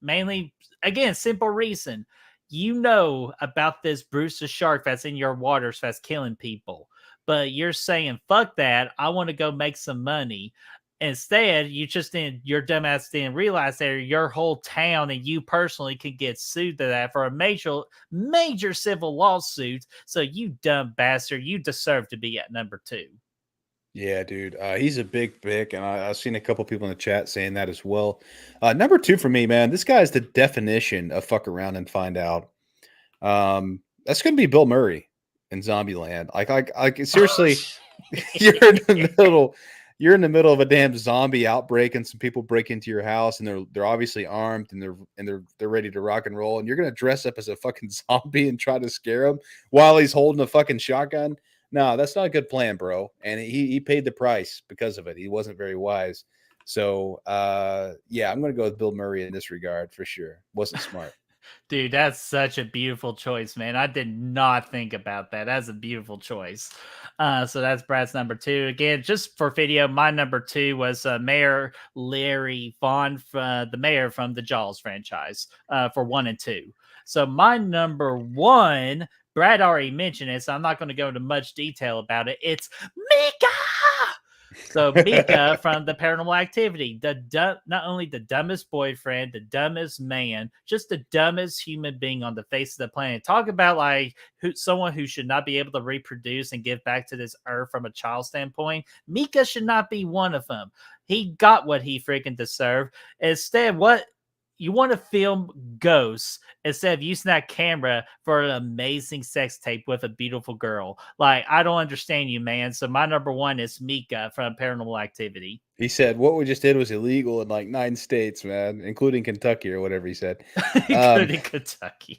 Mainly, again, simple reason. You know about this Bruce the shark that's in your waters that's killing people, but you're saying, fuck that, I want to go make some money. Instead, your dumbass didn't realize that your whole town and you personally could get sued to that for a major civil lawsuit. So you dumb bastard, you deserve to be at number 2. Yeah, dude. He's a big pick, and I've seen a couple people in the chat saying that as well. Number 2 for me, man, this guy is the definition of fuck around and find out. That's going to be Bill Murray in Zombieland. Like seriously, you're in the middle of a damn zombie outbreak, and some people break into your house, and they're obviously armed, and they're ready to rock and roll, and you're going to dress up as a fucking zombie and try to scare him while he's holding a fucking shotgun. No, that's not a good plan, bro. And he paid the price because of it. He wasn't very wise. So, yeah, I'm going to go with Bill Murray in this regard for sure. Wasn't smart. Dude, that's such a beautiful choice, man. I did not think about that. That's a beautiful choice. So that's Brad's number 2. Again, just for video, my number 2 was Mayor Larry Vaughn, the mayor from the Jaws franchise, for 1 and 2. So my number 1, Brad already mentioned it, so I'm not going to go into much detail about it. It's Mika! So Mika from the Paranormal Activity, not only the dumbest boyfriend, the dumbest man, just the dumbest human being on the face of the planet. Talk about like someone who should not be able to reproduce and give back to this earth from a child standpoint. Mika should not be one of them. He got what he freaking deserved. Instead, what you want to film ghosts instead of using that camera for an amazing sex tape with a beautiful girl. Like, I don't understand you, man. So my number 1 is Mika from Paranormal Activity. He said what we just did was illegal in like 9 states, man, including Kentucky or whatever he said. Including Kentucky.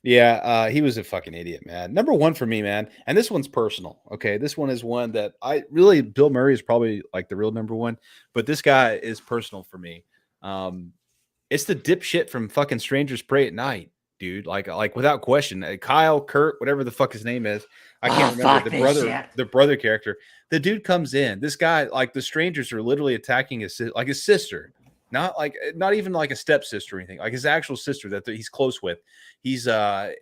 Yeah, he was a fucking idiot, man. Number 1 for me, man. And this one's personal. Okay, this one is one that Bill Murray is probably like the real number 1, but this guy is personal for me. It's the dipshit from fucking Strangers Pray at Night, dude. Like without question, Kyle, Kurt, whatever the fuck his name is. I can't remember the brother character. The dude comes in. This guy, like the strangers are literally attacking his sister, not even like a stepsister or anything, like his actual sister that he's close with. He's the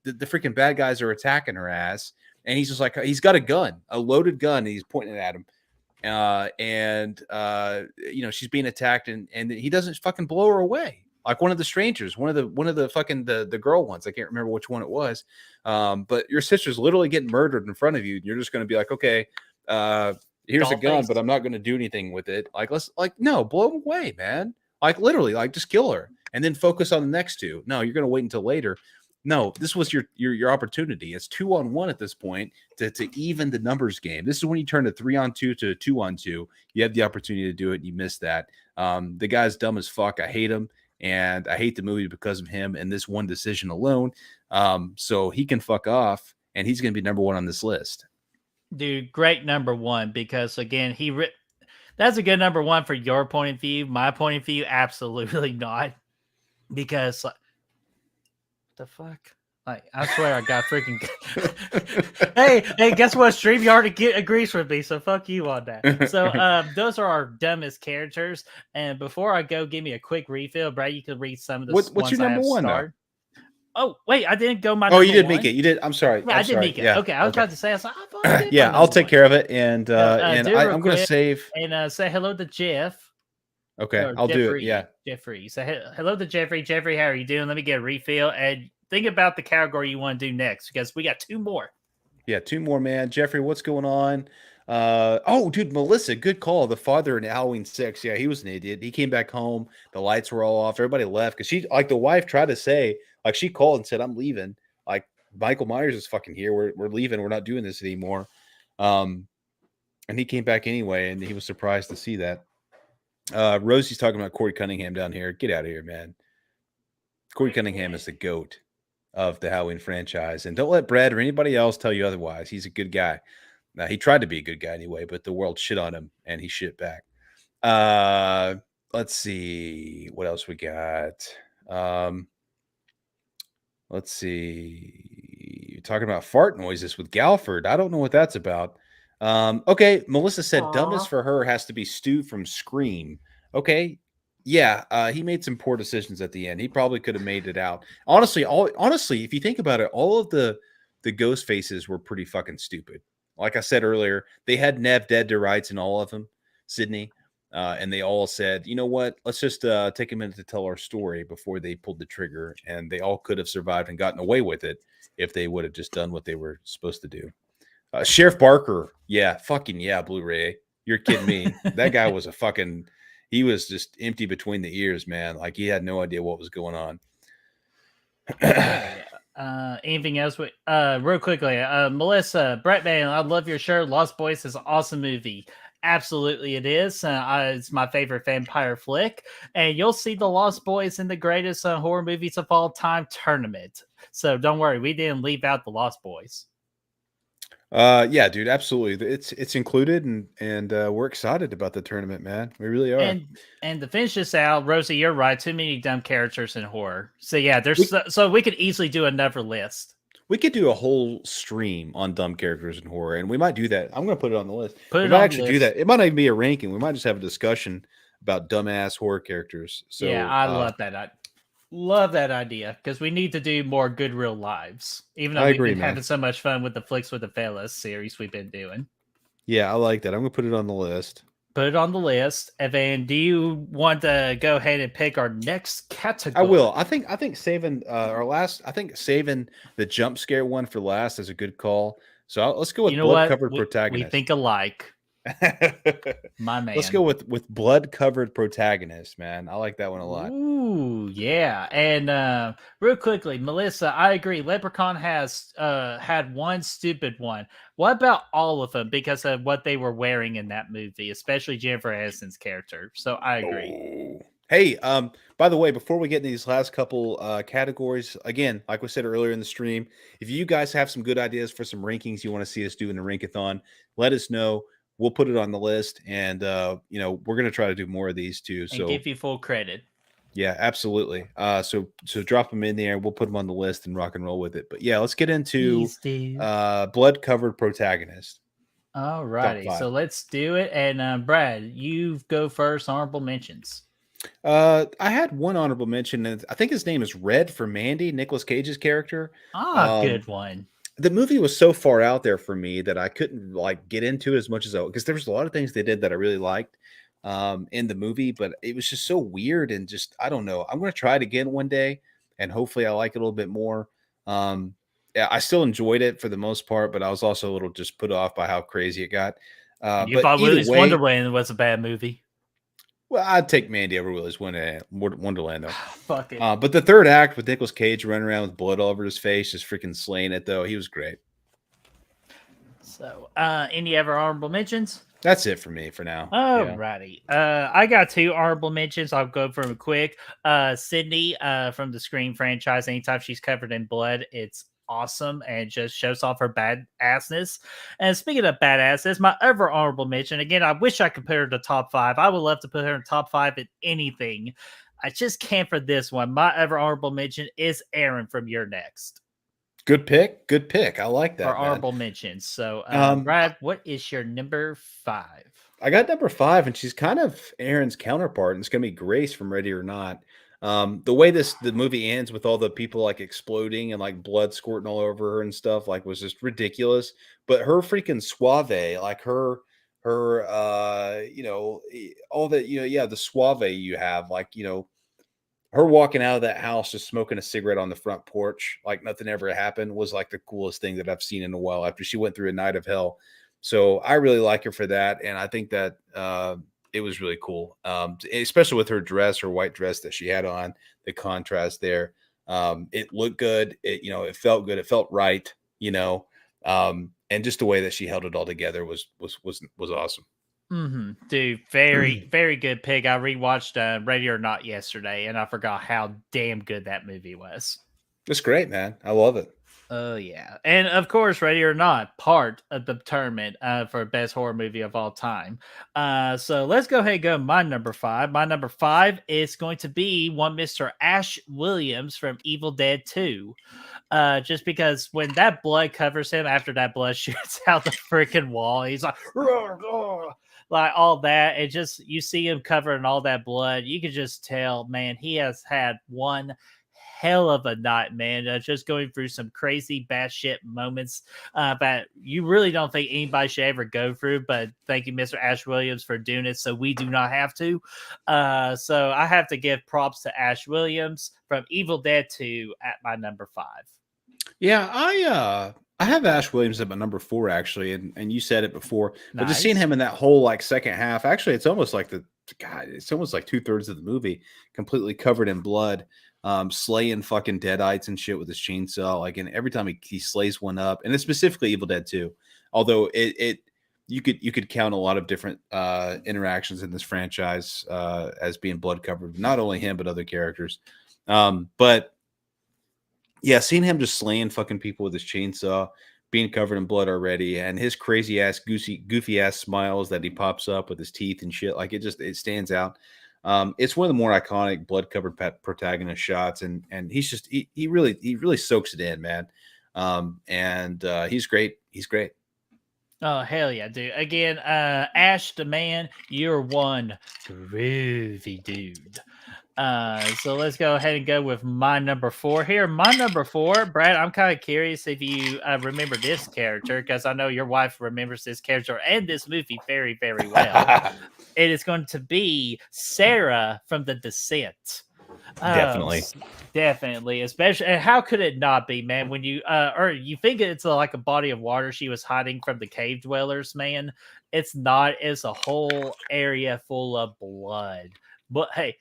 freaking bad guys are attacking her ass, and he's just like, he's got a loaded gun, and he's pointing it at him. She's being attacked, and he doesn't fucking blow her away. like one of the strangers, one of the fucking the girl ones. I can't remember which one it was. But your sister's literally getting murdered in front of you. And you're just going to be like, okay, here's a gun, but I'm not going to do anything with it. Like, no, blow them away, man. Like literally, like just kill her and then focus on the next two. No, you're going to wait until later. No, this was your opportunity. It's 2-on-1 at this point to even the numbers game. This is when you turn a 3-on-2 to a 2-on-2. You have the opportunity to do it. And you missed that. The guy's dumb as fuck. I hate him, and I hate the movie because of him and this one decision alone. So he can fuck off, and he's going to be number 1 on this list. Dude, great number 1 because again, that's a good number 1 for your point of view. My point of view, absolutely not, because. The fuck? Like, I swear I got freaking. hey, guess what? StreamYard agrees with me, so fuck you on that. So, those are our dumbest characters. And before I go, give me a quick refill, Brad. You could read some of the. What's your number 1? Though? Oh wait, I didn't go my. Oh, you did Mika. You did. I'm sorry. Yeah, I did Mika. Yeah. Okay, I was about to say. I was like, yeah, I'll take care of it, and I'm going to save and say hello to Jeff. Okay, I'll do it. Yeah, Jeffrey. Say hello to Jeffrey. Jeffrey, how are you doing? Let me get a refill and think about the category you want to do next because we got 2 more. Yeah, 2 more, man. Jeffrey, what's going on? Oh, dude, Melissa, good call. The father in Halloween 6. Yeah, he was an idiot. He came back home. The lights were all off. Everybody left because the wife tried to say, like, she called and said, "I'm leaving. Like, Michael Myers is fucking here. We're leaving. We're not doing this anymore." And he came back anyway, and he was surprised to see that. Rosie's talking about Corey Cunningham down here. Get out of here, man. Corey Cunningham is the GOAT of the Halloween franchise. And don't let Brad or anybody else tell you otherwise. He's a good guy. Now, he tried to be a good guy anyway, but the world shit on him, and he shit back. Let's see. What else we got? Let's see. You're talking about fart noises with Galford. I don't know what that's about. Okay, Melissa said dumbest for her has to be Stu from Scream. Okay, yeah, he made some poor decisions at the end. He probably could have made it out. Honestly, if you think about it, all of the ghost faces were pretty fucking stupid. Like I said earlier, they had Nev dead to rights in all of them, Sydney, and they all said, you know what? Let's just take a minute to tell our story before they pulled the trigger, and they all could have survived and gotten away with it if they would have just done what they were supposed to do. Sheriff Barker, yeah, fucking yeah, Blu-ray. You're kidding me. That guy was he was just empty between the ears, man. Like he had no idea what was going on. Anything else? Real quickly, Melissa, Bretman, I love your shirt. Lost Boys is an awesome movie. Absolutely, it is. It's my favorite vampire flick, and you'll see the Lost Boys in the greatest horror movies of all time tournament. So don't worry, we didn't leave out the Lost Boys. Yeah, dude, absolutely. It's included, and we're excited about the tournament, man. We really are. And to finish this out, Rosie, you're right. Too many dumb characters in horror. So yeah, so we could easily do another list. We could do a whole stream on dumb characters in horror, and we might do that. I'm going to put it on the list. We might actually do that. It might not even be a ranking. We might just have a discussion about dumbass horror characters. So yeah, I love that. Love that idea because we need to do more good real lives. Even though we've been having so much fun with the Flicks with the Fellas series we've been doing. Yeah, I like that. I'm going to put it on the list. Put it on the list. Evan, do you want to go ahead and pick our next category? I will. I think saving our last. I think saving the jump scare one for last is a good call. So let's go with blood-covered protagonist. We think alike. My man. Let's go with blood-covered protagonist, man. I like that one a lot. Ooh, yeah. And real quickly, Melissa, I agree. Leprechaun has had one stupid one. What about all of them because of what they were wearing in that movie, especially Jennifer Aniston's character? So I agree. Oh. Hey, by the way, before we get into these last couple categories, again, like we said earlier in the stream, if you guys have some good ideas for some rankings you want to see us do in the RankAthon, let us know. We'll put it on the list, and we're going to try to do more of these too. And give you full credit. Yeah, absolutely. So drop them in there. We'll put them on the list and rock and roll with it. But yeah, let's get into blood-covered protagonist. All righty, so let's do it. And Brad, you go first. Honorable mentions. I had one honorable mention, and I think his name is Red for Mandy, Nicolas Cage's character. Good one. The movie was so far out there for me that I couldn't get into it as much as because there was a lot of things they did that I really liked. in the movie, but it was just so weird and just I don't know. I'm going to try it again one day, and hopefully I like it a little bit more. Yeah, I still enjoyed it for the most part, but I was also a little just put off by how crazy it got. You But thought either Willy's way, Wonderland was a bad movie? well, I'd take Mandy over Willy's Wonderland though. Fuck it. But the third act with Nicolas Cage running around with blood all over his face, just freaking slaying it though. He was great. So, any other honorable mentions? That's it for me for now. Alrighty. I got 2 honorable mentions. I'll go for them quick. Sydney from the Scream franchise. Anytime she's covered in blood, it's awesome and just shows off her badassness. And speaking of badassness, my other honorable mention, again, I wish I could put her in the top 5. I would love to put her in top 5 in anything. I just can't for this one. My other honorable mention is Aaron from You're Next. Good pick. Good pick. I like that. For honorable mentions. So, Brad, what is your number 5? I got number 5, and she's kind of Aaron's counterpart, and it's going to be Grace from Ready or Not. The way the movie ends with all the people like exploding and like blood squirting all over her and stuff like was just ridiculous. But her freaking suave, like her all that the suave you have, like her walking out of that house just smoking a cigarette on the front porch like nothing ever happened was like the coolest thing that I've seen in a while after she went through a night of hell. So I really like her for that, and I think that it was really cool, especially with her dress, her white dress that she had on, the contrast there. It looked good. It felt good. It felt right. And just the way that she held it all together was awesome. Dude, very, very good pick. I rewatched Ready or Not yesterday, and I forgot how damn good that movie was. It's great, man. I love it. Oh, yeah. And, of course, Ready or Not, part of the tournament for best horror movie of all time. So let's go ahead and go my number 5. My number 5 is going to be one Mr. Ash Williams from Evil Dead 2. Just because when that blood covers him after that blood shoots out the freaking wall, he's like, roar, roar. Like all that, and just you see him covering all that blood, you can just tell, man, he has had one hell of a night, man. Just going through some crazy batshit moments that you really don't think anybody should ever go through. But thank you, Mr. Ash Williams, for doing it so we do not have to. So I have to give props to Ash Williams from Evil Dead 2 at my number 5. Yeah, I have Ash Williams at my number 4 actually, and you said it before, but just seeing him in that whole like second half, actually, it's almost like it's almost like 2/3 of the movie completely covered in blood, slaying fucking deadites and shit with his chainsaw, like, and every time he slays one up, and it's specifically Evil Dead 2, although you could count a lot of different interactions in this franchise as being blood covered, not only him but other characters, but. Yeah, seeing him just slaying fucking people with his chainsaw, being covered in blood already, and his crazy ass, goofy ass smiles that he pops up with his teeth and shit, like it stands out. It's one of the more iconic blood covered protagonist shots, and he really soaks it in, man. And he's great. He's great. Oh, hell yeah, dude. Again, Ash the man, you're one groovy dude. So let's go ahead and go with my number 4 here. My number 4, Brad, I'm kind of curious if you remember this character, because I know your wife remembers this character and this movie very, very well. It is going to be Sarah from The Descent. Definitely. Especially, how could it not be, man? When you or you think it's like a body of water she was hiding from the cave dwellers, man. It's not. It's a whole area full of blood. But hey,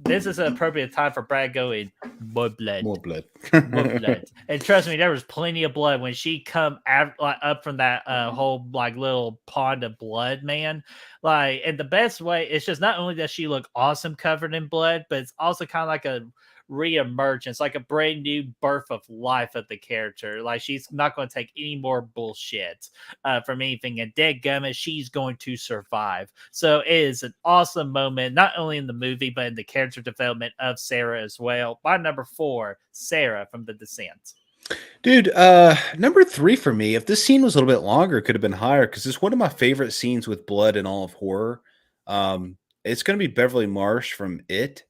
this is an appropriate time for Brad going, more blood. More blood. More blood. And trust me, there was plenty of blood when she come up from that whole like little pond of blood, man. Like, and the best way, it's just not only does she look awesome covered in blood, but it's also kind of like a reemergence, like a brand new birth of life of the character. Like, she's not going to take any more bullshit from anything, and dadgummit, she's going to survive. So it is an awesome moment, not only in the movie but in the character development of Sarah as well. My number 4, Sarah from The Descent. Dude, number 3 for me, if this scene was a little bit longer, it could have been higher, because it's one of my favorite scenes with blood in all of horror. It's going to be Beverly Marsh from It.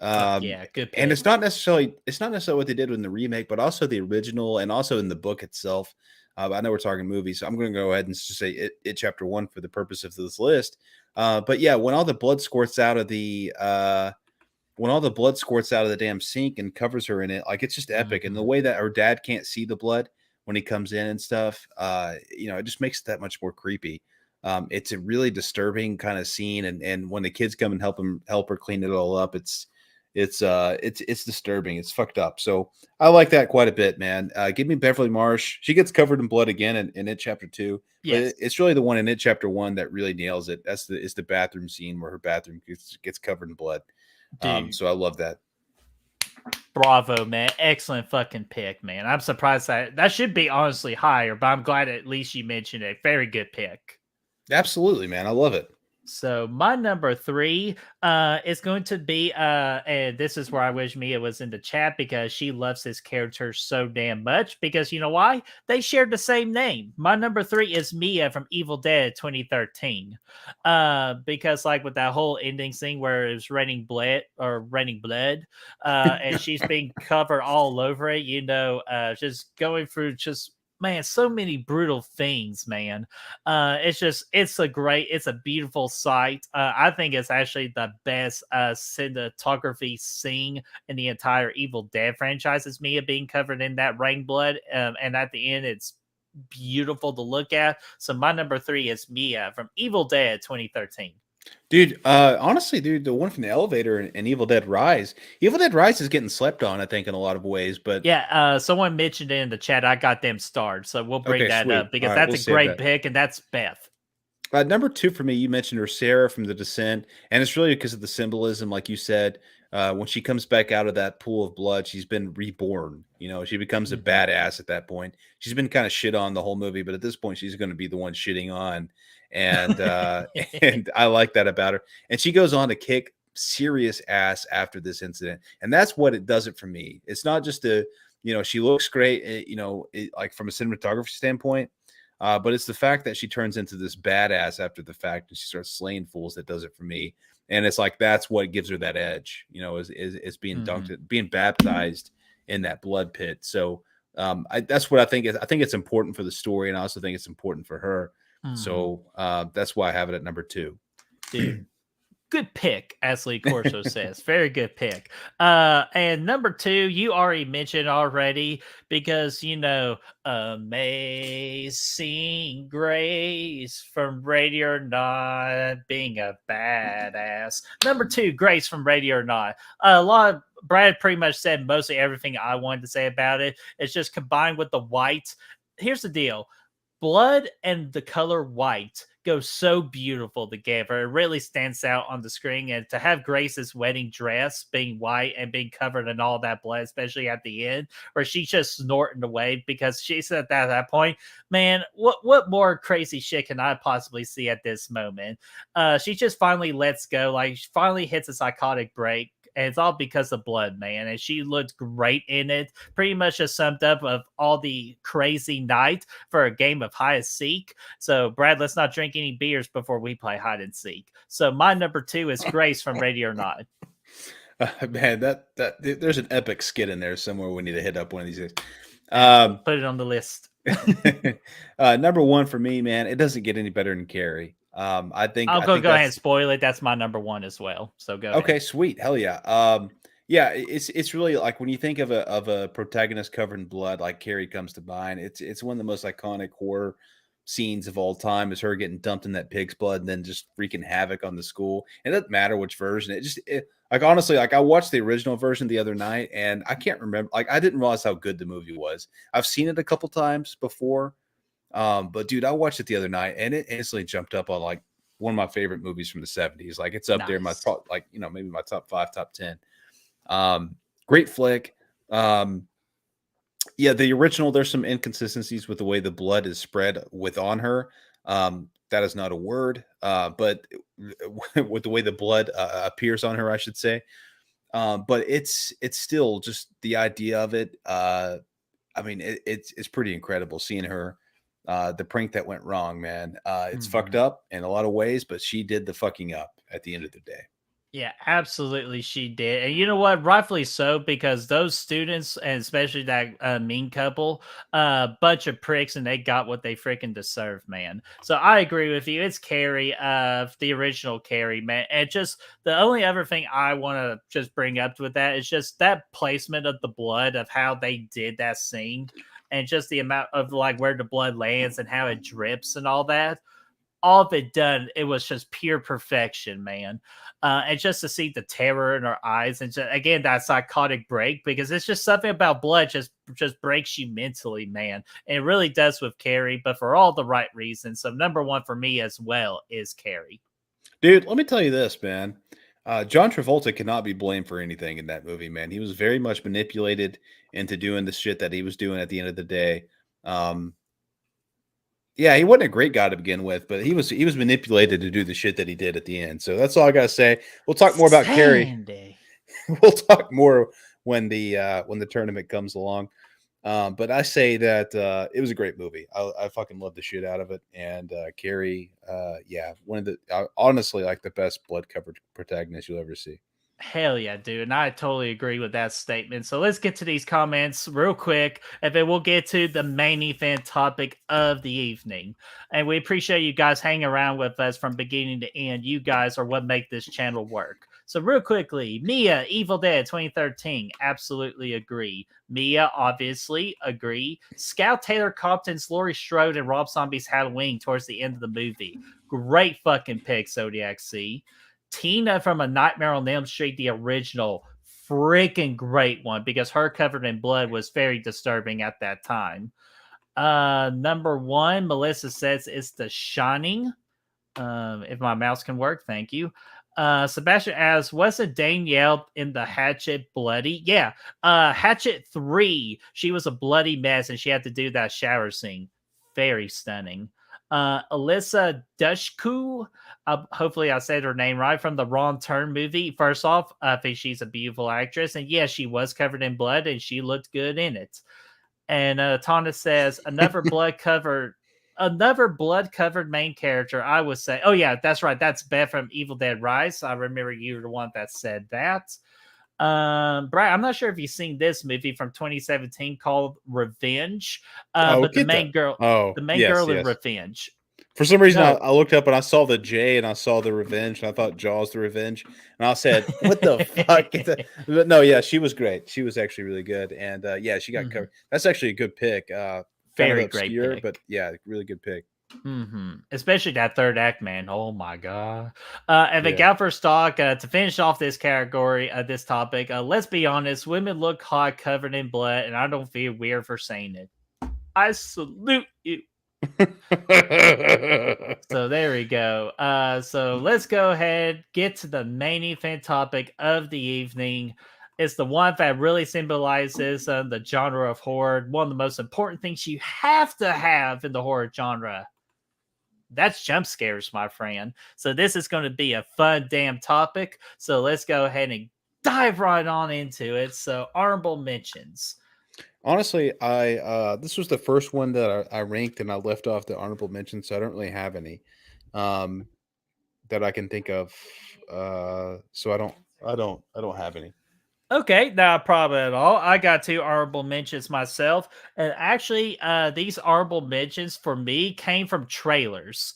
Yeah, good pick. And it's not necessarily what they did in the remake, but also the original, and also in the book itself. I know we're talking movies, so I'm going to go ahead and just say it chapter 1 for the purpose of this list. But yeah, when all the blood squirts out of the damn sink and covers her in it, like it's just epic. And the way that her dad can't see the blood when he comes in and stuff, it just makes it that much more creepy. It's a really disturbing kind of scene, and when the kids come and help her clean it all up, it's disturbing. It's fucked up. So I like that quite a bit, man. Give me Beverly Marsh. She gets covered in blood again in It Chapter 2. Yes. But it's really the one in It Chapter 1 that really nails it. It's the bathroom scene where her bathroom gets covered in blood. So I love that. Bravo, man. Excellent fucking pick, man. I'm surprised that should be honestly higher, but I'm glad at least you mentioned it. Very good pick. Absolutely, man. I love it. So my number 3 is going to be and this is where I wish Mia was in the chat, because she loves this character so damn much, because you know why? They shared the same name. My number 3 is Mia from Evil Dead 2013. Because like with that whole ending scene where it was raining blood, and she's being covered all over it, just going through man, so many brutal things, man. It's a beautiful sight. I think it's actually the best cinematography scene in the entire Evil Dead franchise, is Mia being covered in that rain blood. And at the end, it's beautiful to look at. So my number 3 is Mia from Evil Dead 2013. Dude, honestly, the one from the elevator and Evil Dead Rise is getting slept on, I think, in a lot of ways. But yeah, someone mentioned it in the chat. I got them starred, so we'll bring that up, because that's a great pick, and that's Beth. Number 2 for me, you mentioned her, Sarah from The Descent, and it's really because of the symbolism, like you said. When she comes back out of that pool of blood, she's been reborn. She becomes a badass at that point. She's been kind of shit on the whole movie, but at this point, she's going to be the one shitting on. And and I like that about her. And she goes on to kick serious ass after this incident, and that's what it does it for me. It's not just she looks great, like from a cinematography standpoint. But it's the fact that she turns into this badass after the fact and she starts slaying fools that does it for me. And it's like, that's what gives her that edge, is being dunked, being baptized in that blood pit. So that's what I think is. I think it's important for the story, and I also think it's important for her. So that's why I have it at number 2. Dude. Good pick, as Lee Corso says. Very good pick. And number 2, you already mentioned already, because Amazing Grace from Ready or Not, being a badass. Number 2, Grace from Ready or Not. Brad pretty much said mostly everything I wanted to say about it. It's just combined with the white. Here's the deal. Blood and the color white go so beautiful together. It really stands out on the screen. And to have Grace's wedding dress being white and being covered in all that blood, especially at the end, where she's just snorting away, because she said that at that point, man, what more crazy shit can I possibly see at this moment? She just finally lets go. Like, she finally hits a psychotic break. And it's all because of blood, man. And she looked great in it. Pretty much just summed up of all the crazy night for a game of hide and seek. So, Brad, let's not drink any beers before we play hide and seek. So, my number 2 is Grace from Ready or Not. Man, that there's an epic skit in there somewhere. We need to hit up one of these days. Put it on the list. Number 1 for me, man. It doesn't get any better than Carrie. I think I'll go ahead and spoil it. That's my number 1 as well. So go okay, ahead. Sweet. Hell yeah. Yeah, it's really like when you think of a protagonist covered in blood, like Carrie comes to mind. It's one of the most iconic horror scenes of all time, is her getting dumped in that pig's blood and then just wreaking havoc on the school. And it doesn't matter which version. Like, honestly, like, I watched the original version the other night and I can't remember. Like, I didn't realize how good the movie was. I've seen it a couple times before. But dude, I watched it the other night and it instantly jumped up on like one of my favorite movies from the 70s. Like, it's up there in my top, like, maybe my top 5, top 10. Great flick. Yeah, the original, there's some inconsistencies with the way the blood is spread on her. That is not a word, but with the way the blood appears on her, I should say. But it's still just the idea of it. I mean, it's pretty incredible seeing her. The prank that went wrong, man. It's fucked up in a lot of ways, but she did the fucking up at the end of the day. Yeah, absolutely, she did, and you know what? Rightfully so, because those students, and especially that mean couple, bunch of pricks, and they got what they freaking deserve, man. So I agree with you. It's Carrie, the original Carrie, man. And just the only other thing I want to just bring up with that is just that placement of the blood, of how they did that scene, and just the amount of like where the blood lands and how it drips and all that, all of it done, it was just pure perfection, man. And just to see the terror in her eyes, and just, again, that psychotic break, because it's just something about blood just breaks you mentally, man. And it really does with Carrie, but for all the right reasons. So number one for me as well is Carrie. Dude, let me tell you this, man. John Travolta cannot be blamed for anything in that movie, man. He was very much manipulated into doing the shit that he was doing at the end of the day. Yeah, he wasn't a great guy to begin with, but he was manipulated to do the shit that he did at the end. So that's all I gotta say. We'll talk more about Carrie. We'll talk more when the tournament comes along. But I say that it was a great movie. I fucking love the shit out of it. And Carrie, yeah, one of the honestly like the best blood covered protagonist you'll ever see. Hell yeah, dude. And I totally agree with that statement. So let's get to these comments real quick, and then we'll get to the main event topic of the evening. And we appreciate you guys hanging around with us from beginning to end. You guys are what make this channel work. So real quickly, Mia, Evil Dead 2013, absolutely agree. Mia, obviously agree. Scout Taylor Compton's Laurie Strode and Rob Zombie's Halloween towards the end of the movie. Great fucking pick, Zodiac C. Tina from A Nightmare on Elm Street, the original, freaking great one, because her covered in blood was very disturbing at that time. Number one, Melissa says it's The Shining. If my mouse can work, thank you. Sebastian asks, wasn't Danielle in the Hatchet bloody? Yeah. Hatchet 3, she was a bloody mess and she had to do that shower scene. Very stunning. Alyssa Dushku, hopefully I said her name right, from the Wrong Turn movie. First off, I think she's a beautiful actress, and yes, she was covered in blood, and she looked good in it. And Tana says another blood covered main character. I would say, oh yeah, that's right, that's Beth from Evil Dead Rise. I remember you were the one that said that. Brian, I'm not sure if you've seen this movie from 2017 called Revenge. But the main girl, in Revenge. For some reason, I looked up and I saw the J and I saw the Revenge, and I thought Jaws the Revenge, and I said, "What the fuck?" But no, yeah, she was great. She was actually really good, and yeah, she got covered. That's actually a good pick. Very obscure, great pick, but yeah, really good pick. Especially that third act, man. Oh my god. And the gal for stock, to finish off this category, this topic, let's be honest, women look hot covered in blood, and I don't feel weird for saying it. I salute you. So there we go. So let's go ahead, get to the main event topic of the evening. It's the one that really symbolizes the genre of horror. One of the most important things you have to have in the horror genre. That's jump scares, my friend. So this is going to be a fun damn topic. So let's go ahead and dive right on into it. So honorable mentions. Honestly, this was the first one that I ranked, and I left off the honorable mentions, so I don't really have any that I can think of. So I don't have any. Okay, not a problem at all. I got 2 honorable mentions myself. And actually, these honorable mentions for me came from trailers,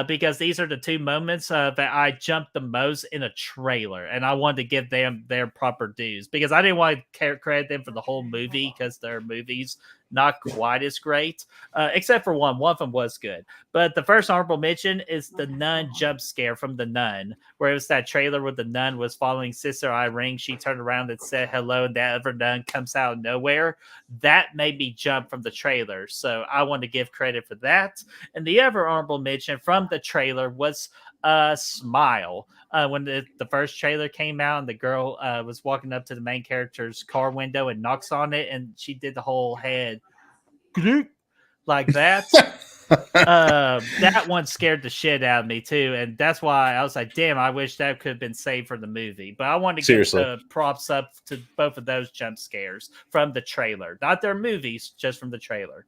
because these are the 2 moments that I jumped the most in a trailer. And I wanted to give them their proper dues, because I didn't want to credit them for the whole movie, because their movies not quite as great, except for one. One of them was good. But the first honorable mention is the Nun jump scare from The Nun, where it was that trailer where the nun was following Sister Irene. She turned around and said hello, and that other nun comes out of nowhere. That made me jump from the trailer. So I want to give credit for that. And the other honorable mention from the trailer was Smile. When the first trailer came out and the girl was walking up to the main character's car window and knocks on it, and she did the whole head like that. That one scared the shit out of me too, and that's why I was like, damn, I wish that could have been saved for the movie. But I wanted to give the props up to both of those jump scares from the trailer, not their movies, just from the trailer.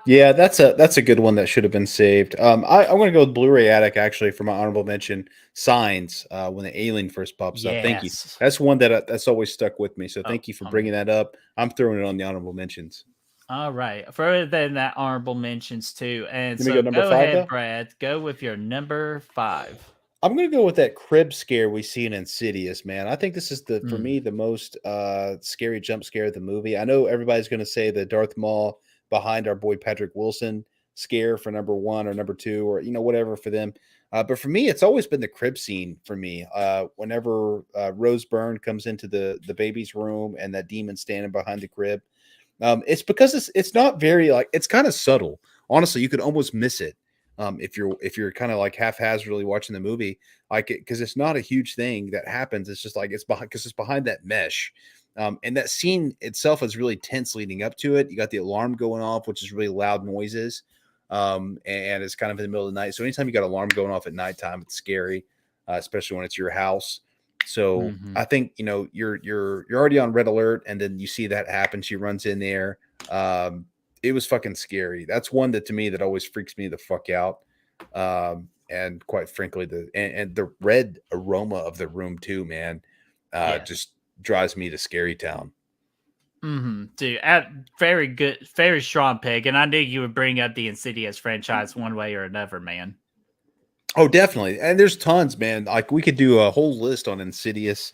Yeah, that's a good one that should have been saved. I'm going to go with Blu-ray Attic actually for my honorable mention. Signs when the alien first pops up. Thank you. Yes. That's one that's always stuck with me. So thank you for bringing that up. I'm throwing it on the honorable mentions. All right. Further than that, honorable mentions too. And Let me so go number go 5 ahead, though. Brad. Go with your number 5. I'm going to go with that crib scare we see in Insidious, man. I think this is for me the most scary jump scare of the movie. I know everybody's going to say the Darth Maul behind our boy Patrick Wilson scare for number 1 or number 2 or whatever for them. But for me, it's always been the crib scene for me. Whenever Rose Byrne comes into the baby's room and that demon standing behind the crib, it's because it's not very it's kind of subtle. Honestly, you could almost miss it if you're kind of like haphazardly watching the movie, because it's not a huge thing that happens. It's just like it's behind that mesh. And that scene itself is really tense leading up to it. You got the alarm going off, which is really loud noises. And it's kind of in the middle of the night. So anytime you got alarm going off at nighttime, it's scary, especially when it's your house. So I think you're already on red alert, and then you see that happen. She runs in there. It was fucking scary. That's one that to me that always freaks me the fuck out. And quite frankly, the red aroma of the room too, man, just drives me to Scary Town. Dude, very good, very strong pick. And I knew you would bring up the Insidious franchise one way or another, man. Oh, definitely. And there's tons, man. Like we could do a whole list on Insidious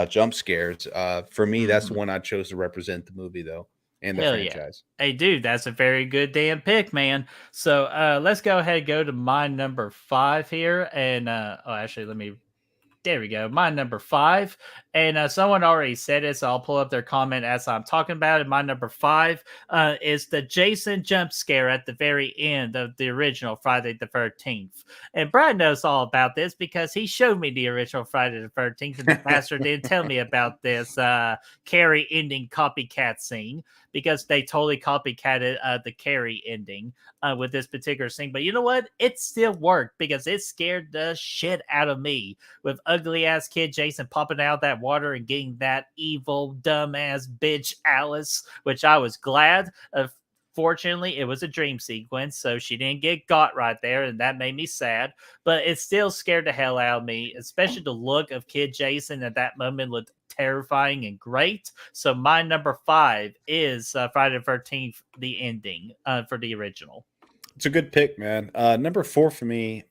jump scares. For me, that's the one I chose to represent the movie, though, and the franchise. Yeah. Hey, dude, that's a very good damn pick, man. So let's go ahead and go to my number 5 here. And actually, there we go. My number 5. And someone already said it, so I'll pull up their comment as I'm talking about it. My number 5 is the Jason jump scare at the very end of the original Friday the 13th. And Brad knows all about this because he showed me the original Friday the 13th, and the bastard didn't tell me about this Carrie ending copycat scene, because they totally copycatted the Carrie ending with this particular scene. But you know what? It still worked because it scared the shit out of me, with ugly ass kid Jason popping out of that water and getting that evil dumbass bitch Alice, which I was glad of. Fortunately, it was a dream sequence, so she didn't get got right there, and that made me sad. But it still scared the hell out of me, especially the look of kid Jason at that moment looked terrifying and great. So my number 5 is Friday the 13th, the ending for the original. It's a good pick, man. Number 4 for me.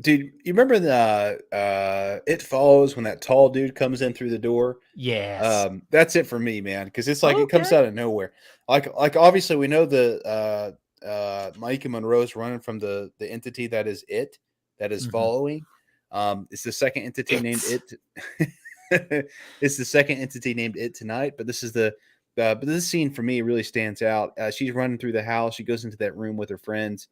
Dude, you remember the It Follows when that tall dude comes in through the door? Yes. That's it for me, man, because it's like it comes out of nowhere. Like obviously we know the Mike and Monroe's running from the entity that is following. It's the second entity named It. It's the second entity named It tonight, but this is but this scene for me really stands out. She's running through the house. She goes into that room with her friends.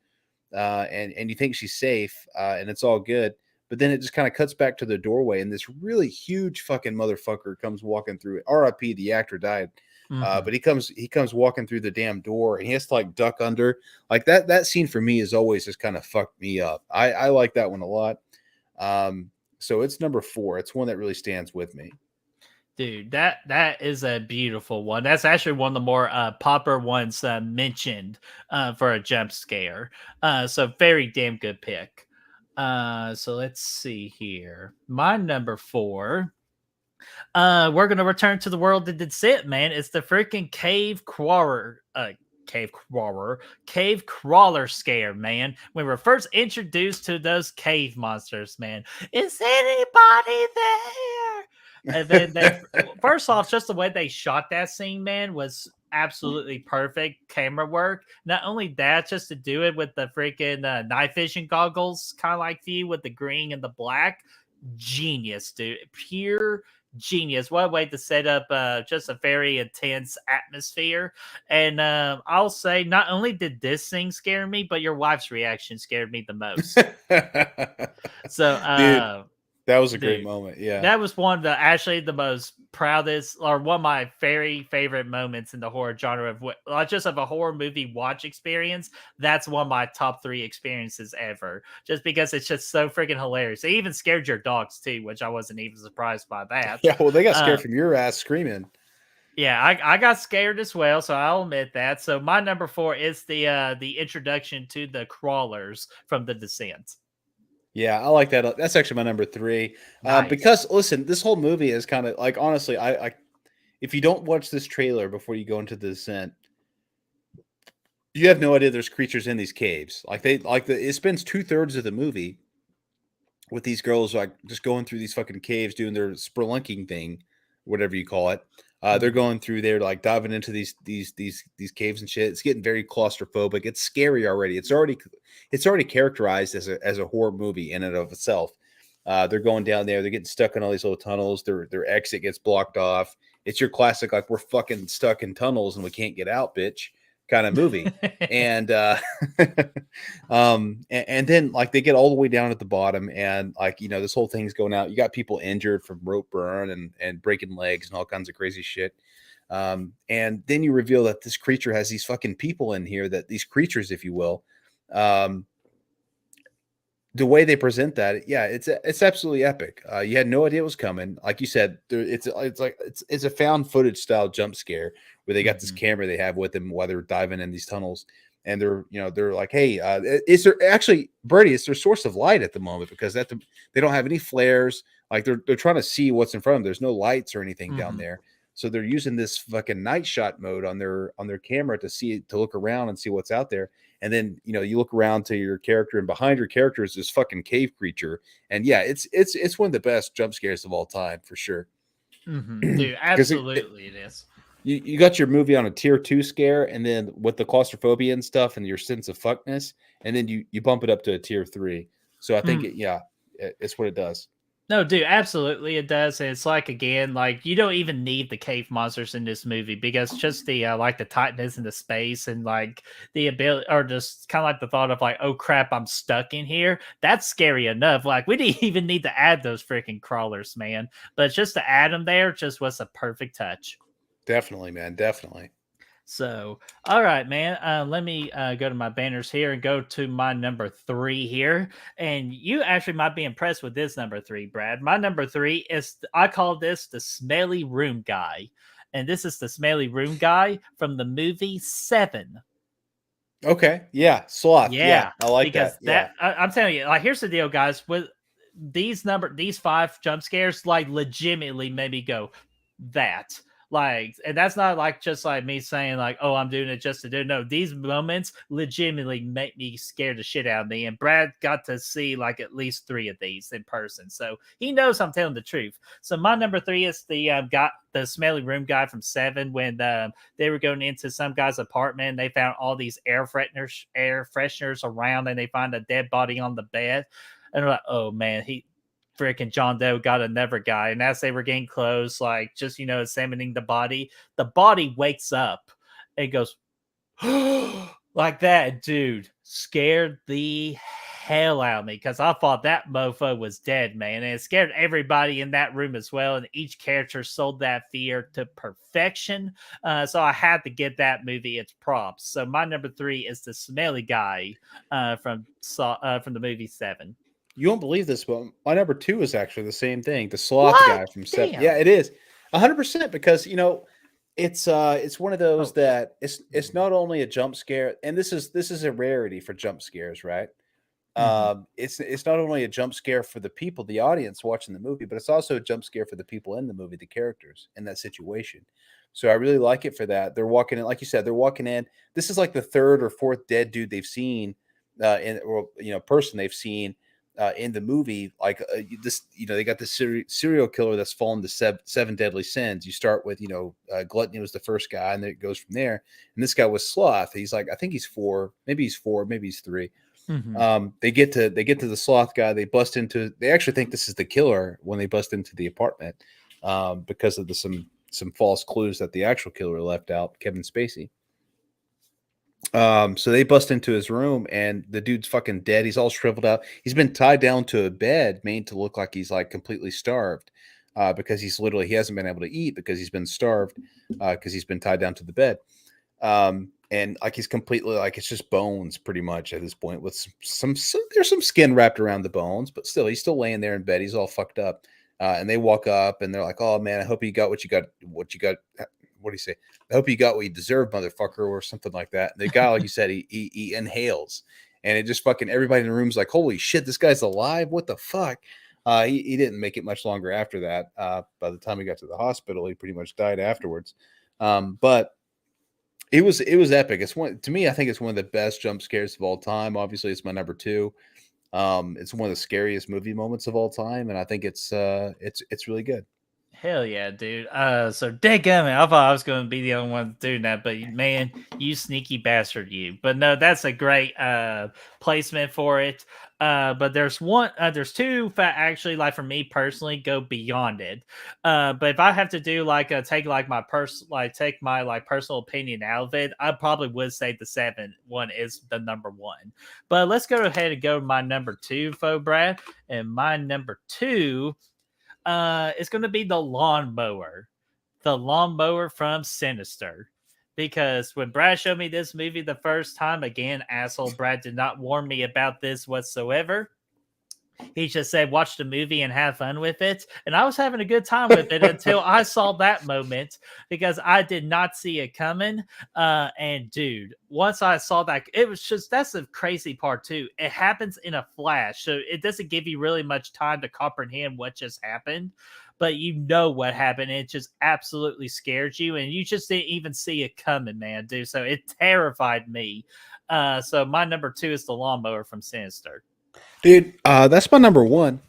And you think she's safe, and it's all good, but then it just kind of cuts back to the doorway, and this really huge fucking motherfucker comes walking through it. R.I.P. The actor died, but he comes walking through the damn door, and he has to like duck under. Like that scene for me is always just kind of fucked me up. I like that one a lot. So it's number 4. It's one that really stands with me. Dude, that is a beautiful one. That's actually one of the more popular ones mentioned for a jump scare. So very damn good pick. So let's see here. My number 4. We're gonna return to the world that did sit, man. It's the freaking cave crawler scare, man. When we're first introduced to those cave monsters, man. Is anybody there? And then first off, just the way they shot that scene, man, was absolutely perfect camera work. Not only that, just to do it with the freaking night vision goggles, kind of like view with the green and the black. Genius, dude. Pure genius. What a way to set up just a very intense atmosphere. And I'll say, not only did this thing scare me, but your wife's reaction scared me the most. So, dude, that was a great moment. Yeah, that was one of the most proudest, or one of my very favorite moments in the horror genre of not just of a horror movie watch experience. That's one of my top 3 experiences ever, just because it's just so freaking hilarious. It even scared your dogs too, which I wasn't even surprised by that. Yeah, well, they got scared from your ass screaming. Yeah, I got scared as well, so I'll admit that. So my number 4 is the introduction to the crawlers from The Descent. Yeah, I like that. That's actually my number 3. Nice. Because listen, this whole movie is kind of like, honestly, I if you don't watch this trailer before you go into The Descent, you have no idea there's creatures in these caves. It spends 2/3 of the movie with these girls like just going through these fucking caves doing their spelunking thing, whatever you call it. They're going through there like diving into these caves and shit. It's getting very claustrophobic. It's scary already. It's already characterized as a horror movie in and of itself. They're going down there. They're getting stuck in all these little tunnels. Their exit gets blocked off. It's your classic like we're fucking stuck in tunnels and we can't get out, bitch, kind of movie. And and then like they get all the way down at the bottom, and like this whole thing's going out. You got people injured from rope burn and breaking legs and all kinds of crazy shit. And then you reveal that this creature has these fucking people in here, that these creatures, if you will. The way they present that, yeah, it's absolutely epic. You had no idea it was coming. Like you said, it's a found footage style jump scare where they got this camera they have with them while they're diving in these tunnels, and they're like, hey, is there actually, Brady? It's their source of light at the moment because they don't have any flares. Like they're trying to see what's in front of them. There's no lights or anything down there, so they're using this fucking night shot mode on their camera to look around and see what's out there. And then, you look around to your character, and behind your character is this fucking cave creature. And yeah, it's one of the best jump scares of all time for sure. Dude, absolutely it is. You got your movie on a tier 2 scare, and then with the claustrophobia and stuff and your sense of fuckness, and then you bump it up to a tier 3. So I think it's what it does. No, dude, absolutely it does. And it's like, again, like you don't even need the cave monsters in this movie because just the like the tightness in the space and like the ability, or just kind of like the thought of like, oh crap, I'm stuck in here. That's scary enough. Like we didn't even need to add those freaking crawlers, man. But just to add them there just was a perfect touch. Definitely, man. Definitely. So, all right, man. Let me go to my banners here and go to my number 3 here. And you actually might be impressed with this number 3, Brad. My number 3 is, I call this the smelly room guy. And this is the smelly room guy from the movie 7. Okay. Yeah. Sloth. Yeah. I like that. Yeah. I'm telling you, like, here's the deal, guys. With these 5 jump scares, like, legitimately made me go, that. Like, and that's not like just like me saying like, oh, I'm doing it just to do it. No, these moments legitimately make me scare the shit out of me. And Brad got to see like at least 3 of these in person, so he knows I'm telling the truth. So my number 3 is the smelly room guy from 7. When they were going into some guy's apartment, and they found all these air fresheners around, and they find a dead body on the bed, and they're like, oh man, freaking John Doe got another guy. And as they were getting close, like just, examining the body wakes up and goes like that. Dude, scared the hell out of me because I thought that mofo was dead, man. And it scared everybody in that room as well. And each character sold that fear to perfection. So I had to give that movie its props. So my number 3 is the smelly guy from the movie 7. You won't believe this, but my number 2 is actually the same thing. The sloth guy from 7. Yeah, it is 100% because it's one of those that it's not only a jump scare, and this is a rarity for jump scares, right? It's not only a jump scare for the people, the audience watching the movie, but it's also a jump scare for the people in the movie, the characters in that situation. So I really like it for that. They're walking in, like you said, they're walking in. This is like the 3rd or 4th dead dude they've seen, person they've seen. In the movie, like they got this serial killer that's fallen to 7 deadly sins. You start with gluttony was the first guy, and then it goes from there. And this guy was sloth. He's like, I think he's 4, maybe he's 3. They get to the sloth guy. They actually think this is the killer when they bust into the apartment because of some false clues that the actual killer left out, Kevin Spacey. So they bust into his room, and the dude's fucking dead. He's all shriveled up. He's been tied down to a bed made to look like he's like completely starved, because he hasn't been able to eat because he's been starved, because he's been tied down to the bed. And like he's completely like, it's just bones pretty much at this point with there's some skin wrapped around the bones, but still he's still laying there in bed. He's all fucked up. And they walk up and they're like, oh man, I hope you got what you got what do you say? I hope you got what you deserve, motherfucker, or something like that. The guy, like you said, he inhales, and it just fucking everybody in the room's like, holy shit, this guy's alive. What the fuck? He didn't make it much longer after that. By the time he got to the hospital, he pretty much died afterwards. But it was epic. It's one to me. I think it's one of the best jump scares of all time. Obviously, it's my number 2. It's one of the scariest movie moments of all time, and I think it's really good. Hell yeah, dude. So dadgummit, I thought I was going to be the only one doing that, but man, you sneaky bastard, you. But no, that's a great placement for it. But there's two that actually, like for me personally, go beyond it. But if I have to do take my personal opinion out of it, I probably would say the 7 one is the number 1. But let's go ahead and go to my number 2, Faux Brad, and my number 2. It's going to be the lawnmower from Sinister. Because when Brad showed me this movie the first time, again, asshole Brad did not warn me about this whatsoever. He just said, watch the movie and have fun with it. And I was having a good time with it until I saw that moment, because I did not see it coming. And dude, once I saw that, it was just, that's the crazy part too. It happens in a flash. So it doesn't give you really much time to comprehend what just happened, but you know what happened. It just absolutely scared you. And you just didn't even see it coming, man, dude. So it terrified me. So my number 2 is the lawnmower from Sinister. Dude, that's my number 1.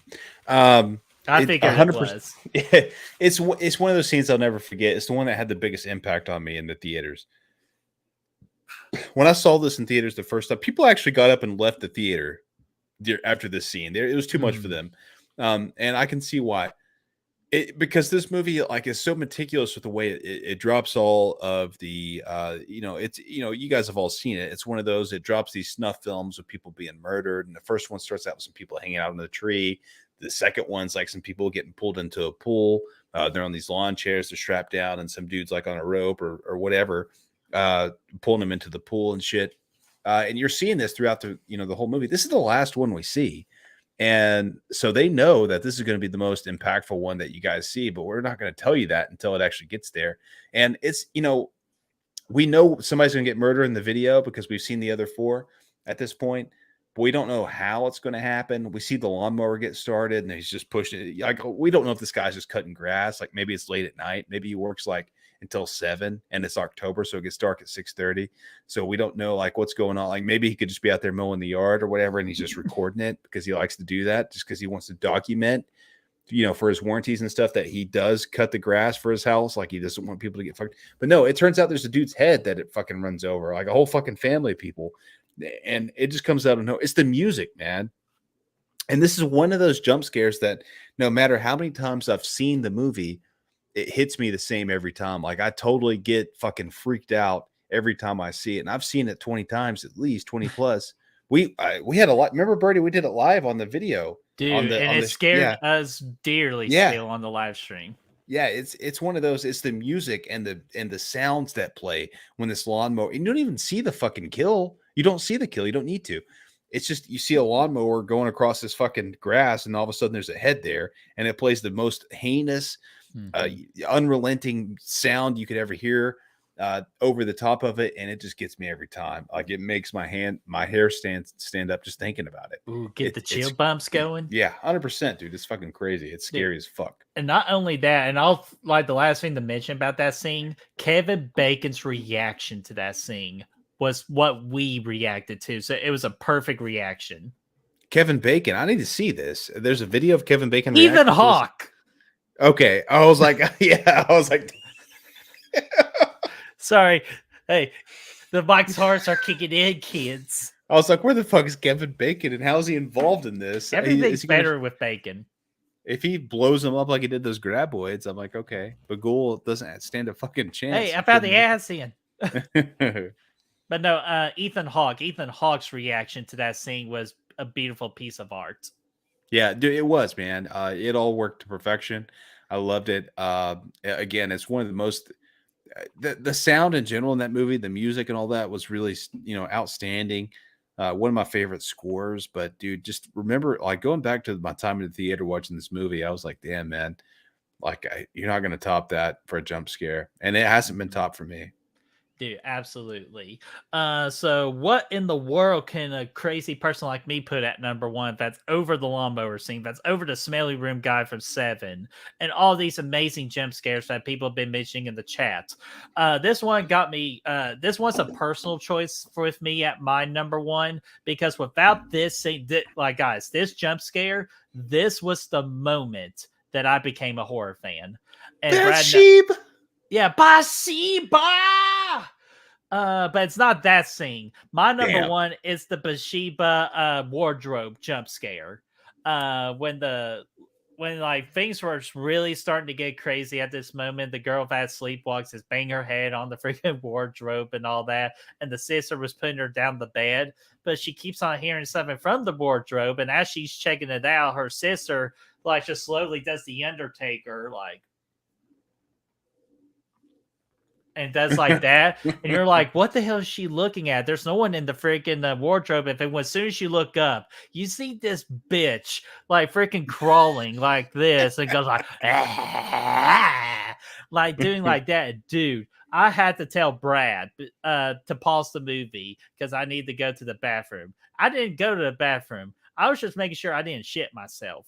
I figured it was. It's one of those scenes I'll never forget. It's the one that had the biggest impact on me in the theaters. When I saw this in theaters the first time, people actually got up and left the theater after this scene. It was too much for them, and I can see why. Because this movie is so meticulous with the way it drops all of the you guys have all seen it. It's one of those, it drops these snuff films of people being murdered, and the first one starts out with some people hanging out in the tree. The second one's like some people getting pulled into a pool. They're on these lawn chairs, they're strapped down, and some dude's like on a rope or whatever, pulling them into the pool and shit. And you're seeing this throughout the whole movie. This is the last one we see. And so they know that this is going to be the most impactful one that you guys see, but we're not going to tell you that until it actually gets there. And it's, we know somebody's going to get murdered in the video because we've seen the other 4 at this point, but we don't know how it's going to happen. We see the lawnmower get started and he's just pushing it. Like, we don't know if this guy's just cutting grass. Like, maybe it's late at night. Maybe he works until 7 and it's October, so it gets dark at 6:30. So we don't know what's going on. Like, maybe he could just be out there mowing the yard or whatever, and he's just recording it because he likes to do that, just because he wants to document, for his warranties and stuff, that he does cut the grass for his house. Like, he doesn't want people to get fucked. But no, it turns out there's a dude's head that it fucking runs over, like a whole fucking family of people. And it just comes out of nowhere. It's the music, man. And this is one of those jump scares that no matter how many times I've seen the movie, it hits me the same every time. Like, I totally get fucking freaked out every time I see it. And I've seen it 20 times, at least 20 plus. We had a lot. Remember, Birdie, we did it live on the video. Dude, it scared us dearly still on the live stream. Yeah, it's one of those. It's the music and the sounds that play when this lawnmower. You don't even see the fucking kill. You don't see the kill. You don't need to. It's just, you see a lawnmower going across this fucking grass, and all of a sudden there's a head there, and it plays the most heinous, unrelenting sound you could ever hear over the top of it, and it just gets me every time. Like, it makes my hair stand up just thinking about it. Ooh, the chill bumps going. Yeah, 100%, dude. It's fucking crazy. It's scary as fuck. And not only that, and I'll the last thing to mention about that scene, Kevin Bacon's reaction to that scene was what we reacted to. So it was a perfect reaction. Kevin Bacon, I need to see this. There's a video of Kevin Bacon. Ethan Hawke. Okay, I was like, yeah, I was like, sorry. Hey, the Mike's hearts are kicking in, kids. I was like, where the fuck is Kevin Bacon, and how is he involved in this? Everything's better with Bacon. If he blows them up like he did those graboids, I'm like, okay. But Ghoul doesn't stand a fucking chance. Hey, I found the ass in. But no, Ethan Hawke's reaction to that scene was a beautiful piece of art. Yeah, dude, it was, man. It all worked to perfection. I loved it. Again, it's one of the most, the sound in general in that movie, the music and all that was really, outstanding. One of my favorite scores. But dude, just remember, like, going back to my time in the theater watching this movie, I was like, damn, man, Like you're not going to top that for a jump scare, and it hasn't been topped for me. Dude, absolutely. So what in the world can a crazy person like me put at number one that's over the lawnmower scene, that's over the smelly room guy from Seven, and all these amazing jump scares that people have been mentioning in the chat? This one got me. This one's a personal choice with me at my number one, because without this scene, like guys, this jump scare, this was the moment that I became a horror fan. And Brad, sheep. Yeah, Bathsheba. But it's not that scene. My number one is the Bathsheba wardrobe jump scare. When like things were really starting to get crazy at this moment, the girl that sleepwalks is banging her head on the freaking wardrobe and all that, and the sister was putting her down the bed, but she keeps on hearing something from the wardrobe, and as she's checking it out, her sister like just slowly does the Undertaker, like, and does like that, and you're like, what the hell is she looking at? There's no one in the freaking wardrobe. As soon as you look up, you see this bitch like freaking crawling like this, and goes like, like doing like that. Dude, I had to tell Brad to pause the movie because I need to go to the bathroom. I didn't go to the bathroom. I was just making sure I didn't shit myself,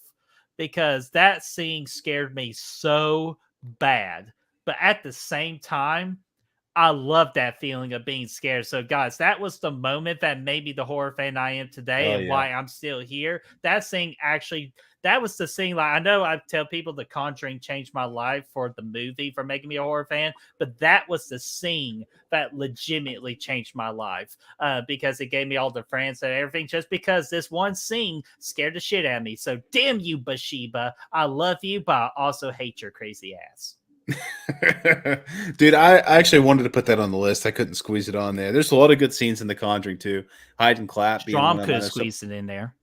because that scene scared me so bad. But at the same time, I love that feeling of being scared. So, guys, that was the moment that made me the horror fan I am today, why I'm still here. That scene actually, that was the scene. Like, I know I tell people The Conjuring changed my life for the movie, for making me a horror fan, but that was the scene that legitimately changed my life, because it gave me all the friends and everything, just because this one scene scared the shit out of me. So, damn you, Bathsheba. I love you, but I also hate your crazy ass. Dude, I actually wanted to put that on the list. I couldn't squeeze it on there. There's a lot of good scenes in The Conjuring too. Hide and clap. Strom could have squeezed it in there.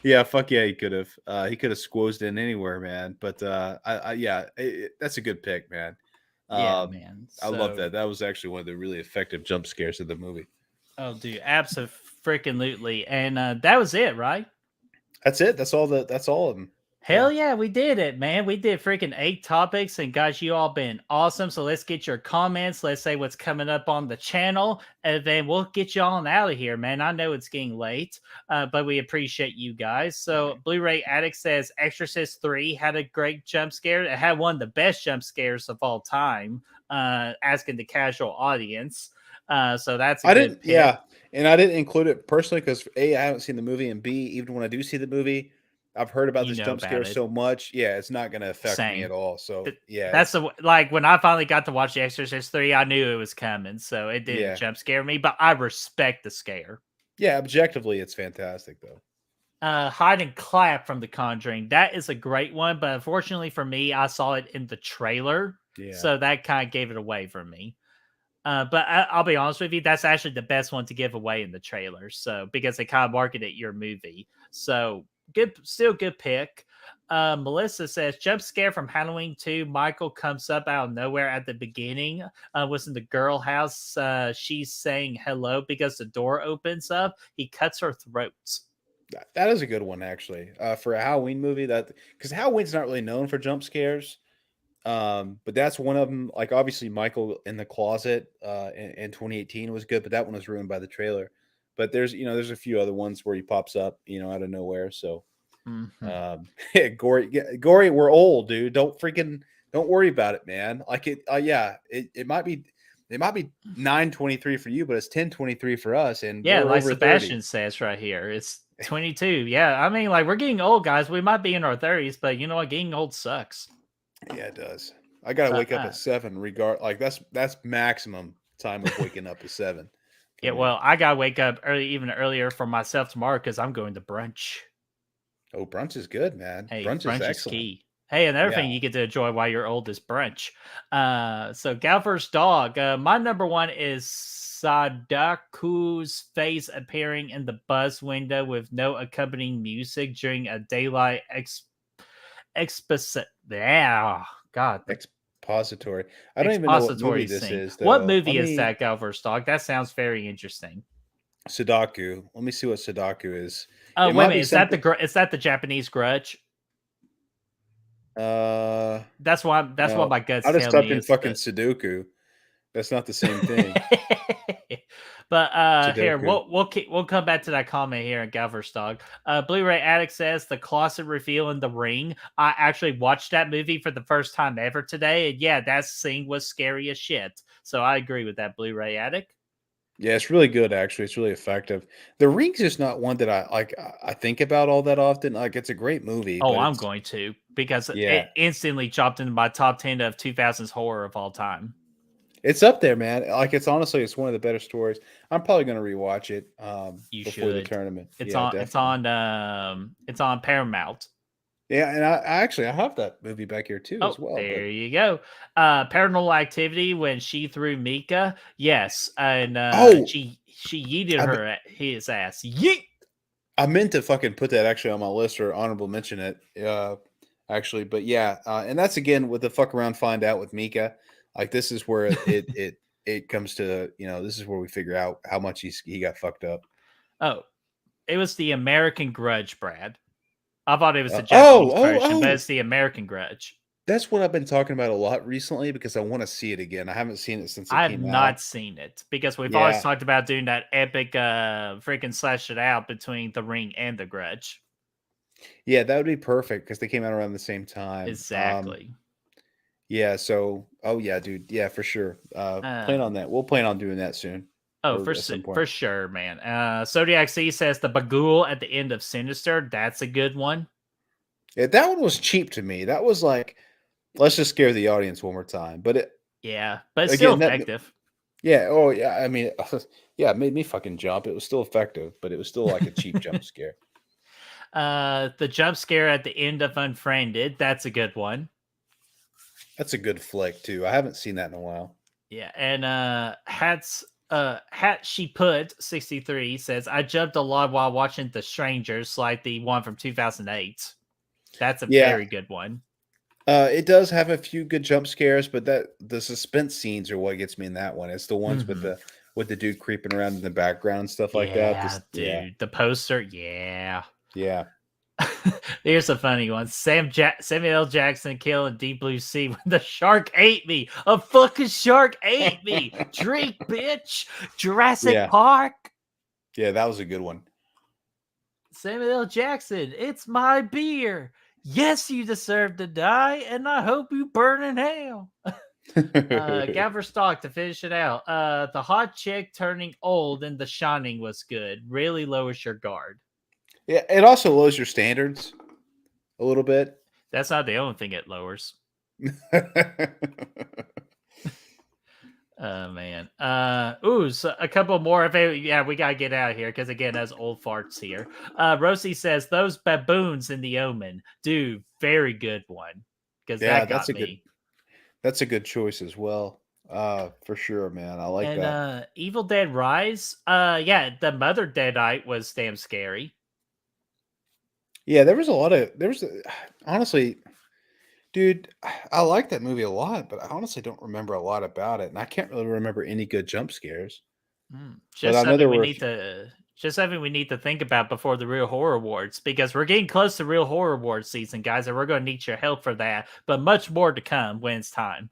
Yeah, fuck yeah, he could have. He could have squoozed in anywhere, man. But that's a good pick, man. Yeah, man. I love that. That was actually one of the really effective jump scares of the movie. Oh, dude, absolutely. And that was it, right? That's it. That's all of them. Hell yeah, we did it, man. We did freaking 8 topics, and guys, you all been awesome. So let's get your comments. Let's say what's coming up on the channel, and then we'll get you all out of here, man. I know it's getting late, but we appreciate you guys. So Blu-ray Addict says Exorcist 3 had a great jump scare. It had one of the best jump scares of all time, asking the casual audience. So that's I didn't include it personally because A, I haven't seen the movie, and B, even when I do see the movie, I've heard about this jump scare so much. Yeah, it's not going to affect me at all. So yeah, that's like when I finally got to watch The Exorcist 3, I knew it was coming, so it didn't jump scare me. But I respect the scare. Yeah, objectively, it's fantastic though. Hide and clap from The Conjuring. That is a great one, but unfortunately for me, I saw it in the trailer, so that kind of gave it away for me. But I'll be honest with you, that's actually the best one to give away in the trailer. So because they kind of marketed your movie, so still good pick. Melissa says jump scare from Halloween 2. Michael comes up out of nowhere at the beginning. Was in the girl house. She's saying hello because the door opens up. He cuts her throat. That is a good one actually. For a Halloween movie, that because Halloween's not really known for jump scares. But that's one of them. Like obviously Michael in the closet in 2018 was good, but that one was ruined by the trailer. But there's a few other ones where he pops up, out of nowhere. So Gory, we're old, dude. Don't worry about it, man. Like it might be 9:23 for you, but it's 10:23 for us. And yeah, like over Sebastian says right here, it's 22. Yeah, I mean, like we're getting old, guys. We might be in our 30s, but you know what? Getting old sucks. Yeah, it does. I gotta wake up at 7. That's maximum time of waking up at 7. Yeah, well, I gotta wake up even earlier for myself tomorrow because I'm going to brunch. Oh, brunch is good, man. Hey, brunch is excellent. Key. Hey, another thing you get to enjoy while you're old is brunch. So Galver's dog. My number one is Sadaku's face appearing in the bus window with no accompanying music during a daylight expository. I don't even know what movie this is. Though. What movie is that, Galver's dog? That sounds very interesting. Sudoku. Let me see what Sudoku is. Oh, wait a minute. Is that the Japanese Grudge? That's what my guts I just tell me typed in is fucking Sudoku. That's not the same thing. But here we'll come back to that comment here in Galver's Dog. Blu-ray Addict says the closet reveal in The Ring. I actually watched that movie for the first time ever today, and yeah, that scene was scary as shit. So I agree with that, Blu-ray Addict. Yeah, it's really good. Actually, it's really effective. The Ring's just not one that I like. I think about all that often. Like, it's a great movie. Oh, but I'm going to, because yeah, it instantly chopped into my top 10 of 2000s horror of all time. It's up there, man. Like, it's one of the better stories. I'm probably going to rewatch it before the tournament. It's on Paramount. Yeah, and I have that movie back here too as well. There you go. Paranormal Activity, when she threw Mika. Yes, and she yeeted her his ass. Yeet. I meant to fucking put that actually on my list or honorable mention it. Actually, but yeah, and that's again with the fuck around find out with Mika. Like, this is where it comes to, this is where we figure out how much he got fucked up. Oh, it was the American Grudge, Brad. I thought it was the Japanese version, but it's the American Grudge. That's what I've been talking about a lot recently because I want to see it again. I haven't seen it since it came out. I have not seen it because we've always talked about doing that epic freaking slash it out between The Ring and The Grudge. Yeah, that would be perfect because they came out around the same time. Exactly. Yeah, so, yeah, dude. Yeah, for sure. Plan on that. We'll plan on doing that soon. Oh, for sure, man. Zodiac C says the Bagul at the end of Sinister. That's a good one. Yeah, that one was cheap to me. That was like, let's just scare the audience one more time. But but it's still effective. Yeah. Oh, yeah. I mean, yeah, it made me fucking jump. It was still effective, but it was still like a cheap jump scare. The jump scare at the end of Unfriended. That's a good one. That's a good flick too. I haven't seen that in a while. Yeah, and Hat She Put 63 says, I jumped a lot while watching The Strangers, like the one from 2008. That's a very good one. It does have a few good jump scares, but the suspense scenes are what gets me in that one. It's the ones with the dude creeping around in the background and stuff like that. The poster, yeah. Here's a funny one. Samuel L. Jackson killing Deep Blue Sea when the shark ate me. A fucking shark ate me. Drink, bitch. Jurassic Park. Yeah, that was a good one. Samuel L. Jackson, it's my beer. Yes, you deserve to die, and I hope you burn in hell. Gavver Stock to finish it out. The hot chick turning old in The Shining was good. Really lowers your guard. Yeah, it also lowers your standards a little bit. That's not the only thing it lowers. Oh, man. So a couple more. We got to get out of here because, again, that's old farts here. Rosie says, those baboons in The Omen. Dude, very good one. Because that's a good choice as well. For sure, man. I like that. Evil Dead Rise. The Mother Deadite was damn scary. Yeah, honestly, dude, I like that movie a lot, but I honestly don't remember a lot about it, and I can't really remember any good jump scares. Just something we need to think about before the Real Horror Awards, because we're getting close to Real Horror Awards season, guys, and we're going to need your help for that, but much more to come when it's time.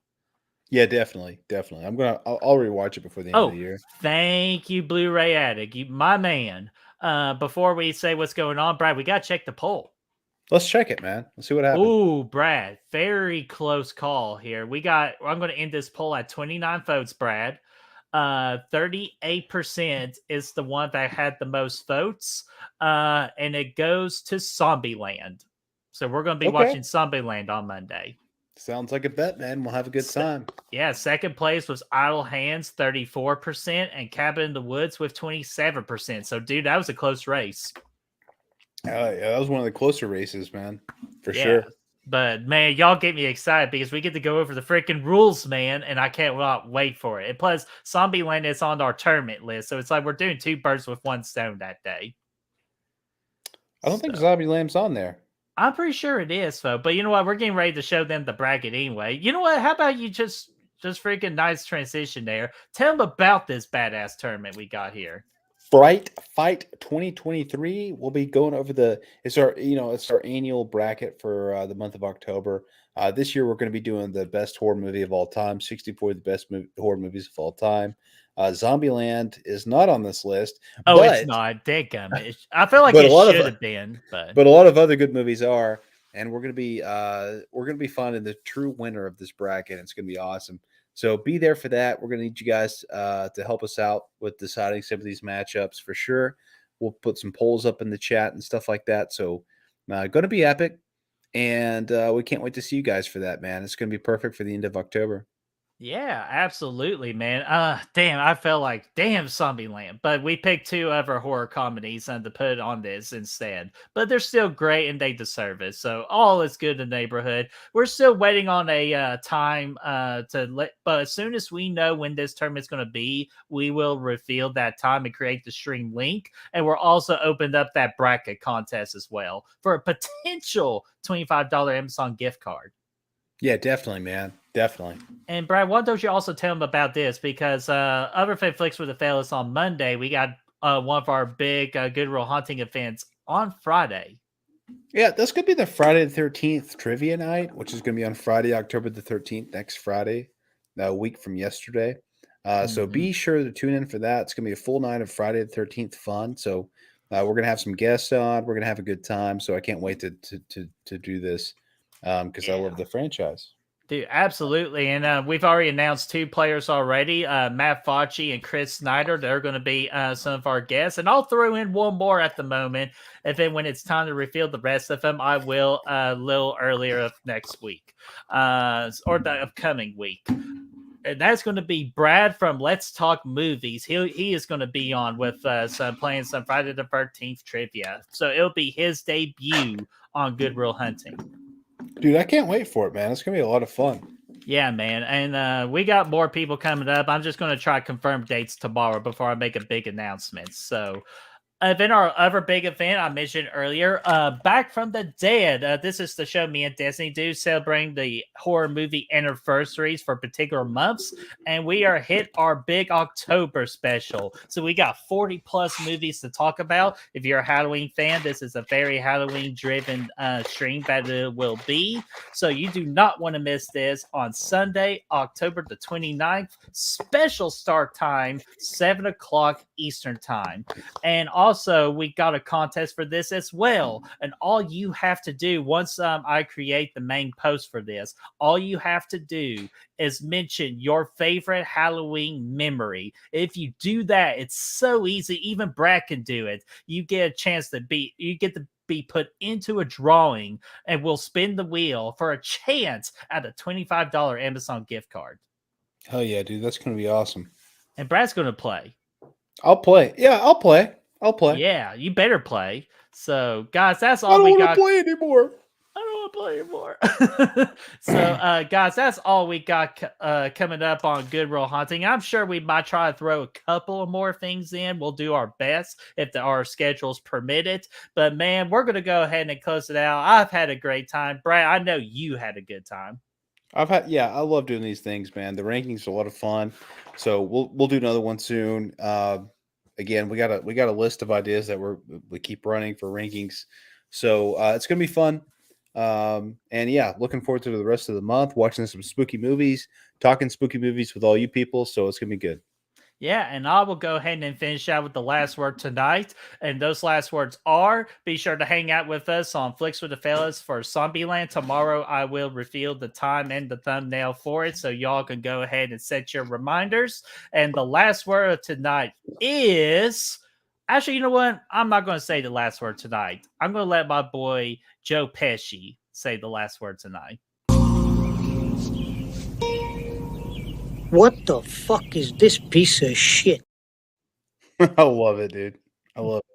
Yeah, definitely. I'll rewatch it before the end of the year. Thank you, Blu-ray Addict, you my man. Before we say what's going on, Brad, we got to check the poll. Let's check it, man. Let's see what happens. Ooh, Brad, very close call here. I'm going to end this poll at 29 votes, Brad. 38% is the one that had the most votes, and it goes to Zombieland. So we're going to be watching Zombieland on Monday. Sounds like a bet, man. We'll have a good time. Yeah, second place was Idle Hands, 34%, and Cabin in the Woods with 27%. So, dude, that was a close race. Yeah, that was one of the closer races, man. For sure. But, man, y'all get me excited because we get to go over the freaking rules, man, and I can't wait for it. And plus, Zombieland is on our tournament list, so it's like we're doing two birds with one stone that day. I don't think Zombieland's on there. I'm pretty sure it is, though. But you know what? We're getting ready to show them the bracket anyway. You know what? How about you just freaking nice transition there. Tell them about this badass tournament we got here. Fright Fight 2023. We'll be going over it's our annual bracket for the month of October. This year we're going to be doing the best horror movie of all time, 64 of the best horror movies of all time. Zombieland is not on this list. Oh, it's not. Dadgummit. I feel like it should have been, but a lot of other good movies are, and we're going to be finding the true winner of this bracket. It's going to be awesome. So be there for that. We're going to need you guys to help us out with deciding some of these matchups for sure. We'll put some polls up in the chat and stuff like that. So going to be epic, and we can't wait to see you guys for that, man. It's going to be perfect for the end of October. Yeah, absolutely, man. Damn, I felt like Zombieland, but we picked two other horror comedies and to put on this instead. But they're still great and they deserve it. So all is good in the neighborhood. We're still waiting on a time but as soon as we know when this tournament's going to be, we will reveal that time and create the stream link. And we're also opened up that bracket contest as well for a potential $25 Amazon gift card. Yeah, definitely, man. Definitely. And Brad, why don't you also tell them about this? Because other than Flicks with the Fellas on Monday, we got one of our big Good Real Hunting events on Friday. Yeah, that's going to be the Friday the 13th trivia night, which is going to be on Friday, October the 13th, next Friday, a week from yesterday. So be sure to tune in for that. It's going to be a full night of Friday the 13th fun. So we're going to have some guests on. We're going to have a good time. So I can't wait to do this because I love the franchise. Dude, absolutely. And we've already announced two players already, Matt Fauci and Chris Snyder. They're going to be some of our guests. And I'll throw in one more at the moment. And then when it's time to reveal the rest of them, I will a little earlier of next week or the upcoming week. And that's going to be Brad from Let's Talk Movies. He is going to be on with playing some Friday the 13th trivia. So it'll be his debut on Good Real Hunting. Dude, I can't wait for it, man. It's going to be a lot of fun. Yeah, man. And we got more people coming up. I'm just going to try to confirm dates tomorrow before I make a big announcement. So then our other big event I mentioned earlier, Back from the Dead. This is the show me and Disney do celebrating the horror movie anniversaries for particular months. And we are hit our big October special. So we got 40 plus movies to talk about. If you're a Halloween fan, this is a very Halloween driven stream that it will be. So you do not want to miss this on Sunday, October the 29th. Special start time, 7 o'clock Eastern time. And also, we got a contest for this as well. And all you have to do, once I create the main post for this, all you have to do is mention your favorite Halloween memory. If you do that, it's so easy. Even Brad can do it. You get a chance to be put into a drawing, and we'll spin the wheel for a chance at a $25 Amazon gift card. Hell yeah, dude. That's going to be awesome. And Brad's going to play. I'll play. Yeah, I'll play. Yeah, you better play. So, guys, that's all we got. I don't want to play anymore. So, guys, that's all we got coming up on Good Real Hunting. I'm sure we might try to throw a couple of more things in. We'll do our best if our schedules permit it. But, man, we're going to go ahead and close it out. I've had a great time. Brad, I know you had a good time. I love doing these things, man. The rankings are a lot of fun. So we'll do another one soon. Again, we got a list of ideas that we keep running for rankings. So it's gonna be fun. And yeah, looking forward to the rest of the month, watching some spooky movies, talking spooky movies with all you people. So it's gonna be good. Yeah, and I will go ahead and finish out with the last word tonight. And those last words are, be sure to hang out with us on Flicks with the Fellas for Zombieland. Tomorrow, I will reveal the time and the thumbnail for it, so y'all can go ahead and set your reminders. And the last word of tonight is... Actually, you know what? I'm not going to say the last word tonight. I'm going to let my boy Joe Pesci say the last word tonight. What the fuck is this piece of shit? I love it, dude. I love it.